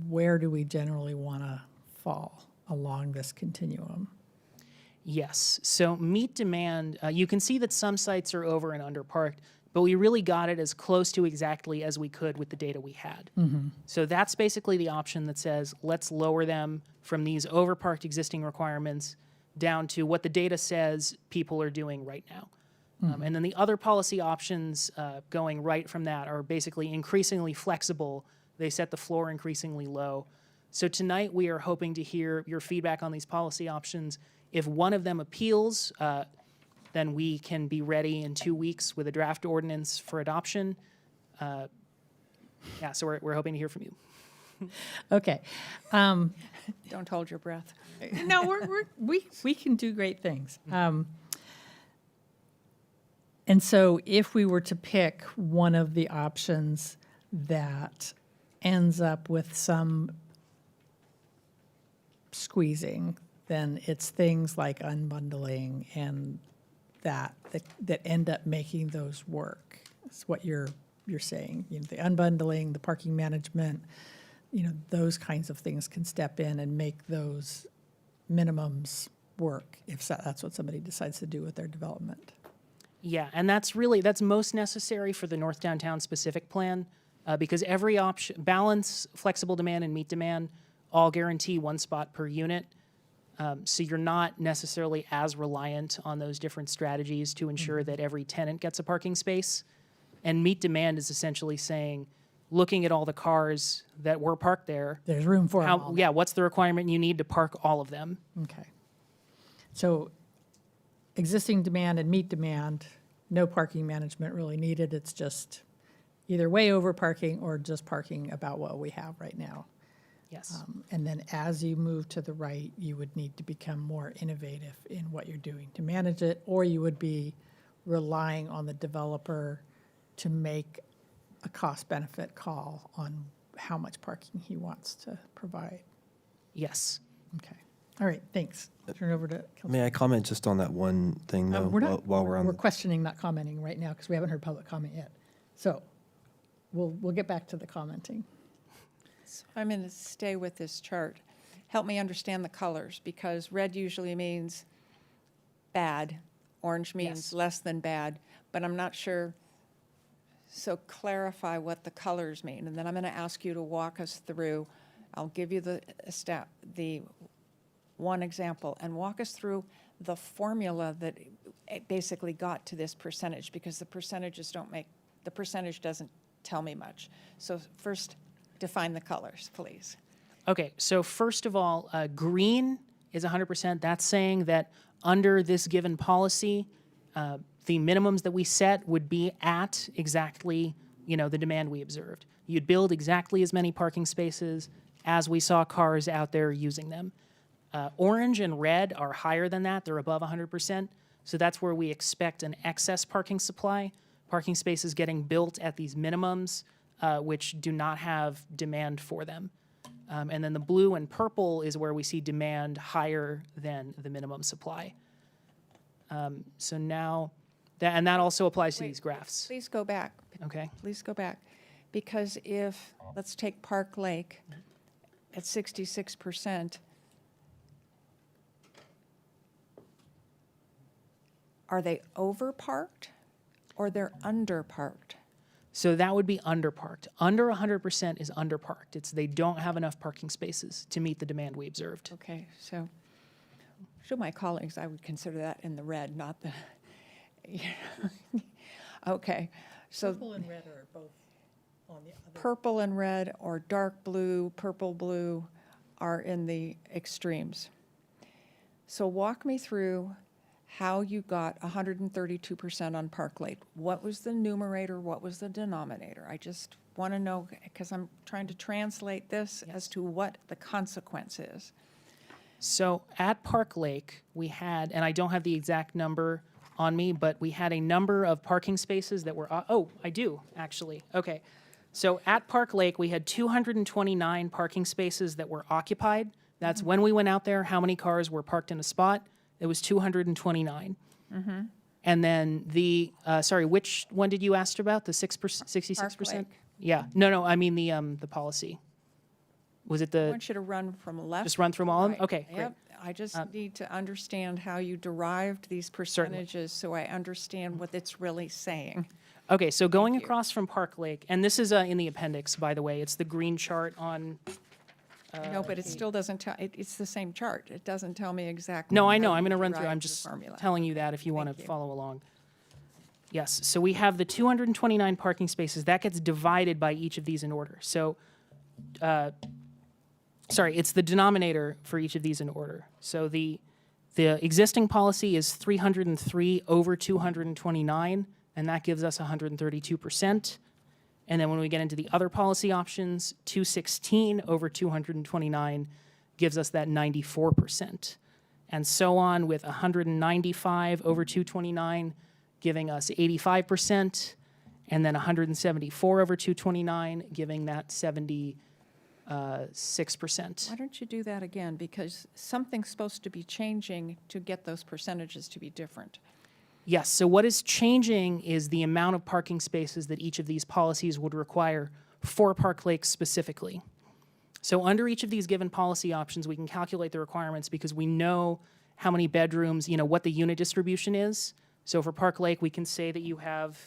where do we generally want to fall along this continuum? Yes. So meet demand, you can see that some sites are over and under parked, but we really got it as close to exactly as we could with the data we had. So that's basically the option that says, let's lower them from these overparked existing requirements down to what the data says people are doing right now. And then the other policy options going right from that are basically increasingly flexible. They set the floor increasingly low. So tonight we are hoping to hear your feedback on these policy options. If one of them appeals, then we can be ready in 2 weeks with a draft ordinance for adoption. So we're hoping to hear from you. Okay. Don't hold your breath. No, we can do great things. And so if we were to pick one of the options that ends up with some squeezing, then it's things like unbundling and that end up making those work. That's what you're saying. The unbundling, the parking management, those kinds of things can step in and make those minimums work if that's what somebody decides to do with their development. Yeah, and that's most necessary for the North Downtown specific plan because every option, balance, flexible demand, and meet demand all guarantee one spot per unit. So you're not necessarily as reliant on those different strategies to ensure that every tenant gets a parking space. And meet demand is essentially saying, looking at all the cars that were parked there, There's room for them all. yeah, what's the requirement you need to park all of them? Okay. So existing demand and meet demand, no parking management really needed. It's just either way over parking or just parking about what we have right now. Yes. And then as you move to the right, you would need to become more innovative in what you're doing to manage it, or you would be relying on the developer to make a cost-benefit call on how much parking he wants to provide. Yes. Okay. All right, thanks. Turn it over to Councilman. May I comment just on that one thing, though, We're not, while we're on? we're questioning, not commenting right now, because we haven't heard public comment yet. So we'll get back to the commenting. I'm going to stay with this chart. Help me understand the colors, because red usually means bad, orange means Yes. less than bad, but I'm not sure. So clarify what the colors mean, and then I'm going to ask you to walk us through. I'll give you the one example, and walk us through the formula that it basically got to this percentage, because the percentage doesn't tell me much. So first, define the colors, please. Okay, so first of all, green is 100%. That's saying that under this given policy, the minimums that we set would be at exactly, the demand we observed. You'd build exactly as many parking spaces as we saw cars out there using them. Orange and red are higher than that. They're above 100%. So that's where we expect an excess parking supply, parking spaces getting built at these minimums, which do not have demand for them. And then the blue and purple is where we see demand higher than the minimum supply. So now, and that also applies to these graphs. Please go back. Okay. Please go back. Because if, let's take Park Lake at 66%, are they over-parked or they're under-parked? So that would be underparked. Under 100% is underparked. It's they don't have enough parking spaces to meet the demand we observed. Okay, so show my colleagues, I would consider that in the red, not the, okay. So Purple and red are both on the other. purple and red or dark blue, purple blue are in the extremes. So walk me through how you got 132% on Park Lake. What was the numerator? What was the denominator? I just want to know, because I'm trying to translate this as to what the consequence is. So at Park Lake, we had, and I don't have the exact number on me, but we had a number of parking spaces that were, I do, actually. Okay. So at Park Lake, we had 229 parking spaces that were occupied. That's when we went out there, how many cars were parked in a spot. It was 229. And then which one did you ask about? The 66%? Park Lake. Yeah. No, I mean the policy. Was it I the, want you to run from left. just run through all of them? right. Okay, great. Yep. I just need to understand how you derived these percentages so I understand what it's really saying. Okay, so going across from Park Lake, and this is in the appendix, by the way. It's the green chart on. No, but it still doesn't tell, it's the same chart. It doesn't tell me exactly. No, I how know. you I'm going to run through. I'm derived the just formula. telling you that if you want Thank to you. follow along. Yes, so we have the 229 parking spaces. That gets divided by each of these in order. So, it's the denominator for each of these in order. So the existing policy is 303 over 229, and that gives us 132%. And then when we get into the other policy options, 216 over 229 gives us that 94%. And so on with 195 over 229 giving us 85%, and then 174 over 229 giving that 76%. Why don't you do that again? Because something's supposed to be changing to get those percentages to be different. Yes, so what is changing is the amount of parking spaces that each of these policies would require for Park Lake specifically. So under each of these given policy options, we can calculate the requirements because we know how many bedrooms, what the unit distribution is. So for Park Lake, we can say that you have,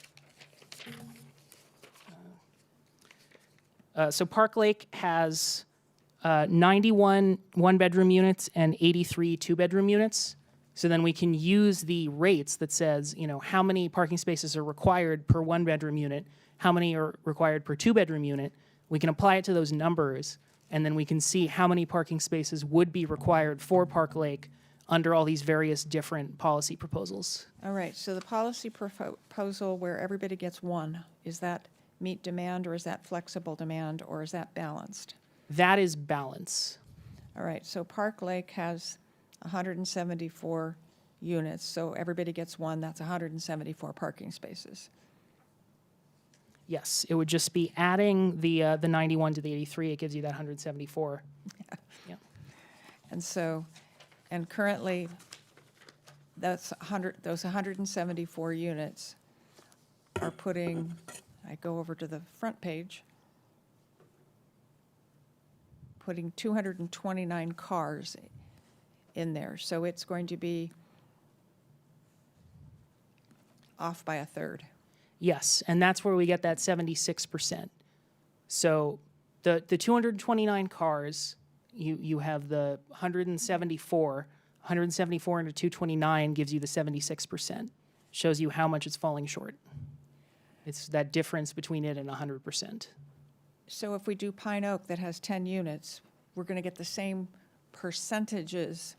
so Park Lake has 91 one-bedroom units and 83 two-bedroom units. So then we can use the rates that says, how many parking spaces are required per one-bedroom unit, how many are required per two-bedroom unit. We can apply it to those numbers, and then we can see how many parking spaces would be required for Park Lake under all these various different policy proposals. All right, so the policy proposal where everybody gets one, is that meet demand, or is that flexible demand, or is that balanced? That is balance. All right, so Park Lake has 174 units, so everybody gets one, that's 174 parking spaces. Yes, it would just be adding the 91 to the 83. It gives you that 174. Yeah. And so, and currently, those 174 units are putting, I go over to the front page, putting 229 cars in there. So it's going to be off by a third. Yes, and that's where we get that 76%. So the 229 cars, you have the 174 into 229 gives you the 76%. Shows you how much it's falling short. It's that difference between it and 100%. So if we do Pine Oak that has 10 units, we're going to get the same percentages,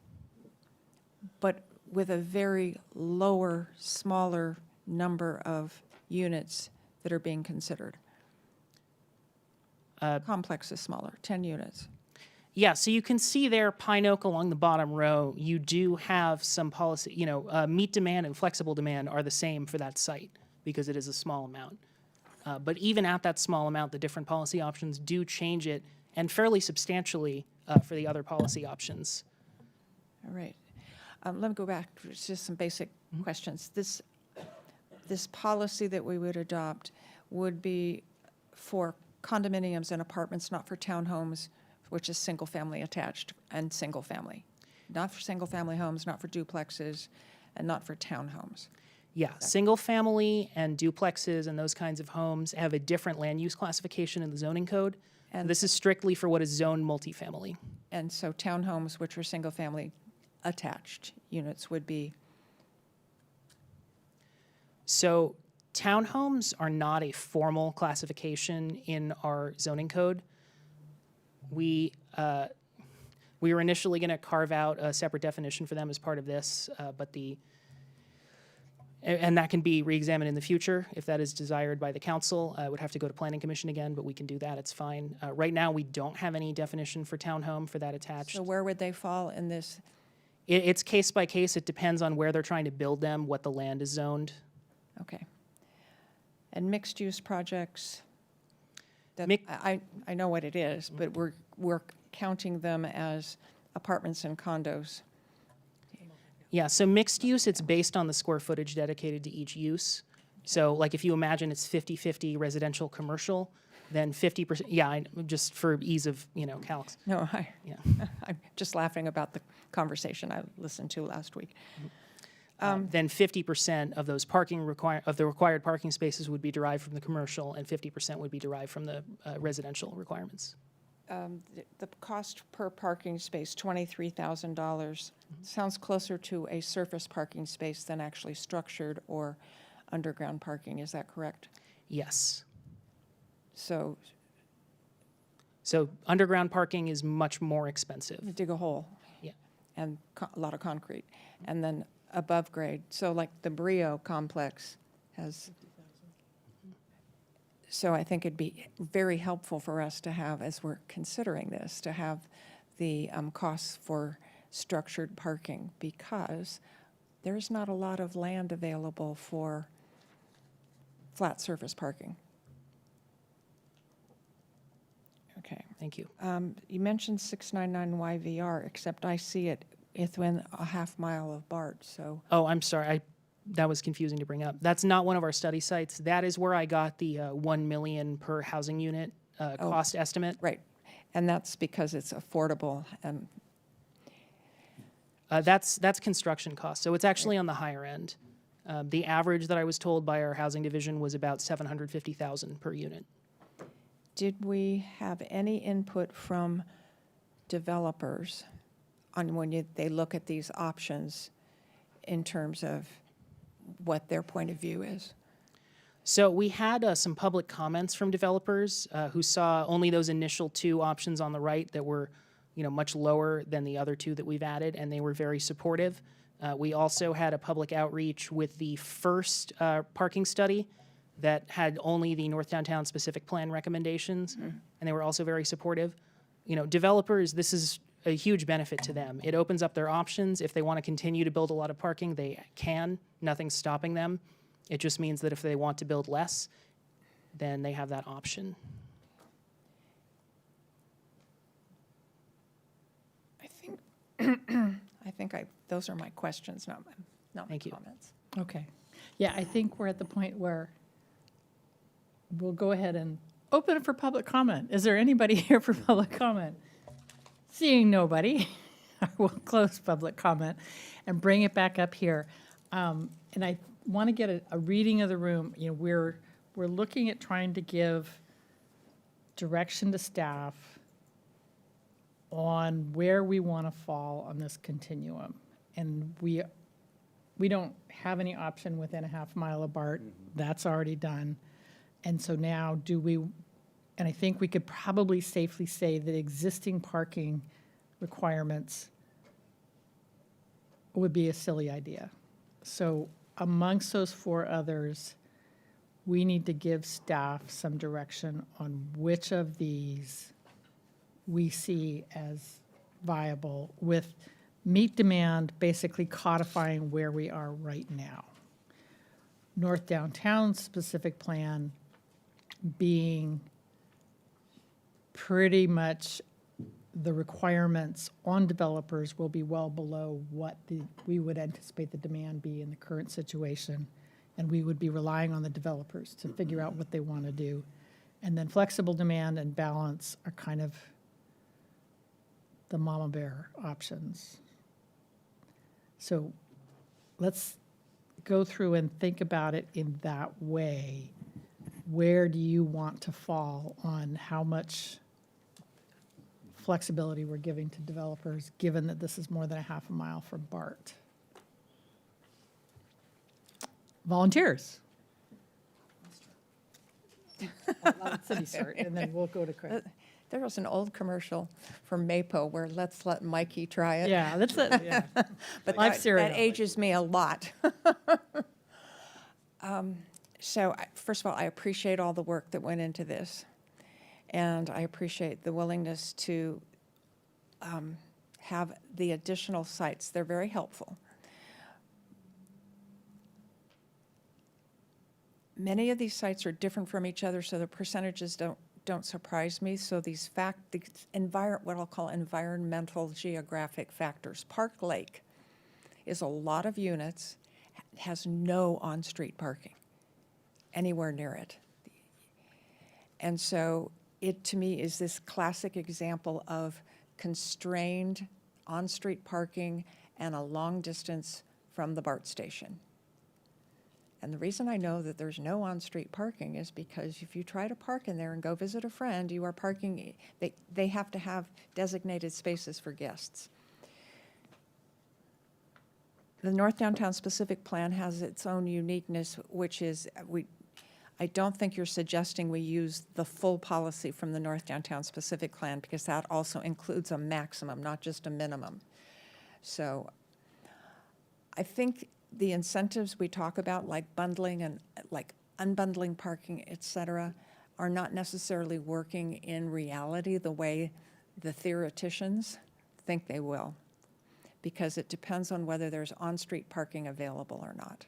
but with a very lower, smaller number of units that are being considered. Complex is smaller, 10 units. Yeah, so you can see there, Pine Oak along the bottom row, you do have some policy, meet demand and flexible demand are the same for that site because it is a small amount. But even at that small amount, the different policy options do change it, and fairly substantially for the other policy options. All right. Let me go back to just some basic questions. This policy that we would adopt would be for condominiums and apartments, not for townhomes, which is single-family attached and single-family. Not for single-family homes, not for duplexes, and not for townhomes. Yeah, single family and duplexes and those kinds of homes have a different land use classification in the zoning code. And this is strictly for what is zoned multifamily. And so townhomes, which are single-family attached units, would be? So townhomes are not a formal classification in our zoning code. We were initially going to carve out a separate definition for them as part of this, and that can be re-examined in the future if that is desired by the council. It would have to go to Planning Commission again, but we can do that. It's fine. Right now, we don't have any definition for townhome for that attached. So where would they fall in this? It's case by case. It depends on where they're trying to build them, what the land is zoned. Okay. And mixed-use projects? I know what it is, but we're counting them as apartments and condos. Yeah, so mixed use, it's based on the square footage dedicated to each use. So like if you imagine it's 50-50 residential, commercial, then 50%, just for ease of, calcs. No, I'm just laughing about the conversation I listened to last week. Then 50% of those the required parking spaces would be derived from the commercial, and 50% would be derived from the residential requirements. The cost per parking space, $23,000, sounds closer to a surface parking space than actually structured or underground parking. Is that correct? Yes. So underground parking is much more expensive. you dig a hole. Yeah. And a lot of concrete. And then above grade. So like the Brio complex has. So I think it'd be very helpful for us to have, as we're considering this, to have the costs for structured parking, because there's not a lot of land available for flat surface parking. Okay. Thank you. You mentioned 699 YVR, except I see it within a half mile of BART, so. Oh, I'm sorry. That was confusing to bring up. That's not one of our study sites. That is where I got the 1 million per housing unit cost estimate. Right, and that's because it's affordable. And That's construction costs, so it's actually on the higher end. The average that I was told by our housing division was about $750,000 per unit. Did we have any input from developers on when they look at these options in terms of what their point of view is? So we had some public comments from developers who saw only those initial two options on the right that were, much lower than the other two that we've added, and they were very supportive. We also had a public outreach with the first parking study that had only the North Downtown specific plan recommendations, and they were also very supportive. Developers, this is a huge benefit to them. It opens up their options. If they want to continue to build a lot of parking, they can. Nothing's stopping them. It just means that if they want to build less, then they have that option. I think those are my questions, not my Thank you. comments. Okay. Yeah, I think we're at the point where we'll go ahead and open it for public comment. Is there anybody here for public comment? Seeing nobody, I will close public comment and bring it back up here. And I want to get a reading of the room. We're looking at trying to give direction to staff on where we want to fall on this continuum. And we don't have any option within a half mile of BART. That's already done. And so now and I think we could probably safely say that existing parking requirements would be a silly idea. So amongst those four others, we need to give staff some direction on which of these we see as viable, with meet demand basically codifying where we are right now. North Downtown specific plan being pretty much the requirements on developers will be well below what we would anticipate the demand be in the current situation, and we would be relying on the developers to figure out what they want to do. And then flexible demand and balance are kind of the mama bear options. So let's go through and think about it in that way. Where do you want to fall on how much flexibility we're giving to developers, given that this is more than a half a mile from BART? Volunteers. City start, and then we'll go to Craig. There was an old commercial from Mapo where let's let Mikey try it. Yeah, that's it, yeah. But Live cereal. that ages me a lot. First of all, I appreciate all the work that went into this. And I appreciate the willingness to have the additional sites. They're very helpful. Many of these sites are different from each other, so the percentages don't surprise me. So what I'll call environmental geographic factors. Park Lake is a lot of units, has no on-street parking anywhere near it. And so it, to me, is this classic example of constrained on-street parking and a long distance from the BART station. And the reason I know that there's no on-street parking is because if you try to park in there and go visit a friend, you are parking, they have to have designated spaces for guests. The North Downtown Specific Plan has its own uniqueness, which is I don't think you're suggesting we use the full policy from the North Downtown Specific Plan, because that also includes a maximum, not just a minimum. So I think the incentives we talk about, like bundling and like unbundling parking, et cetera, are not necessarily working in reality the way the theoreticians think they will, because it depends on whether there's on-street parking available or not.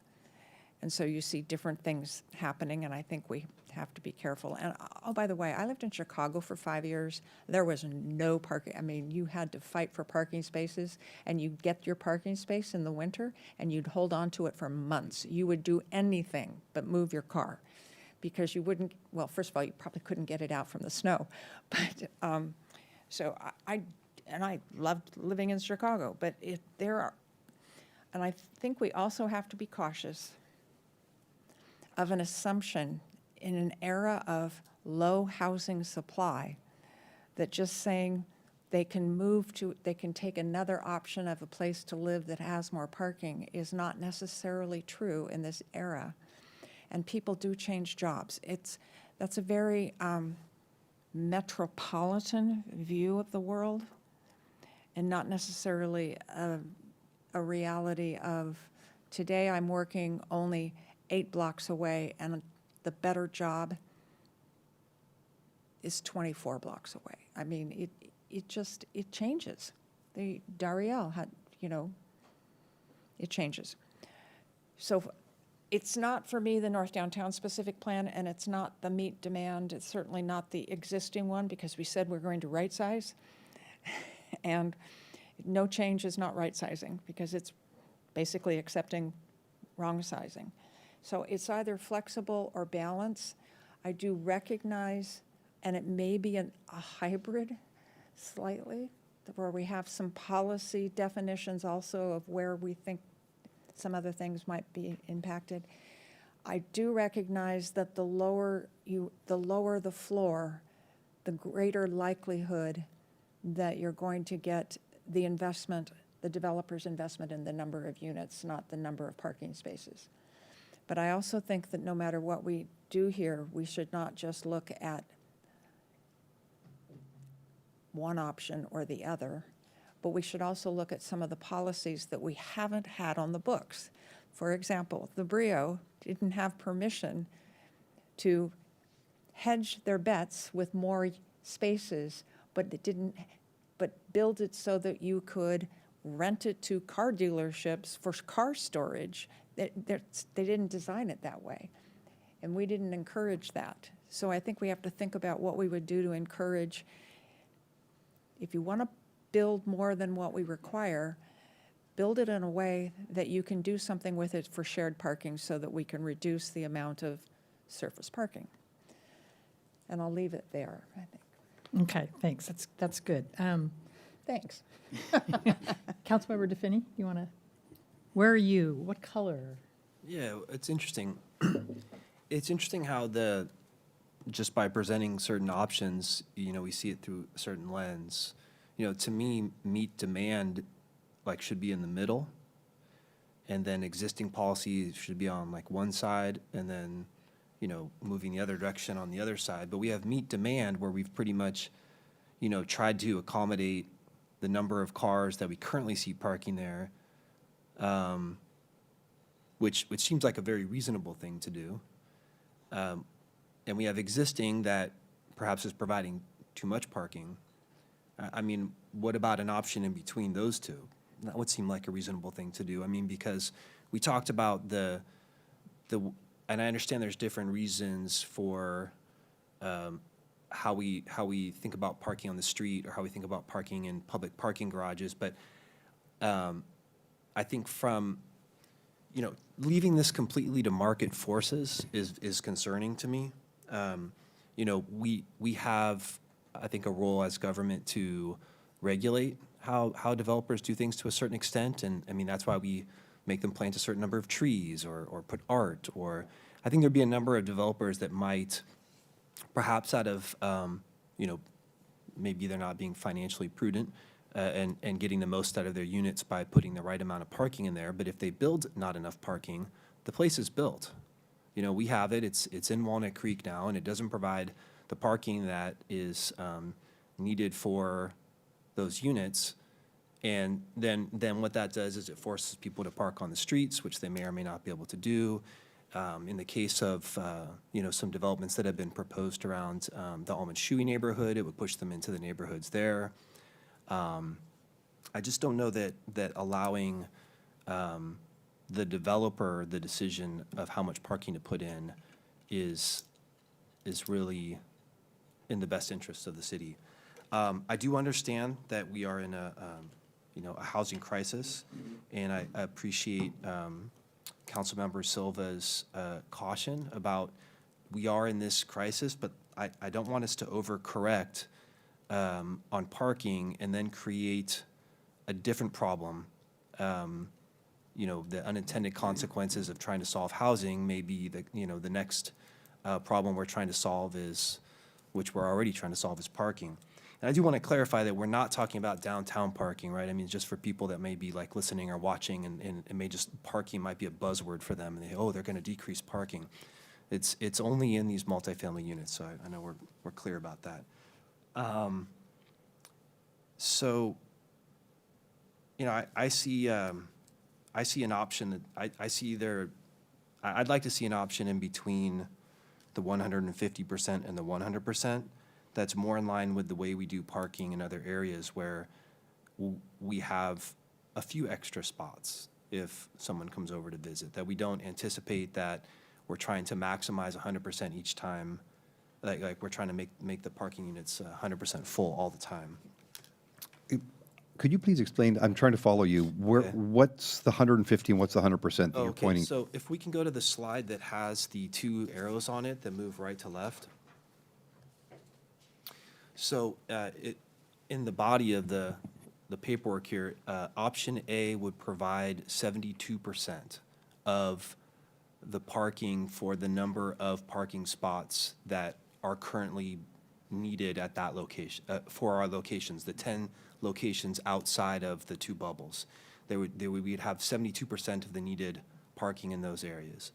And so you see different things happening, and I think we have to be careful. And oh, by the way, I lived in Chicago for 5 years. There was no parking. I mean, you had to fight for parking spaces, and you'd get your parking space in the winter, and you'd hold on to it for months. You would do anything but move your car, because you wouldn't, well, first of all, you probably couldn't get it out from the snow. But so and I loved living in Chicago, but there are, and I think we also have to be cautious of an assumption in an era of low housing supply that just saying they can take another option of a place to live that has more parking is not necessarily true in this era. And people do change jobs. That's a very metropolitan view of the world, and not necessarily a reality of today I'm working only 8 blocks away and the better job is 24 blocks away. I mean, it changes. Dariel had, it changes. So it's not for me the North Downtown specific plan, and it's not the meet demand. It's certainly not the existing one, because we said we're going to right size. And no change is not right sizing, because it's basically accepting wrong sizing. So it's either flexible or balance. I do recognize, and it may be a hybrid slightly, where we have some policy definitions also of where we think some other things might be impacted. I do recognize that the lower the floor, the greater likelihood that you're going to get the investment, the developer's investment in the number of units, not the number of parking spaces. But I also think that no matter what we do here, we should not just look at one option or the other, but we should also look at some of the policies that we haven't had on the books. For example, the Brio didn't have permission to hedge their bets with more spaces, but build it so that you could rent it to car dealerships for car storage. They didn't design it that way, and we didn't encourage that. So I think we have to think about what we would do to encourage, if you want to build more than what we require, build it in a way that you can do something with it for shared parking so that we can reduce the amount of surface parking. And I'll leave it there, I think. Okay, thanks. That's good. Thanks. Councilmember DeFinney, you want to, where are you? What color? Yeah, it's interesting. It's interesting how just by presenting certain options, we see it through a certain lens. To me, meet demand should be in the middle, and then existing policies should be on one side, and then moving the other direction on the other side. But we have meet demand where we've pretty much tried to accommodate the number of cars that we currently see parking there, which seems like a very reasonable thing to do. And we have existing that perhaps is providing too much parking. I mean, what about an option in between those two? That would seem like a reasonable thing to do. I mean, because we talked about and I understand there's different reasons for how we think about parking on the street or how we think about parking in public parking garages, but I think from leaving this completely to market forces is concerning to me. We have, I think, a role as government to regulate how developers do things to a certain extent, and I mean that's why we make them plant a certain number of trees or put art, or I think there'd be a number of developers that might, perhaps out of maybe they're not being financially prudent and getting the most out of their units by putting the right amount of parking in there, but if they build not enough parking, the place is built. We have it, it's in Walnut Creek now, and it doesn't provide the parking that is needed for those units. And then what that does is it forces people to park on the streets, which they may or may not be able to do. In the case of some developments that have been proposed around the Almond Shoey neighborhood, it would push them into the neighborhoods there. I just don't know that allowing the developer the decision of how much parking to put in is really in the best interest of the city. I do understand that we are in a housing crisis, and I appreciate Councilmember Silva's caution about we are in this crisis, but I don't want us to overcorrect on parking and then create a different problem. The unintended consequences of trying to solve housing may be the next problem we're trying to solve is, which we're already trying to solve, is parking. And I do want to clarify that we're not talking about downtown parking, right? I mean, just for people that may be like listening or watching and may just, parking might be a buzzword for them. And they're going to decrease parking. It's only in these multifamily units, so I know we're clear about that. So, I see an option that I'd like to see an option in between the 150% and the 100%. That's more in line with the way we do parking in other areas where we have a few extra spots if someone comes over to visit, that we don't anticipate that we're trying to maximize 100% each time, like we're trying to make the parking units 100% full all the time. Could you please explain, I'm trying to follow you, what's the 150 and what's the 100% that you're pointing? So if we can go to the slide that has the two arrows on it that move right to left. So in the body of the paperwork here, option A would provide 72% of the parking for the number of parking spots that are currently needed at that location, for our locations, the 10 locations outside of the two bubbles. We'd have 72% of the needed parking in those areas.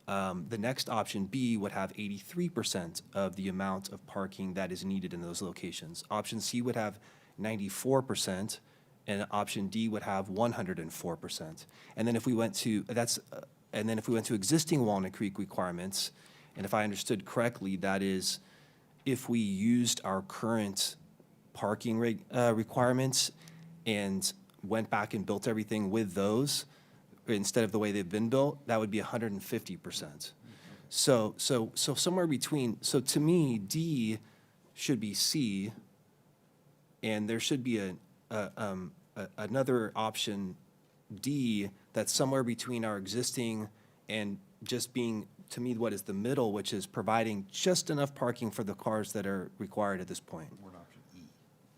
The next option, B, would have 83% of the amount of parking that is needed in those locations. Option C would have 94%, and option D would have 104%. And then if we went to existing Walnut Creek requirements, and if I understood correctly, that is if we used our current parking requirements and went back and built everything with those, instead of the way they've been built, that would be 150%. So somewhere between, so to me, D should be C, and there should be another option, D, that's somewhere between our existing and just being, to me, what is the middle, which is providing just enough parking for the cars that are required at this point.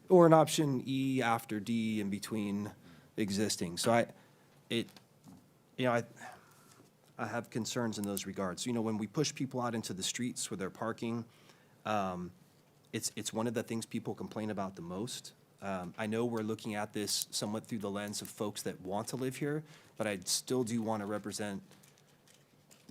Or an option E after D in between existing. So I have concerns in those regards. When we push people out into the streets where they're parking, it's one of the things people complain about the most. I know we're looking at this somewhat through the lens of folks that want to live here, but I still do want to represent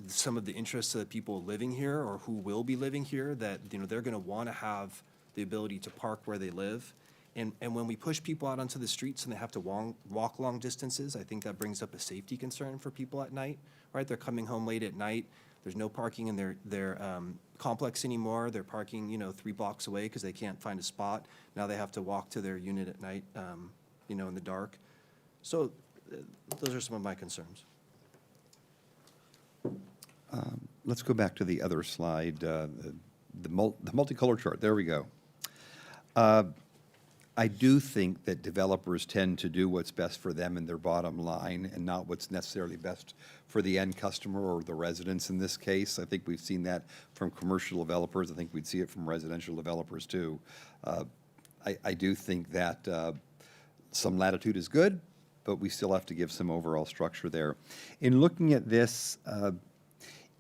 some of the interests of the people living here or who will be living here, that they're going to want to have the ability to park where they live. And when we push people out onto the streets and they have to walk long distances, I think that brings up a safety concern for people at night, right? They're coming home late at night. There's no parking in their complex anymore. They're parking, 3 blocks away because they can't find a spot. Now they have to walk to their unit at night, in the dark. So those are some of my concerns. Let's go back to the other slide, the multicolor chart. There we go. I do think that developers tend to do what's best for them and their bottom line and not what's necessarily best for the end customer or the residents in this case. I think we've seen that from commercial developers. I think we'd see it from residential developers too. I do think that some latitude is good, but we still have to give some overall structure there. In looking at this,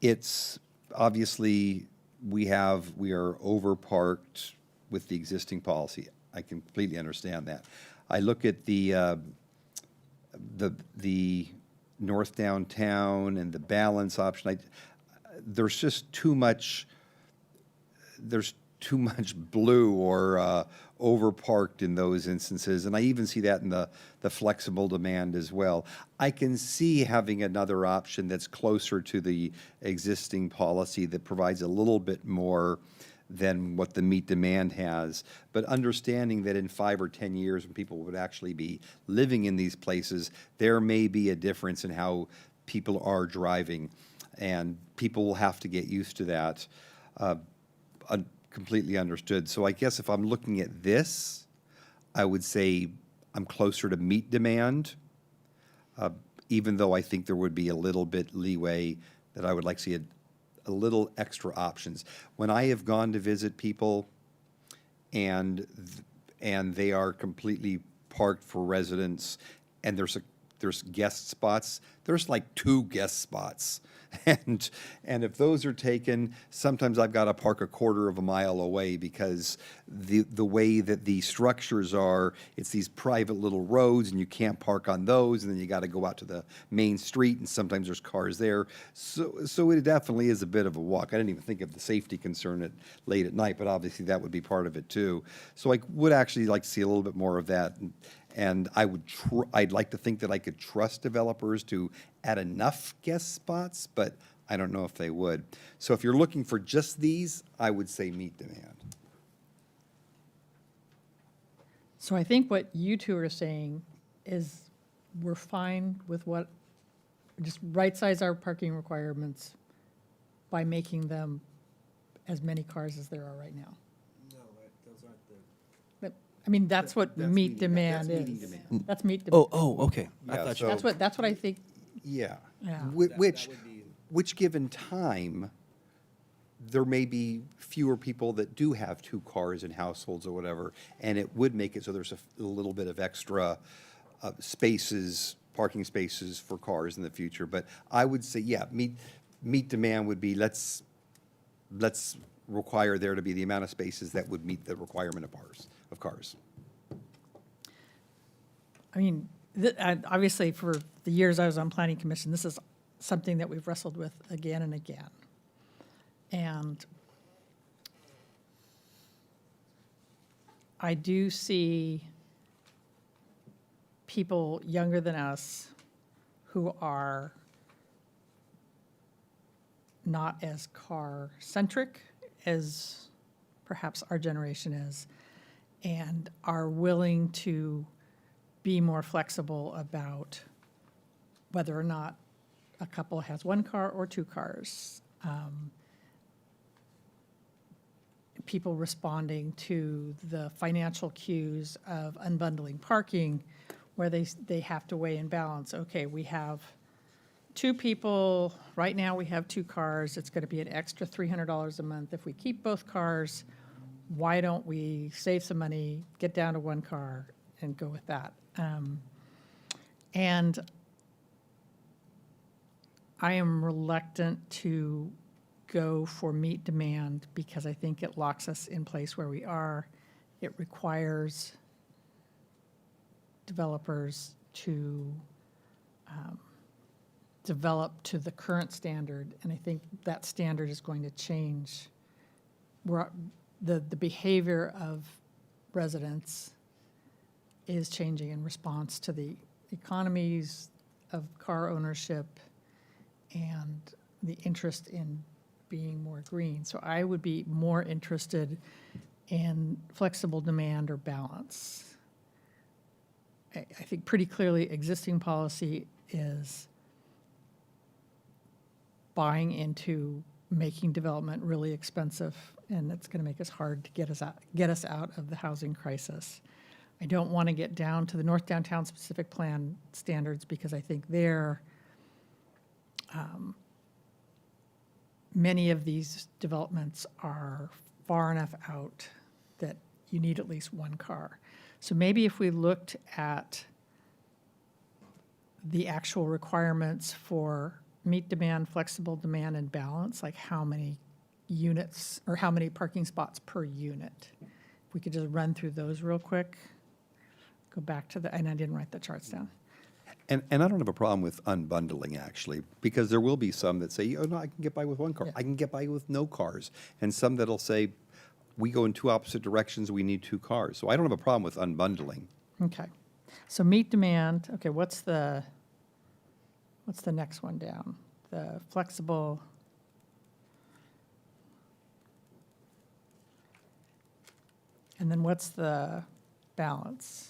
it's obviously we are overparked with the existing policy. I completely understand that. I look at the north downtown and the balance option. There's just too much. There's too much blue or overparked in those instances, and I even see that in the flexible demand as well. I can see having another option that's closer to the existing policy that provides a little bit more than what the meet demand has, but understanding that in 5 or 10 years when people would actually be living in these places, there may be a difference in how people are driving, and people will have to get used to that. Completely understood. So I guess if I'm looking at this, I would say I'm closer to meet demand, even though I think there would be a little bit leeway that I would like to see a little extra options. When I have gone to visit people, and they are completely parked for residents, and there's guest spots. There's like 2 guest spots. And if those are taken, sometimes I've got to park a quarter of a mile away because the way that the structures are, it's these private little roads and you can't park on those, and then you got to go out to the main street, and sometimes there's cars there. So it definitely is a bit of a walk. I didn't even think of the safety concern late at night, but obviously that would be part of it too. So I would actually like to see a little bit more of that. And I'd like to think that I could trust developers to add enough guest spots, but I don't know if they would. So if you're looking for just these, I would say meet demand. So I think what you two are saying is we're fine with just right-size our parking requirements by making them as many cars as there are right now. No, those aren't the. I mean, that's what That's meet meeting- demand that's meeting is. demand. That's meet demand. Oh, okay. I Yeah, thought so- you. That's what I think. Yeah. Yeah. Which given time, there may be fewer people that do have 2 cars in households or whatever, and it would make it so there's a little bit of extra parking spaces for cars in the future. But I would say, yeah, meet demand would be let's require there to be the amount of spaces that would meet the requirement of cars. I mean, obviously, for the years I was on Planning Commission, this is something that we've wrestled with again and again. And I do see people younger than us who are not as car-centric as perhaps our generation is, and are willing to be more flexible about whether or not a couple has 1 car or 2 cars. People responding to the financial cues of unbundling parking, where they have to weigh and balance, okay, we have 2 people, right now we have 2 cars, it's going to be an extra $300 a month. If we keep both cars, why don't we save some money, get down to 1 car, and go with that? And I am reluctant to go for meet demand because I think it locks us in place where we are. It requires developers to develop to the current standard, and I think that standard is going to change. The behavior of residents is changing in response to the economies of car ownership and the interest in being more green. So I would be more interested in flexible demand or balance. I think pretty clearly existing policy is buying into making development really expensive, and it's going to make us hard to get us out of the housing crisis. I don't want to get down to the North Downtown Specific Plan standards because I think many of these developments are far enough out that you need at least 1 car. So maybe if we looked at the actual requirements for meet demand, flexible demand, and balance, like how many units or how many parking spots per unit. If we could just run through those real quick. Go back to and I didn't write the charts down. And I don't have a problem with unbundling, actually, because there will be some that say, oh, no, I can get by with 1 car. Yeah. I can get by with no cars. And some that'll say, we go in 2 opposite directions, we need 2 cars. So I don't have a problem with unbundling. Okay. So meet demand, okay, what's the next one down? The flexible. And then what's the balance?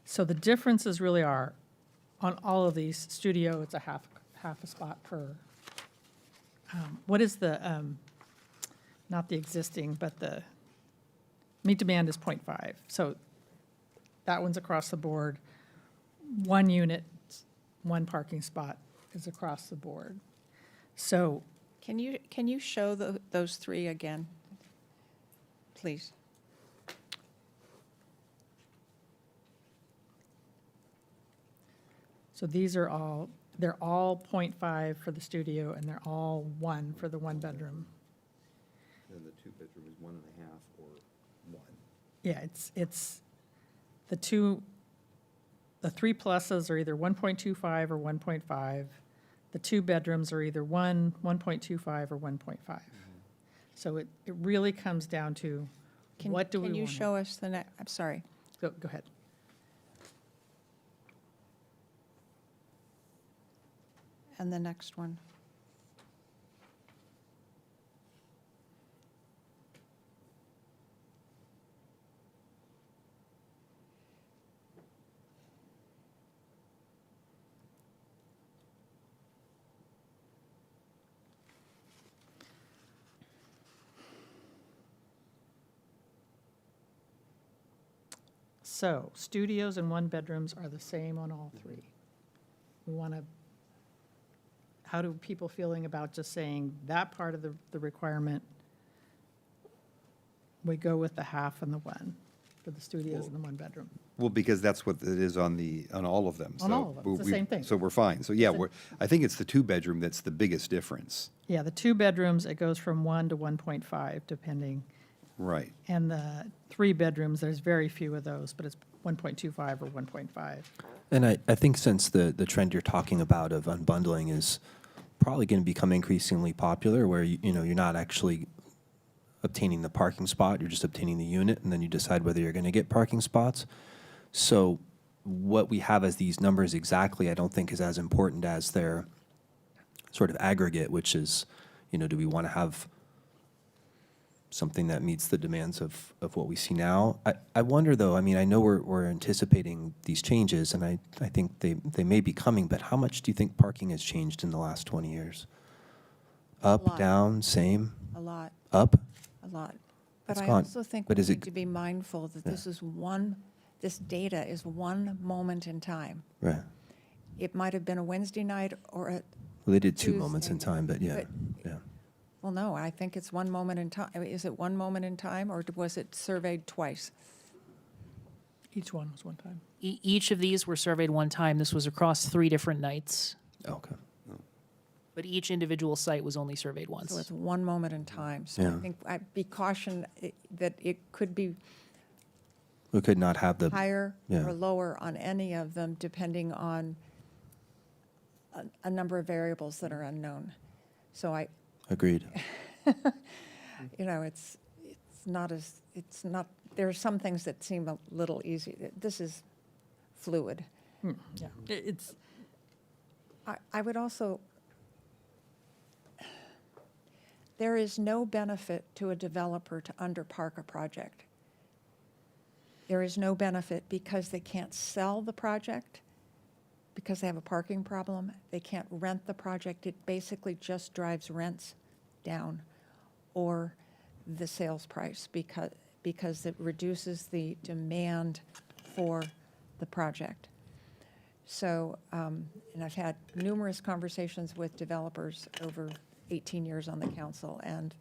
So the differences really are, on all of these, studio, it's a half a spot per. What is the, not the existing, but the meet demand is 0.5. So that one's across the board. 1 unit, 1 parking spot is across the board. So Can you show those three again, please? So these are all, they're all 0.5 for the studio, and they're all 1 for the one-bedroom. And the two-bedroom is 1.5 or 1. Yeah, it's the three pluses are either 1.25 or 1.5. The two bedrooms are either 1.25 or 1.5. So it really comes down to what do we want? Can you show us the next, I'm sorry. Go ahead. And the next one. So studios and one-bedrooms are the same on all three. We want to, how do people feeling about just saying that part of the requirement? We go with the half and the 1 for the studios and the one-bedroom. Well, because that's what it is on all of them. On So all of them, it's the we- same thing. So we're fine. So yeah, I think it's the two-bedroom that's the biggest difference. Yeah, the two bedrooms, it goes from 1 to 1.5 depending. Right. And the three bedrooms, there's very few of those, but it's 1.25 or 1.5. And I think since the trend you're talking about of unbundling is probably going to become increasingly popular, where you're not actually obtaining the parking spot, you're just obtaining the unit, and then you decide whether you're going to get parking spots. So what we have as these numbers exactly, I don't think is as important as their sort of aggregate, which is, do we want to have something that meets the demands of what we see now? I wonder, though, I mean, I know we're anticipating these changes, and I think they may be coming, but how much do you think parking has changed in the last 20 years? Up, lot. down, same? A lot, Up? a lot. But It's I gone. also think But we is it need to be mindful that this data is one moment in time. Right. It might have been a Wednesday night or Well, they did two moments in Tuesday, time, but yeah, but- yeah. well, no, I think it's one moment in time. Is it one moment in time, or was it surveyed twice? Each one was one time. Each of these were surveyed one time. This was across 3 different nights, Okay. but each individual site was only surveyed once. So it's one moment in time. So Yeah. I think I'd be cautioned that it could be We could not have the. higher Yeah. or lower on any of them, depending on a number of variables that are unknown. So Agreed. it's not, there are some things that seem a little easy. This is fluid. Yeah, it's, I would also, there is no benefit to a developer to underpark a project. There is no benefit because they can't sell the project, because they have a parking problem. They can't rent the project. It basically just drives rents down or the sales price because it reduces the demand for the project. So, and I've had numerous conversations with developers over 18 years on the council, and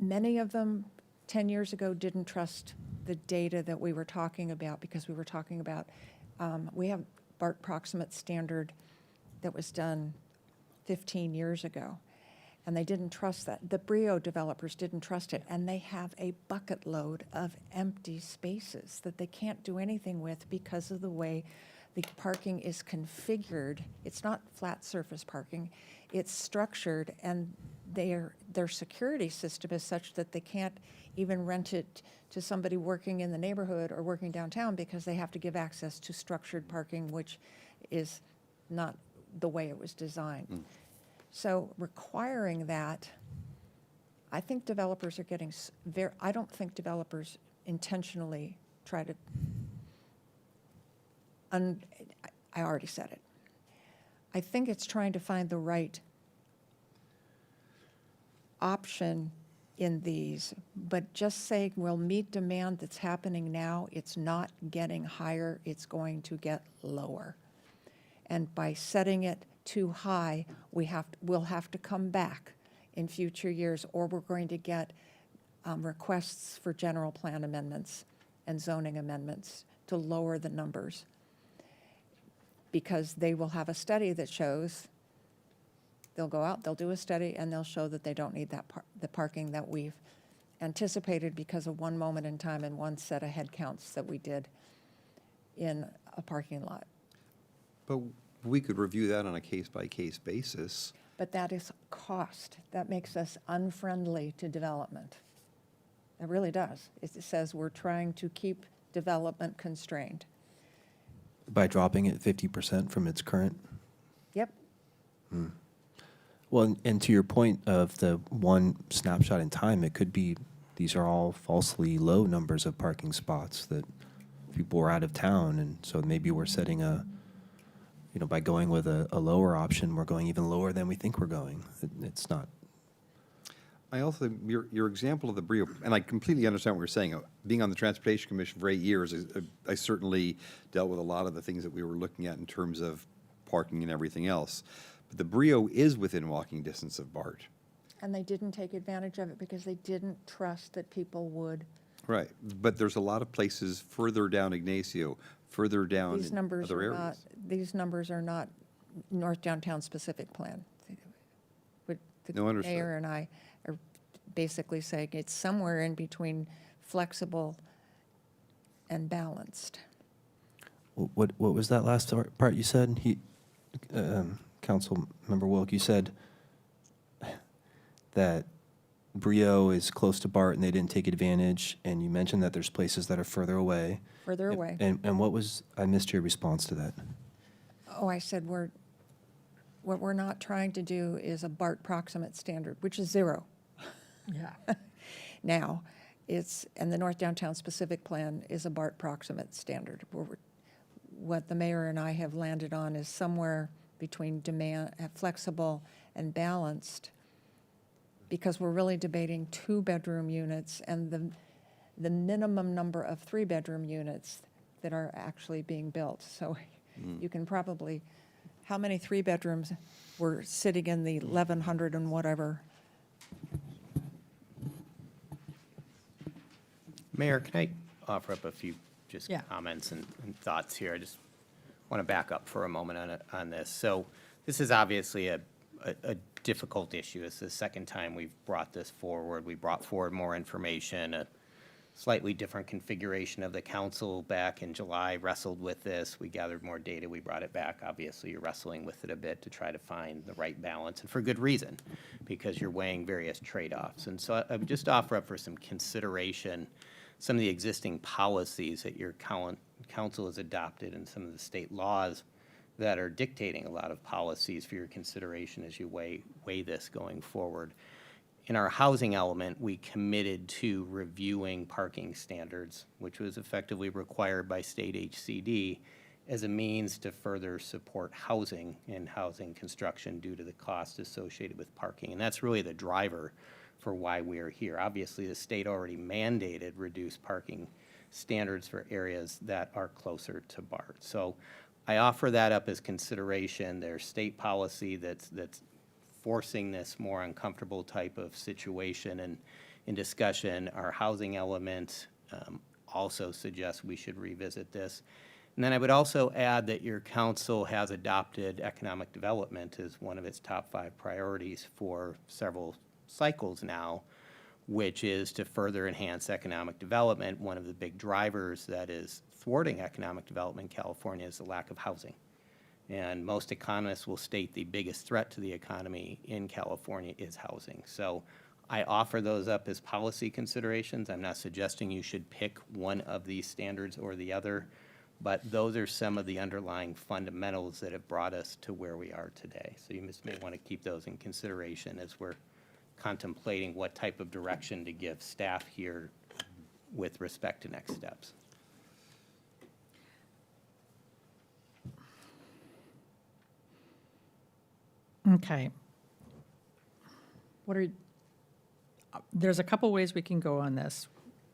many of them 10 years ago didn't trust the data that we were talking about, because we were talking about, we have BART proximate standard that was done 15 years ago, and they didn't trust that. The Brio developers didn't trust it, and they have a bucket load of empty spaces that they can't do anything with because of the way the parking is configured. It's not flat surface parking, it's structured, and their security system is such that they can't even rent it to somebody working in the neighborhood or working downtown, because they have to give access to structured parking, which is not the way it was designed. So requiring that, I think developers are getting I don't think developers intentionally try to, I already said it. I think it's trying to find the right option in these, but just saying we'll meet demand that's happening now, it's not getting higher, it's going to get lower. And by setting it too high, we'll have to come back in future years, or we're going to get requests for general plan amendments and zoning amendments to lower the numbers, because they will have a study that shows, they'll go out, they'll do a study, and they'll show that they don't need the parking that we've anticipated because of one moment in time and one set of head counts that we did in a parking lot. But we could review that on a case-by-case basis. But that is cost. That makes us unfriendly to development. It really does. It says we're trying to keep development constrained. By dropping it 50% from its current? Yep. Well, and to your point of the one snapshot in time, it could be these are all falsely low numbers of parking spots that people were out of town, and so maybe we're setting a, by going with a lower option, we're going even lower than we think we're going. It's not. I also, your example of the Brio, and I completely understand what you're saying. Being on the Transportation Commission for 8 years, I certainly dealt with a lot of the things that we were looking at in terms of parking and everything else. But the Brio is within walking distance of BART. And they didn't take advantage of it because they didn't trust that people would. Right, but there's a lot of places further down Ignacio, further down These in numbers other are not, areas. these numbers are not North Downtown specific plan. What the No, understood. mayor and I are basically saying it's somewhere in between flexible and balanced. What was that last part you said? Council Member Wilk, you said that Brio is close to BART and they didn't take advantage, and you mentioned that there's places that are further away. Further away. And what was, I missed your response to that. Oh, I said what we're not trying to do is a BART proximate standard, which is 0. Yeah. Now, and the North Downtown specific plan is a BART proximate standard. What the mayor and I have landed on is somewhere between flexible and balanced, because we're really debating 2-bedroom units and the minimum number of 3-bedroom units that are actually being built. So you can probably, how many 3-bedrooms were sitting in the 1,100 and whatever? Mayor, can I offer up a few just Yeah. comments and thoughts here? I just want to back up for a moment on this. So this is obviously a difficult issue. It's the second time we've brought this forward. We brought forward more information, a slightly different configuration of the council back in July, wrestled with this. We gathered more data. We brought it back. Obviously, you're wrestling with it a bit to try to find the right balance, and for good reason, because you're weighing various trade-offs. And so I would just offer up for some consideration some of the existing policies that your council has adopted and some of the state laws that are dictating a lot of policies for your consideration as you weigh this going forward. In our housing element, we committed to reviewing parking standards, which was effectively required by state HCD as a means to further support housing and housing construction due to the cost associated with parking. And that's really the driver for why we are here. Obviously, the state already mandated reduced parking standards for areas that are closer to BART. So I offer that up as consideration. There's state policy that's forcing this more uncomfortable type of situation and in discussion. Our housing element also suggests we should revisit this. And then I would also add that your council has adopted economic development as one of its top 5 priorities for several cycles now, which is to further enhance economic development. One of the big drivers that is thwarting economic development in California is the lack of housing. And most economists will state the biggest threat to the economy in California is housing. So I offer those up as policy considerations. I'm not suggesting you should pick one of these standards or the other, but those are some of the underlying fundamentals that have brought us to where we are today. So you may want to keep those in consideration as we're contemplating what type of direction to give staff here with respect to next steps. Okay. There's a couple ways we can go on this.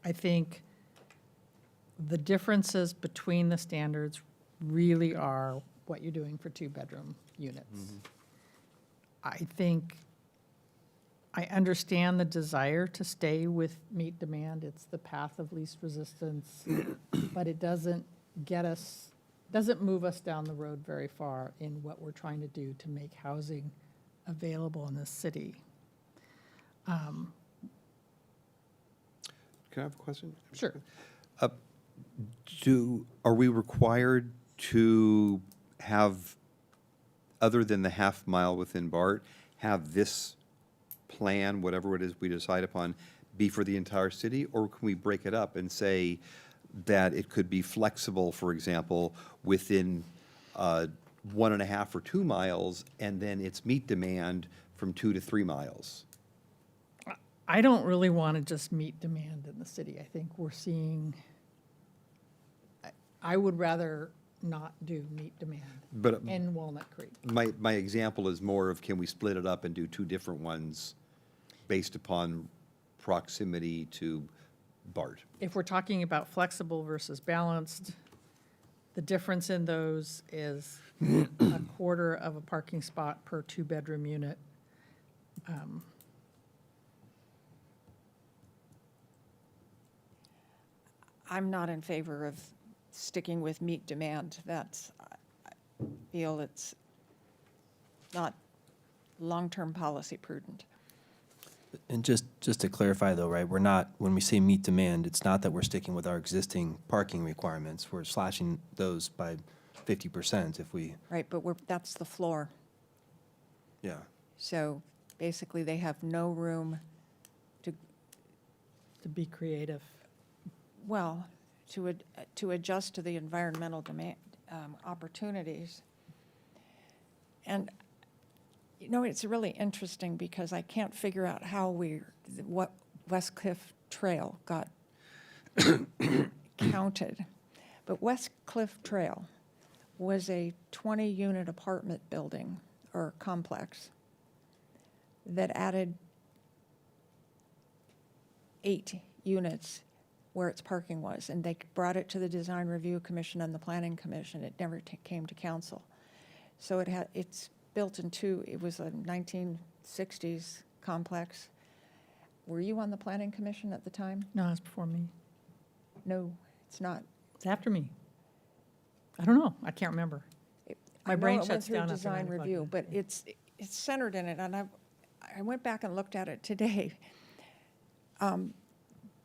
I think the differences between the standards really are what you're doing for 2-bedroom units. I think, I understand the desire to stay with meet demand. It's the path of least resistance, but it doesn't get us, doesn't move us down the road very far in what we're trying to do to make housing available in this city. Can I have a question? Sure. Are we required to have, other than the half mile within BART, have this plan, whatever it is we decide upon, be for the entire city? Or can we break it up and say that it could be flexible, for example, within 1.5 or 2 miles, and then it's meet demand from 2 to 3 miles? I don't really want to just meet demand in the city. I think we're seeing, I would rather not do meet demand But in Walnut Creek. my example is more of, can we split it up and do 2 different ones based upon proximity to BART? If we're talking about flexible versus balanced, the difference in those is a quarter of a parking spot per 2-bedroom unit. I'm not in favor of sticking with meet demand. That's, I feel it's not long-term policy prudent. And just to clarify though, right, we're not, when we say meet demand, it's not that we're sticking with our existing parking requirements. We're slashing those by 50% if we, Right, but that's the floor. yeah. So basically, they have no room To be creative. well, to adjust to the environmental demand, opportunities. And, you know, it's really interesting because I can't figure out how what West Cliff Trail got counted. But West Cliff Trail was a 20-unit apartment building or complex that added 8 units where its parking was, and they brought it to the Design Review Commission and the Planning Commission. It never came to council. So it's built in 2, it was a 1960s complex. Were you on the Planning Commission at the time? No, it's before me. No, it's not. It's after me. I don't know. I can't remember. My brain shuts down after 9 Design o'clock. Review, but it's centered in it, and I went back and looked at it today.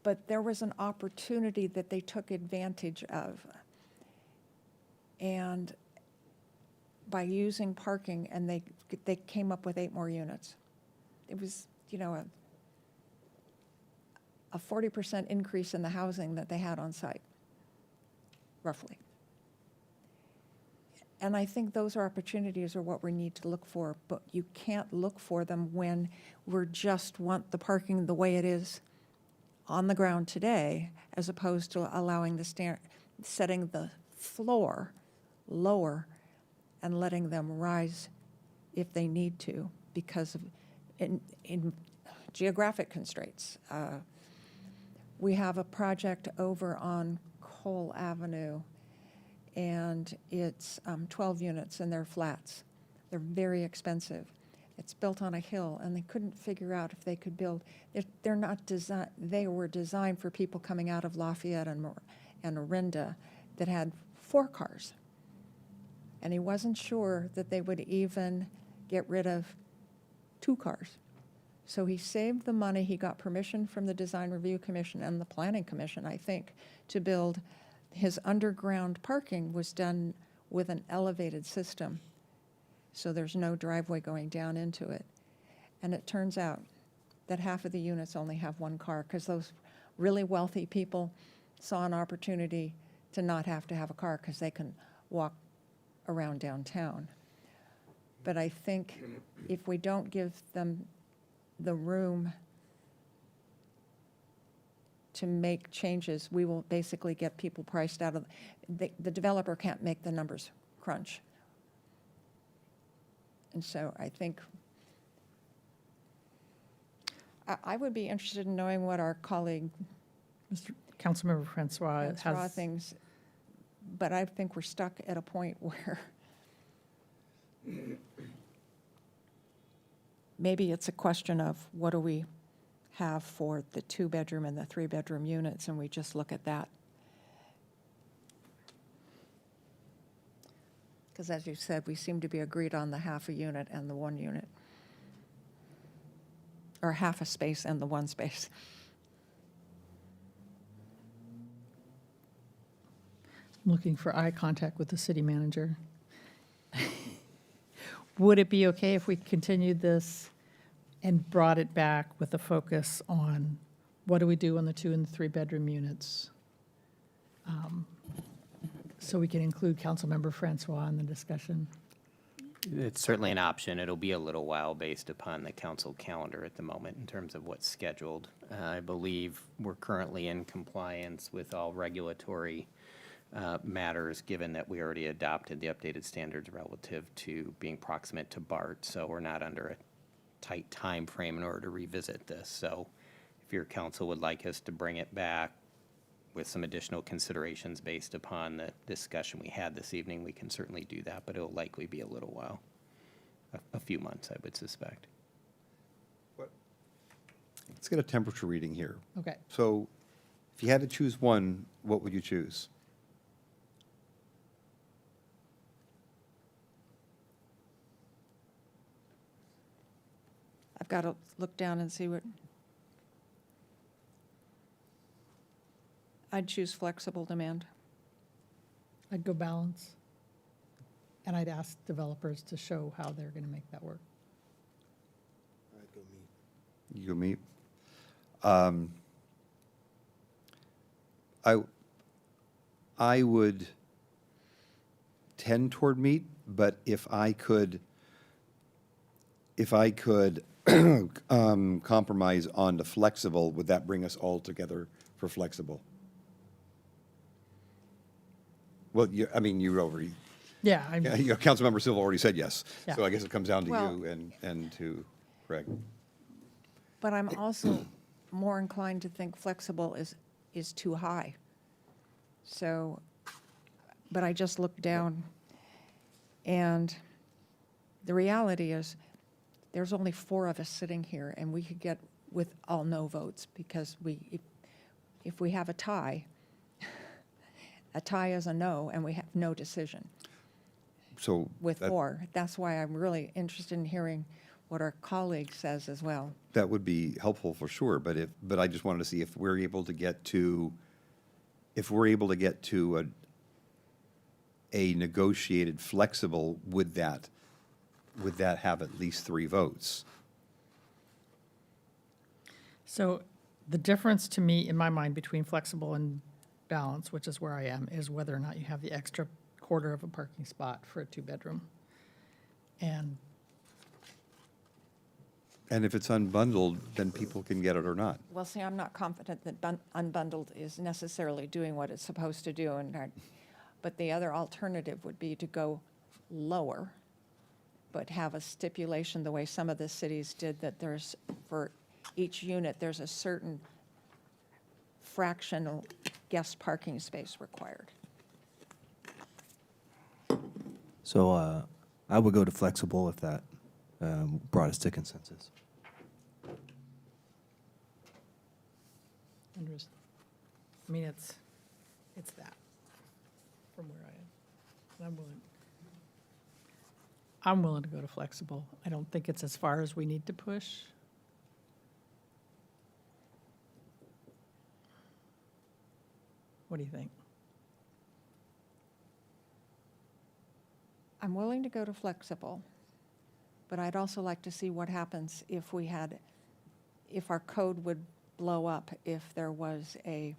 But there was an opportunity that they took advantage of. And by using parking, and they came up with 8 more units. It was, you know, a 40% increase in the housing that they had on site, roughly. And I think those are opportunities are what we need to look for, but you can't look for them when we just want the parking the way it is on the ground today, as opposed to allowing setting the floor lower and letting them rise if they need to because of in geographic constraints. We have a project over on Cole Avenue, and it's 12 units, and they're flats. They're very expensive. It's built on a hill, and they couldn't figure out if they could build. They're not designed. They were designed for people coming out of Lafayette and Orinda that had 4 cars, and he wasn't sure that they would even get rid of 2 cars. So he saved the money. He got permission from the Design Review Commission and the Planning Commission, I think, to build. His underground parking was done with an elevated system, so there's no driveway going down into it. And it turns out that half of the units only have 1 car because those really wealthy people saw an opportunity to not have to have a car because they can walk around downtown. But I think if we don't give them the room to make changes, we will basically get people priced out of, the developer can't make the numbers crunch. And so I think, I would be interested in knowing what our colleague, Mr. Councilmember Francois Francois has, thinks, but I think we're stuck at a point where maybe it's a question of what do we have for the 2-bedroom and the 3-bedroom units, and we just look at that. Because as you said, we seem to be agreed on the half a unit and the 1 unit. Or half a space and the 1 space. I'm looking for eye contact with the city manager. Would it be okay if we continued this and brought it back with a focus on what do we do on the 2 and the 3-bedroom units? So we can include Councilmember Francois in the discussion. It's certainly an option. It'll be a little while based upon the council calendar at the moment in terms of what's scheduled. I believe we're currently in compliance with all regulatory matters, given that we already adopted the updated standards relative to being proximate to BART, so we're not under a tight time frame in order to revisit this. So if your council would like us to bring it back with some additional considerations based upon the discussion we had this evening, we can certainly do that, but it'll likely be a little while, a few months, I would suspect. Let's get a temperature reading here. Okay. So if you had to choose one, what would you choose? I've got to look down and see what. I'd choose flexible demand. I'd go balance. And I'd ask developers to show how they're going to make that work. You go meet. I would tend toward meat, but if I could compromise on the flexible, would that bring us all together for flexible? Well, you already, Yeah. Councilmember Silva already said yes. Yeah. So I guess it comes down to Well- you and to Greg. But I'm also more inclined to think flexible is too high. So, but I just looked down, and the reality is, there's only 4 of us sitting here, and we could get with all no votes, because if we have a tie is a no, and we have no decision So with that- 4. That's why I'm really interested in hearing what our colleague says as well. That would be helpful for sure, but I just wanted to see if we're able to get to a negotiated flexible, would that have at least 3 votes? So the difference to me, in my mind, between flexible and balance, which is where I am, is whether or not you have the extra quarter of a parking spot for a 2-bedroom. And if it's unbundled, then people can get it or not. Well, see, I'm not confident that unbundled is necessarily doing what it's supposed to do, but the other alternative would be to go lower, but have a stipulation, the way some of the cities did, that there's, for each unit, there's a certain fractional guest parking space required. So I would go to flexible if that brought us to consensus. I mean, it's that from where I am. And I'm willing to go to flexible. I don't think it's as far as we need to push. What do you think? I'm willing to go to flexible, but I'd also like to see what happens if our code would blow up, if there was a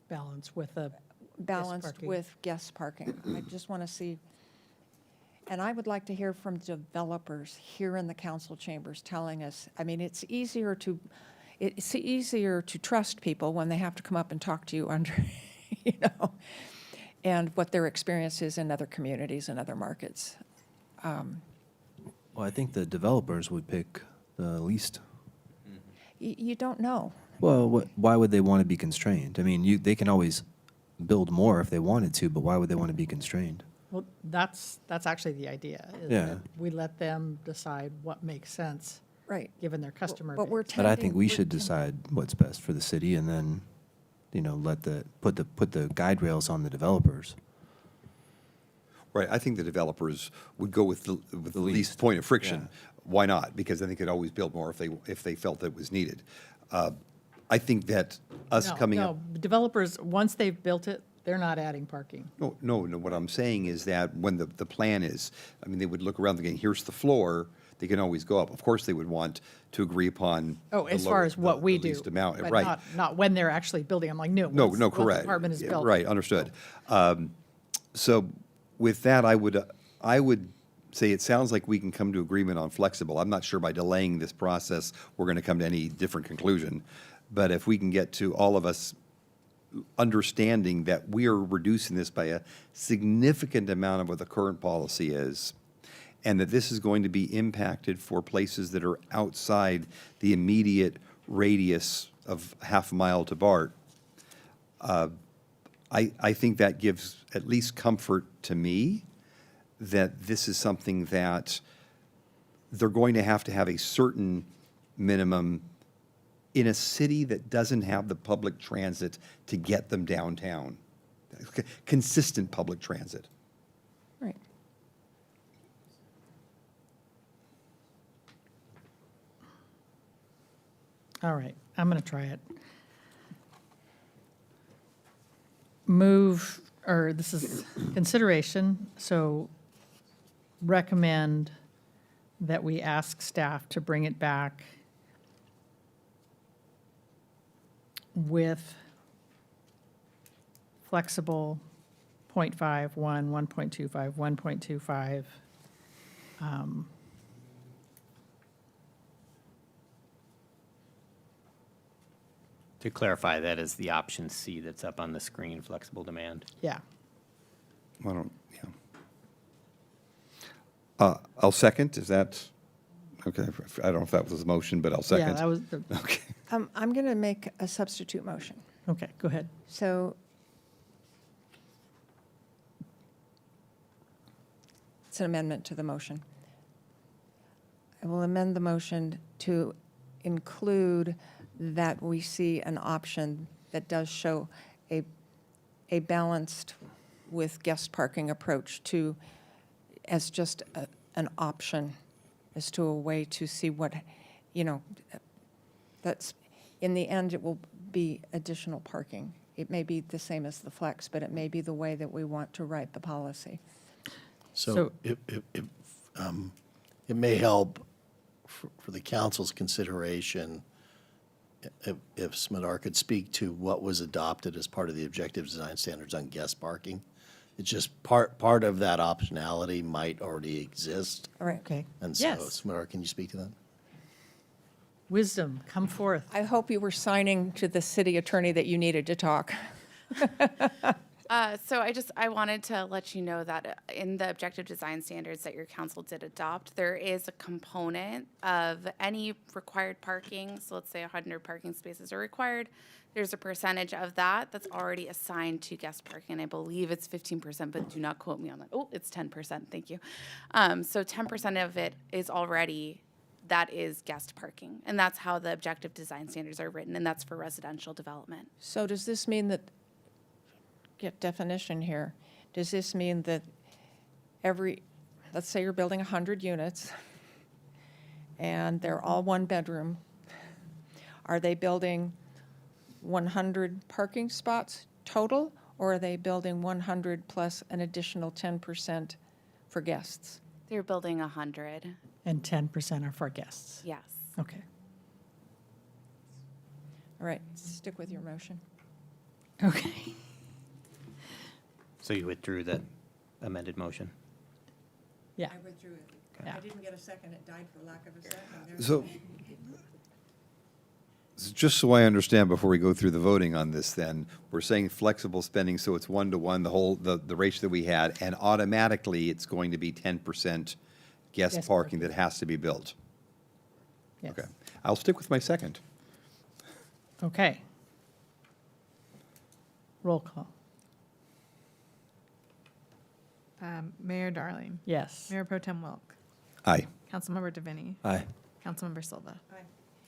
Balance with a balanced parking. with guest parking. I just want to see, and I would like to hear from developers here in the council chambers telling us, I mean, it's easier to trust people when they have to come up and talk to you under, and what their experience is in other communities and other markets. Well, I think the developers would pick the least. You don't know. Well, why would they want to be constrained? I mean, they can always build more if they wanted to, but why would they want to be constrained? Well, that's actually the idea, is Yeah. that we let them decide what makes sense, Right. given their customer But we're base. But I think we we're should decide what's best for the city and then, let put the guide rails on the developers. Right, I think the developers would go with the least point of friction. Why not? Because then they could always build more if they felt that it was needed. I think that us coming up. No, developers, once they've built it, they're not adding parking. No, what I'm saying is that when the plan is, they would look around thinking, here's the floor, they can always go up. Of course, they would want to agree upon. Oh, the as far lowest- as what the we do. least amount, But right. not when they're actually building. I'm like, no. No, once the correct. apartment is Yeah, built. Right, understood. So with that, I would say it sounds like we can come to agreement on flexible. I'm not sure by delaying this process, we're going to come to any different conclusion. But if we can get to all of us understanding that we are reducing this by a significant amount of what the current policy is, and that this is going to be impacted for places that are outside the immediate radius of half a mile to BART, I think that gives at least comfort to me that this is something that they're going to have a certain minimum in a city that doesn't have the public transit to get them downtown. Consistent public transit. Right. All right, I'm going to try it. This is consideration, so recommend that we ask staff to bring it back with flexible 0.5, 1.25, 1.25. To clarify, that is the option C that's up on the screen, flexible demand. Yeah. I'll second, is that, okay, I don't know if that was a motion, but I'll second. Yeah, that was, Okay. I'm going to make a substitute motion. okay, go ahead. So it's an amendment to the motion. I will amend the motion to include that we see an option that does show a balanced with guest parking approach to, as just an option, as to a way to see what, that's, in the end, it will be additional parking. It may be the same as the flex, but it may be the way that we want to write the policy. So it may help for the council's consideration if Smadar could speak to what was adopted as part of the objective design standards on guest parking. It's just part of that optionality might already exist. All right. Okay. And so, Yes. Smadar, can you speak to that? Wisdom, come forth. I hope you were signing to the city attorney that you needed to talk. So I wanted to let you know that in the objective design standards that your council did adopt, there is a component of any required parking. So let's say 100 parking spaces are required. There's a percentage of that that's already assigned to guest parking. I believe it's 15%, but do not quote me on that. Oh, it's 10%. Thank you. So 10% of it is already, that is guest parking. And that's how the objective design standards are written, and that's for residential development. So does this mean that, get definition here, does this mean that let's say you're building 100 units, and they're all one bedroom, are they building 100 parking spots total, or are they building 100 plus an additional 10% for guests? They're building 100. And 10% are for guests. Yes. Okay. All right, stick with your motion. Okay. So you withdrew the amended motion? Yeah. I withdrew it. Yeah. I didn't get a second, it died for lack of a second. So, just so I understand before we go through the voting on this then, we're saying flexible spending, so it's 1-to-1, the ratio that we had, and automatically it's going to be 10% guest Guest parking that has to be built. Yes. Okay. I'll stick with my second. Okay. Roll call. Mayor Darling. Yes. Mayor Pro Tem Wilk. Aye. Councilmember Devaney. Aye. Councilmember Silva.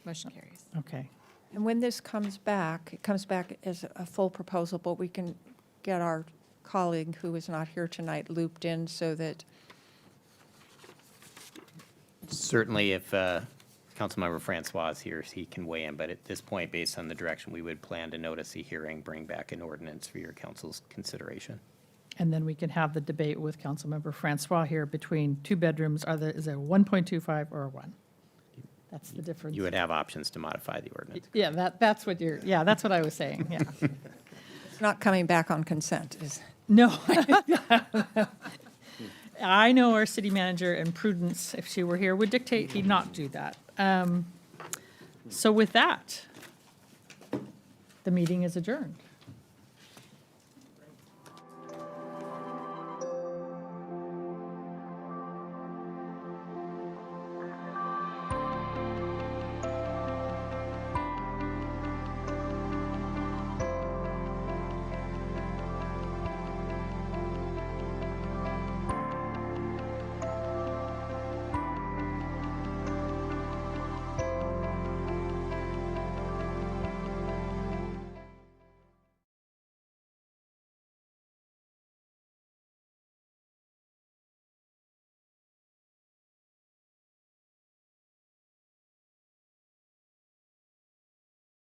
Motion carries. Okay. And when this comes back, it comes back as a full proposal, but we can get our colleague who is not here tonight looped in so that, Certainly, if Councilmember Francois is here, he can weigh in, but at this point, based on the direction, we would plan to notice a hearing, bring back an ordinance for your council's consideration. And then we can have the debate with Councilmember Francois here between 2 bedrooms, is it a 1.25 or a 1? That's the difference. You would have options to modify the ordinance. Yeah, that's what that's what I was saying, yeah. it's not coming back on consent, is No. I know our city manager and Prudence, if she were here, would dictate he not do that. So with that, the meeting is adjourned.